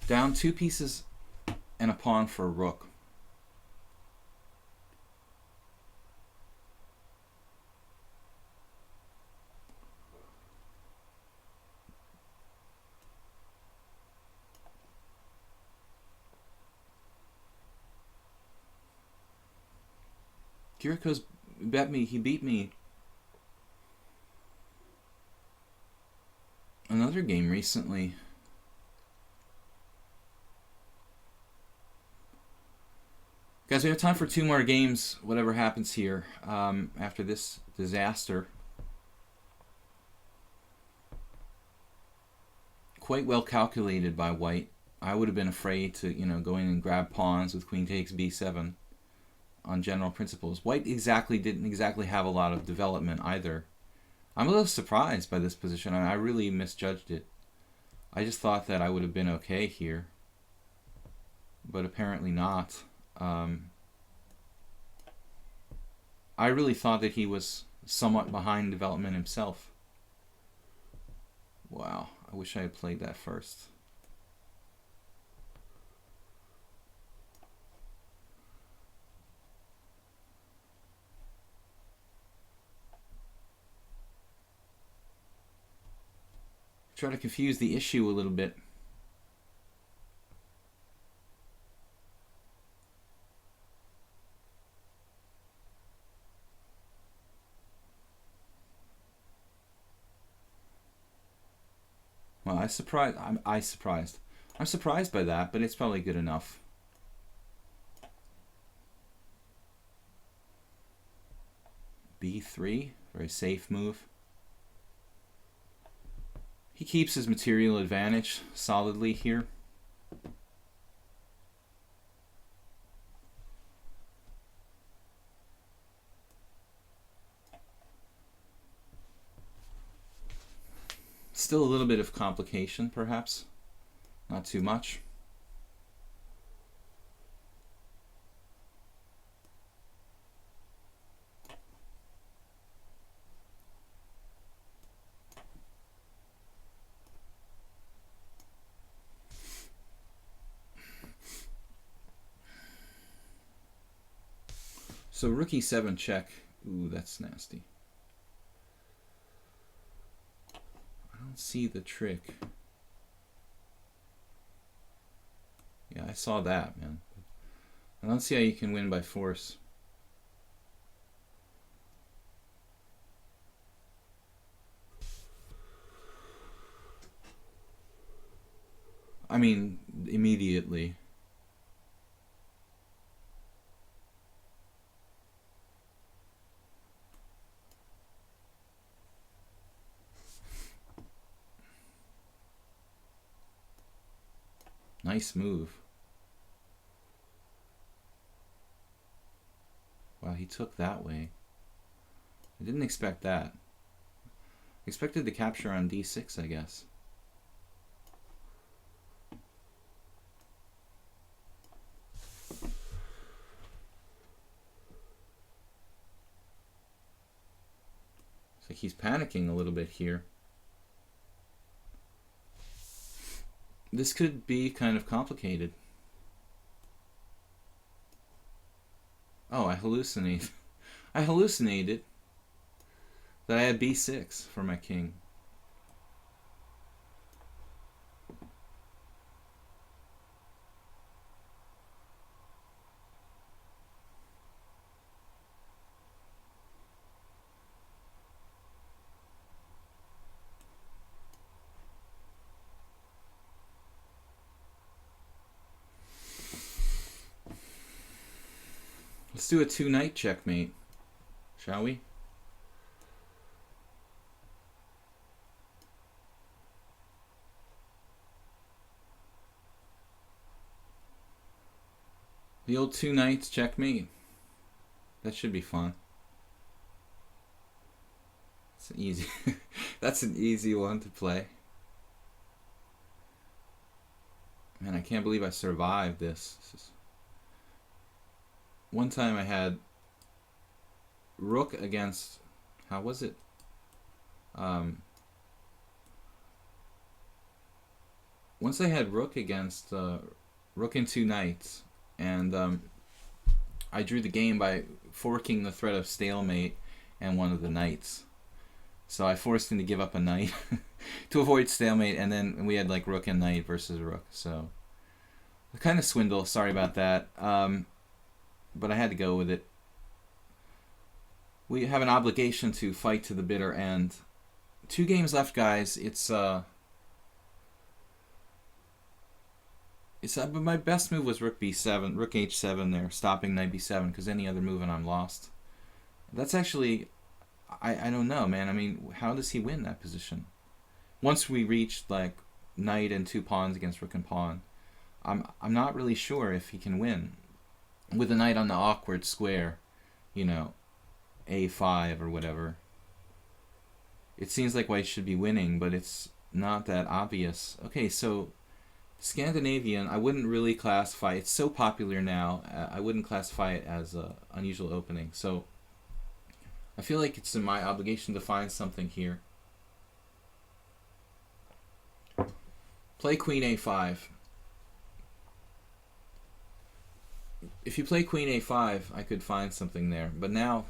Speaker 1: Down two pieces and a pawn for a rook. Kyrgios bet me, he beat me another game recently. Guys, we have time for two more games, whatever happens here, after this disaster. Quite well calculated by white. I would have been afraid to, go in and grab pawns with queen takes b7 on general principles. White didn't exactly have a lot of development either. I'm a little surprised by this position. I really misjudged it. I just thought that I would have been okay here, but apparently not. I really thought that he was somewhat behind development himself. Wow, I wish I had played that first. Try to confuse the issue a little bit. Well, I'm surprised by that, but it's probably good enough. B3, very safe move. He keeps his material advantage solidly here. Still a little bit of complication, perhaps. Not too much. So rook e7 check. Ooh, that's nasty. I don't see the trick. Yeah, I saw that, man. I don't see how you can win by force. I mean, immediately. Nice move. Wow, he took that way. I didn't expect that. Expected to capture on d6, I guess. It's like he's panicking a little bit here. This could be kind of complicated. Oh, I hallucinated. I hallucinated that I had b6 for my king. Let's do a 2-knight checkmate, shall we? The old 2 knights checkmate. That should be fun. It's an easy. That's an easy one to play. Man, I can't believe I survived this. One time I had rook against, how was it? Once I had rook against rook and 2 knights, and I drew the game by forking the threat of stalemate and one of the knights. So I forced him to give up a knight to avoid stalemate, and then we had like rook and knight versus rook. So a kind of swindle. Sorry about that. But I had to go with it. We have an obligation to fight to the bitter end. 2 games left, guys. It's but my best move was rook b7, rook h7 there, stopping knight b7, because any other move and I'm lost. That's actually, I don't know, man. I mean, how does he win that position? Once we reached like knight and 2 pawns against rook and pawn, I'm not really sure if he can win. With a knight on the awkward square, you know, a5 or whatever. It seems like white should be winning, but it's not that obvious. Okay, so Scandinavian, I wouldn't really classify, it's so popular now, I wouldn't classify it as an unusual opening. So I feel like it's in my obligation to find something here. Play queen a5. If you play queen a5, I could find something there. But now,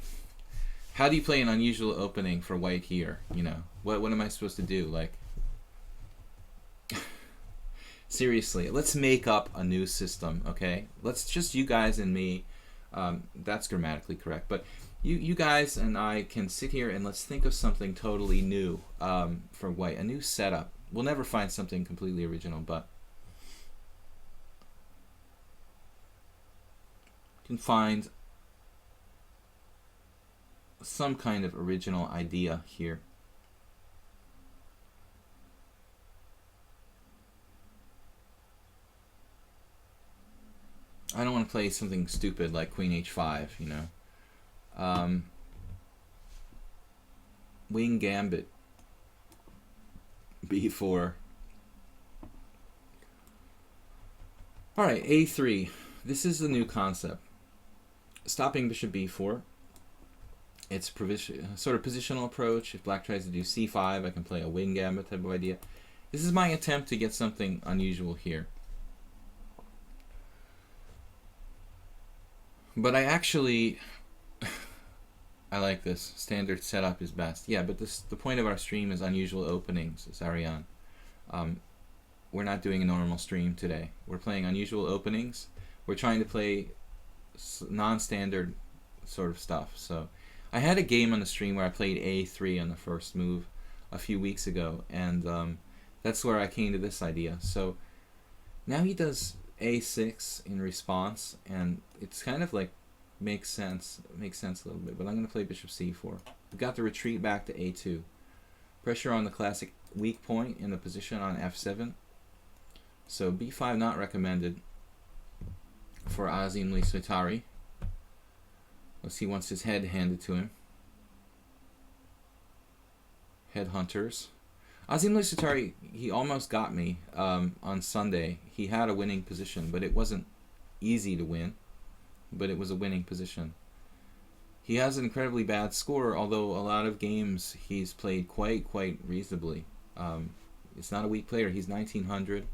Speaker 1: how do you play an unusual opening for white here? You know, what am I supposed to do? Like, seriously, let's make up a new system, okay? Let's just, you guys and me, that's grammatically correct, but you guys and I can sit here and let's think of something totally new for white, a new setup. We'll never find something completely original, but can find some kind of original idea here. I don't want to play something stupid like queen h5, you know. Wing gambit. b4. Alright, a3. This is the new concept. Stopping bishop b4. It's sort of positional approach. If black tries to do c5, I can play a wing gambit type of idea. This is my attempt to get something unusual here. But I actually... I like this. Standard setup is best. Yeah, but the point of our stream is unusual openings, says Ariane. We're not doing a normal stream today. We're playing unusual openings. We're trying to play non-standard sort of stuff. So I had a game on the stream where I played a3 on the first move a few weeks ago, and that's where I came to this idea. So now he does a6 in response, and it's kind of like makes sense. It makes sense a little bit, but I'm going to play bishop c4. We've got the retreat back to a2. Pressure on the classic weak point in the position on f7. So b5 not recommended for Azim Liswitari, unless he wants his head handed to him. Headhunters. Azim Liswitari, he almost got me on Sunday. He had a winning position, but it wasn't easy to win. But it was a winning position. He has an incredibly bad score, although a lot of games he's played quite reasonably. It's not a weak player. He's 1900,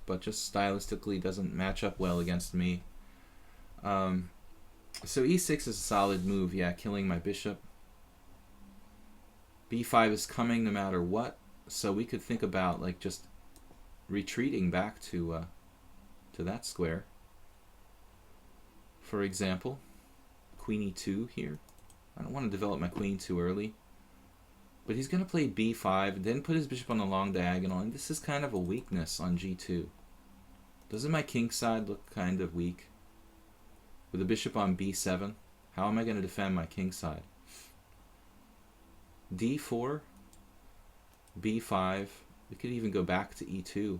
Speaker 1: but just stylistically doesn't match up well against me. So e6 is a solid move, yeah, killing my bishop. b5 is coming no matter what, so we could think about like just retreating back to that square. For example, queen e2 here. I don't want to develop my queen too early. But he's going to play b5, then put his bishop on the long diagonal, and this is kind of a weakness on g2. Doesn't my king side look kind of weak? With the bishop on b7, how am I going to defend my king side? d4, b5, we could even go back to e2.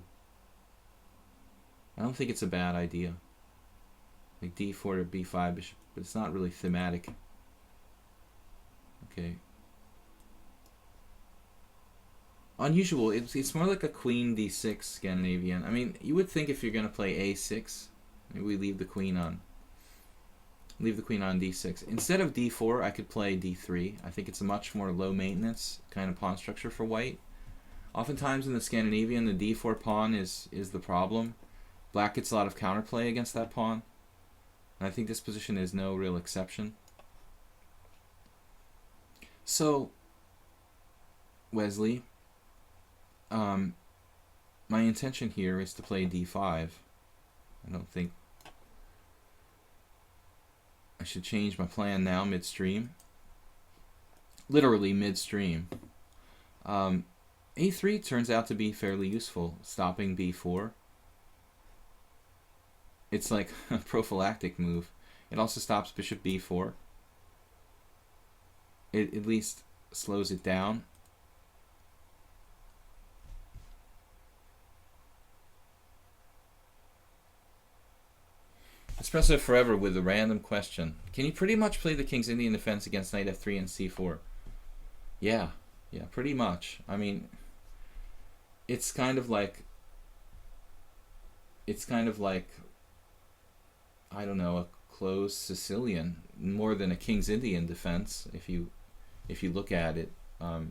Speaker 1: I don't think it's a bad idea. Like d4 to b5 bishop, but it's not really thematic. Okay. Unusual. It's more like a queen d6 Scandinavian. I mean, you would think if you're gonna play a6, maybe we leave the queen on d6 instead of d4. I could play d3. I think it's a much more low maintenance kind of pawn structure for white. Oftentimes in the Scandinavian, the d4 pawn is the problem. Black gets a lot of counterplay against that pawn. And I think this position is no real exception. So, Wesley, my intention here is to play d5. I don't think I should change my plan now midstream. Literally midstream. a3 turns out to be fairly useful, stopping b4. It's like a prophylactic move. It also stops bishop b4. It at least slows it down. Espresso Forever with a random question. Can you pretty much play the King's Indian defense against knight f3 and c4? Yeah, pretty much. I mean, it's kind of like I don't know, a closed Sicilian, more than a King's Indian defense, if you look at it from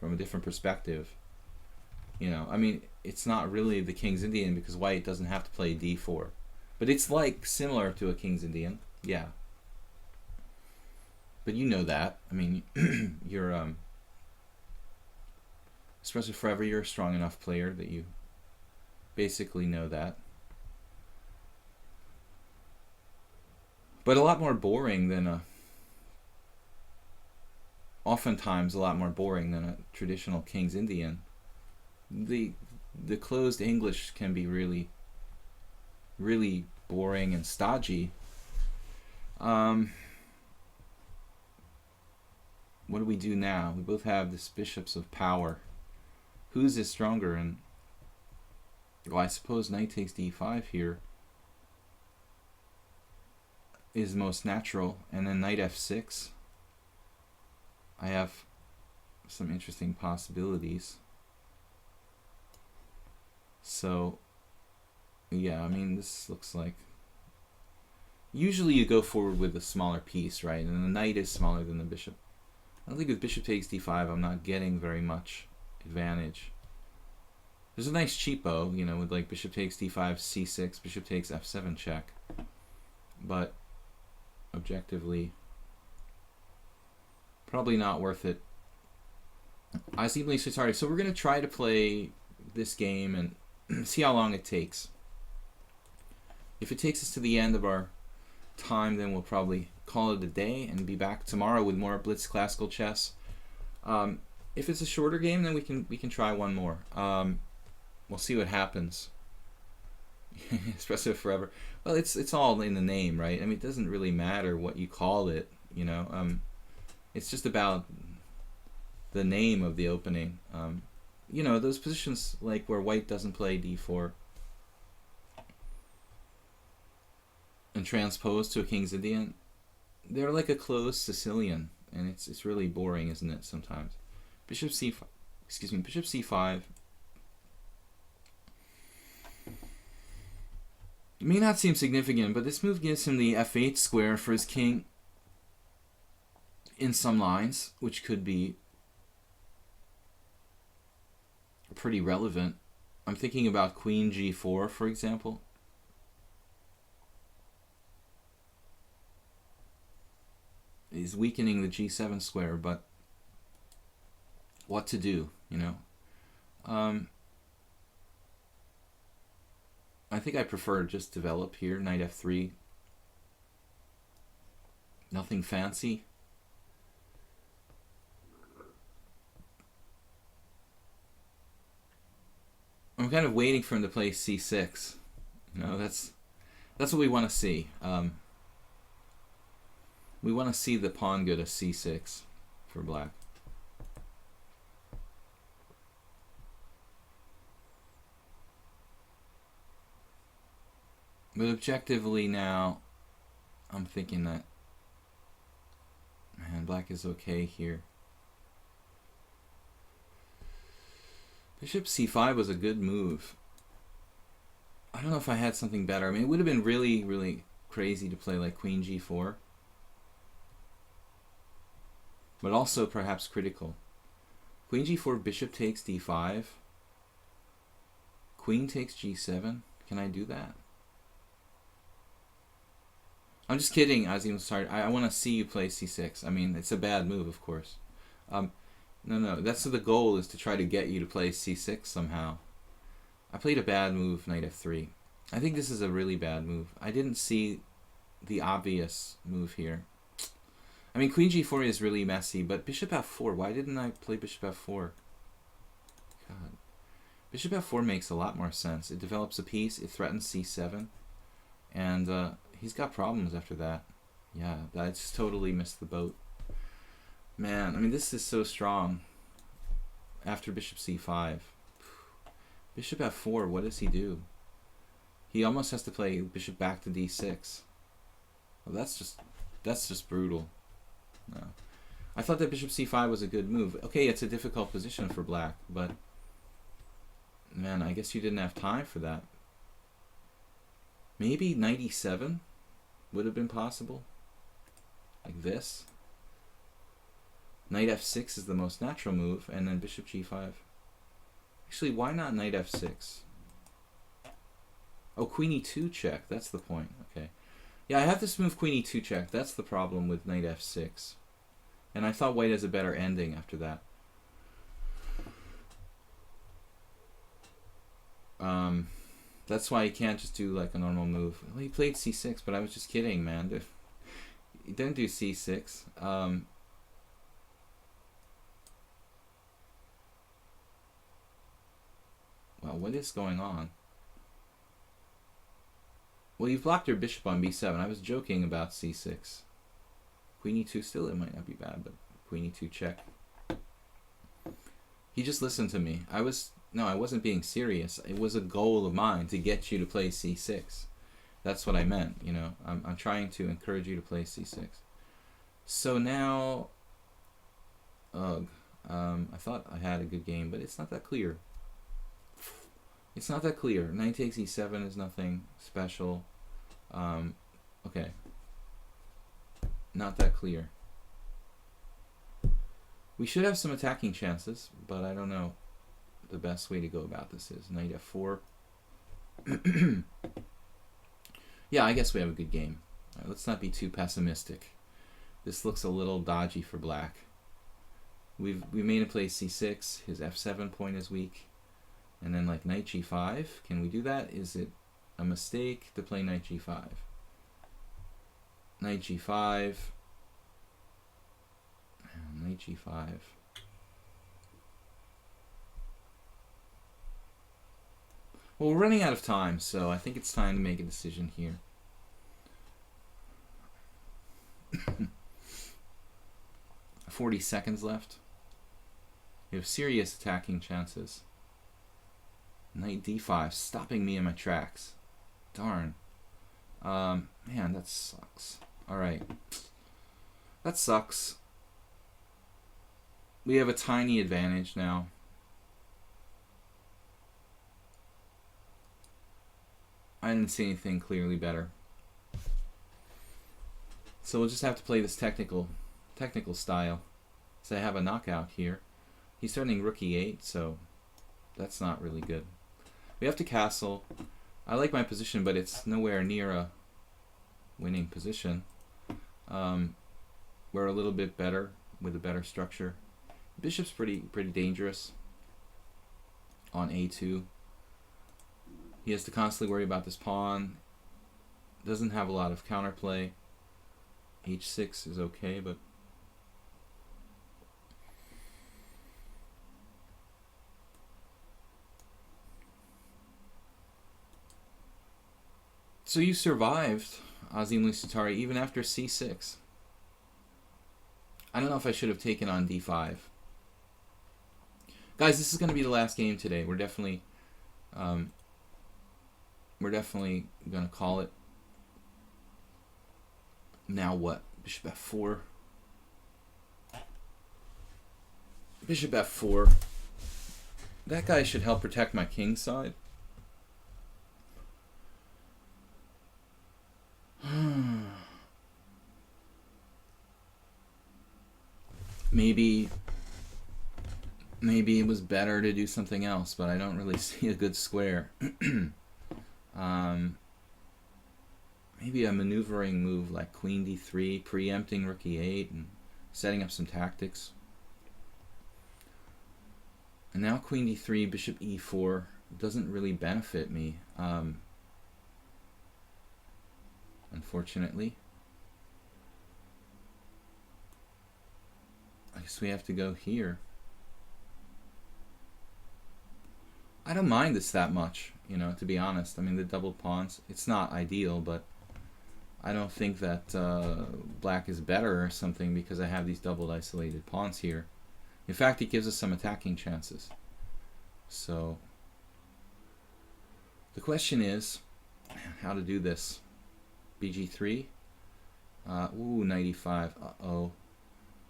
Speaker 1: a different perspective. You know, I mean, it's not really the King's Indian because white doesn't have to play d4. But it's like similar to a King's Indian, yeah. But you know that. I mean, you're Espresso Forever, you're a strong enough player that you basically know that. But a lot more boring than oftentimes a lot more boring than a traditional King's Indian. The closed English can be really boring and stodgy. What do we do now? We both have this bishops of power. Whose is stronger? And well, I suppose knight takes d5 here is most natural, and then knight f6. I have some interesting possibilities. So, yeah, I mean, this looks like... Usually you go forward with a smaller piece, right? And the knight is smaller than the bishop. I don't think with bishop takes d5, I'm not getting very much advantage. There's a nice cheapo, you know, with like bishop takes d5, c6, bishop takes f7 check. But objectively, probably not worth it. I seem sorry. So we're going to try to play this game and see how long it takes. If it takes us to the end of our time, then we'll probably call it a day and be back tomorrow with more Blitz Classical Chess. If it's a shorter game, then we can try one more. We'll see what happens. Espresso forever. Well, it's all in the name, right? I mean, it doesn't really matter what you call it, you know. It's just about the name of the opening. You know, those positions like where white doesn't play d4 and transpose to a King's Indian, they're like a closed Sicilian, and it's really boring, isn't it? Sometimes. Bishop c5. Excuse me. Bishop c5. It may not seem significant, but this move gives him the f8 square for his king in some lines, which could be pretty relevant. I'm thinking about queen g4, for example. He's weakening the g7 square, but what to do, you know? I think I prefer just develop here, knight f3. Nothing fancy. I'm kind of waiting for him to play c6. You know, that's what we want to see. We want to see the pawn go to c6 for black. But objectively now, I'm thinking that, man, black is okay here. Bishop c5 was a good move. I don't know if I had something better. I mean, it would have been really, really crazy to play like queen g4. But also perhaps critical. Queen g4, bishop takes d5. Queen takes g7. Can I do that? I'm just kidding, Azim. Sorry, I want to see you play c6. I mean, it's a bad move, of course. No, that's the goal, is to try to get you to play c6 somehow. I played a bad move, knight f3. I think this is a really bad move. I didn't see the obvious move here. I mean, queen g4 is really messy, but bishop f4, why didn't I play bishop f4? God. Bishop f4 makes a lot more sense. It develops a piece, it threatens c7, and he's got problems after that. Yeah, I just totally missed the boat. Man, I mean, this is so strong. After bishop c5. Bishop f4, what does he do? He almost has to play bishop back to d6. Well, that's just brutal. No. I thought that bishop c5 was a good move. Okay, it's a difficult position for black, but man, I guess you didn't have time for that. Maybe knight e7 would have been possible. Like this. Knight f6 is the most natural move, and then bishop g5. Actually, why not knight f6? Oh, queen e2 check. That's the point. Okay. Yeah, I have this move queen e2 check. That's the problem with knight f6. And I thought white has a better ending after that. That's why you can't just do like a normal move. Well, he played c6, but I was just kidding, man. You don't do c6. Well, what is going on? Well, you've blocked your bishop on b7. I was joking about c6. Queen e2 still, it might not be bad, but queen e2 check. He just listened to me. I wasn't being serious. It was a goal of mine to get you to play c6. That's what I meant, you know. I'm trying to encourage you to play c6. So now, I thought I had a good game, but it's not that clear. It's not that clear. Knight takes e7 is nothing special. Okay. Not that clear. We should have some attacking chances, but I don't know the best way to go about this is. Knight f4. Yeah, I guess we have a good game. All right, let's not be too pessimistic. This looks a little dodgy for black. We made him play c6. His f7 point is weak. And then like knight g5. Can we do that? Is it a mistake to play knight g5? Knight g5. Knight g5. Well, we're running out of time, so I think it's time to make a decision here. 40 seconds left. We have serious attacking chances. Knight d5, stopping me in my tracks. Darn. Man, that sucks. Alright. That sucks. We have a tiny advantage now. I didn't see anything clearly better. So we'll just have to play this technical style. So I have a knockout here. He's starting rook e8, so that's not really good. We have to castle. I like my position, but it's nowhere near a winning position. We're a little bit better with a better structure. Bishop's pretty dangerous on a2. He has to constantly worry about this pawn. Doesn't have a lot of counterplay. h6 is okay, but so you survived, Azim Lusitari, even after c6. I don't know if I should have taken on d5. Guys, this is going to be the last game today. We're definitely going to call it. Now what? Bishop f4. Bishop f4. That guy should help protect my king side. Maybe it was better to do something else, but I don't really see a good square. Maybe a maneuvering move like queen d3, preempting rook e8, and setting up some tactics. And now queen d3, bishop e4 doesn't really benefit me, unfortunately. I guess we have to go here. I don't mind this that much, you know, to be honest. I mean, the double pawns, it's not ideal, but I don't think that black is better or something because I have these doubled isolated pawns here. In fact, it gives us some attacking chances. So the question is how to do this. bg3. Ooh, knight e5. Uh-oh.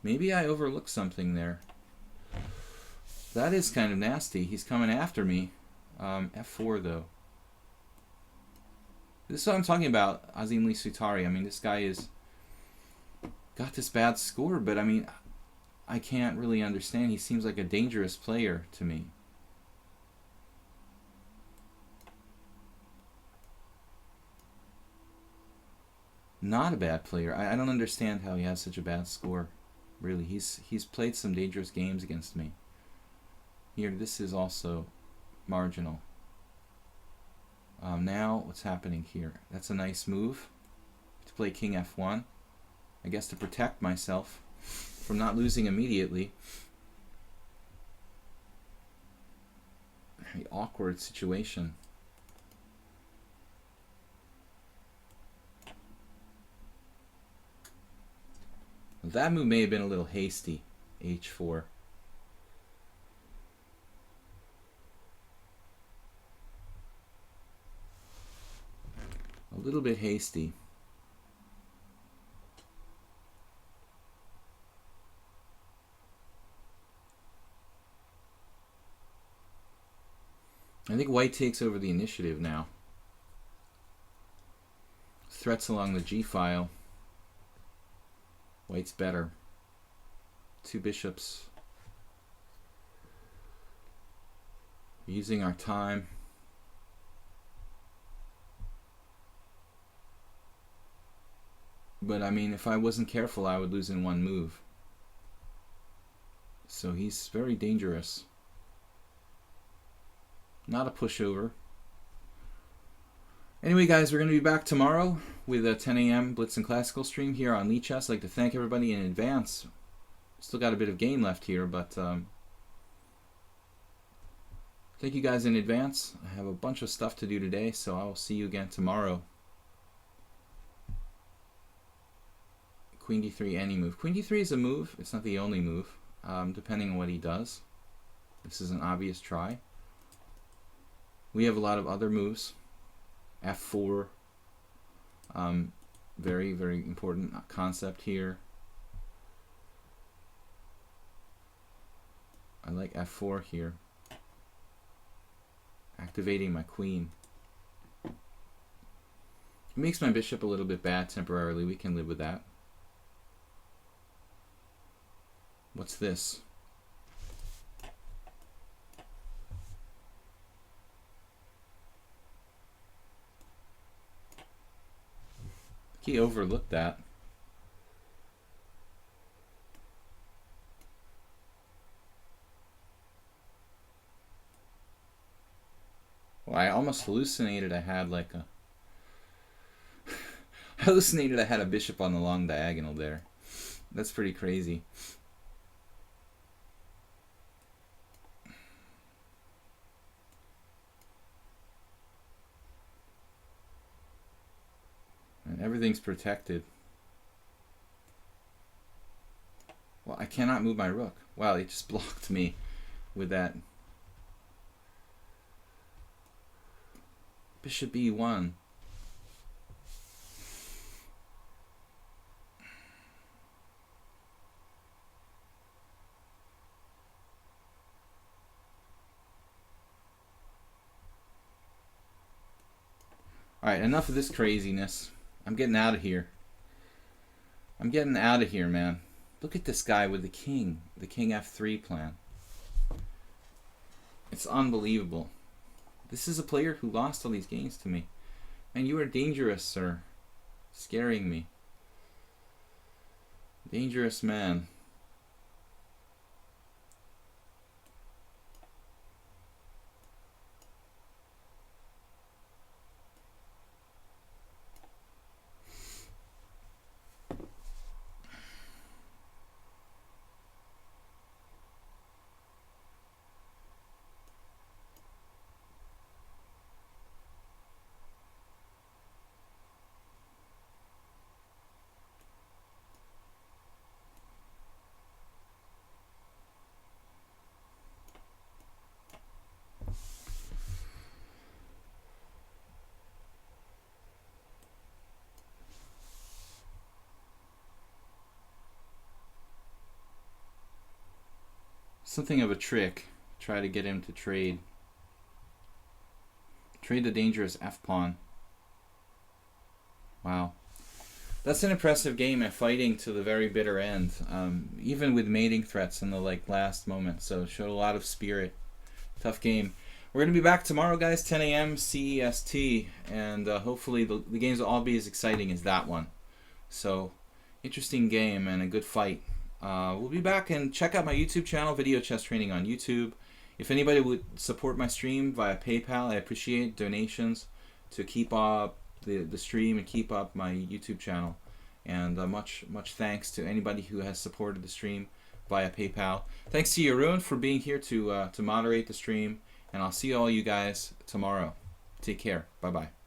Speaker 1: Maybe I overlooked something there. That is kind of nasty. He's coming after me. F4 though. This is what I'm talking about, Azim Lusitari. I mean, this guy is got this bad score, but I mean, I can't really understand. He seems like a dangerous player to me. Not a bad player. I don't understand how he has such a bad score. Really, he's played some dangerous games against me. Here, this is also marginal. Now, what's happening here? That's a nice move to play king f1. I guess to protect myself from not losing immediately. Very awkward situation. That move may have been a little hasty. h4. A little bit hasty. I think white takes over the initiative now. Threats along the G file. White's better. 2 bishops. Using our time. But I mean, if I wasn't careful, I would lose in 1 move. So he's very dangerous. Not a pushover. Anyway, guys, we're going to be back tomorrow with a 10 a.m. Blitz and Classical stream here on lichess. I'd like to thank everybody in advance. Still got a bit of game left here, but thank you guys in advance. I have a bunch of stuff to do today, so I will see you again tomorrow. Queen d3, any move. Queen d3 is a move. It's not the only move, depending on what he does. This is an obvious try. We have a lot of other moves. F4. Very, very important concept here. I like F4 here. Activating my queen. It makes my bishop a little bit bad temporarily. We can live with that. What's this? He overlooked that. Well, I almost hallucinated I had like a I hallucinated I had a bishop on the long diagonal there. That's pretty crazy. And everything's protected. Well, I cannot move my rook. Wow, he just blocked me with that. Bishop e1. Alright, enough of this craziness. I'm getting out of here. I'm getting out of here, man. Look at this guy with the king f3 plan. It's unbelievable. This is a player who lost all these games to me. And you are dangerous, sir. Scaring me. Dangerous man. Something of a trick. Try to get him to trade. Trade the dangerous f-pawn. Wow. That's an impressive game at fighting to the very bitter end. Even with mating threats in the last moment. So showed a lot of spirit. Tough game. We're going to be back tomorrow, guys, 10 a.m. CEST. And hopefully the games will all be as exciting as that one. So, interesting game and a good fight. We'll be back, and check out my YouTube channel, Video Chess Training on YouTube. If anybody would support my stream via PayPal, I appreciate donations to keep up the stream and keep up my YouTube channel. And much thanks to anybody who has supported the stream via PayPal. Thanks to Jeroen for being here to moderate the stream, and I'll see all you guys tomorrow. Take care. Bye-bye.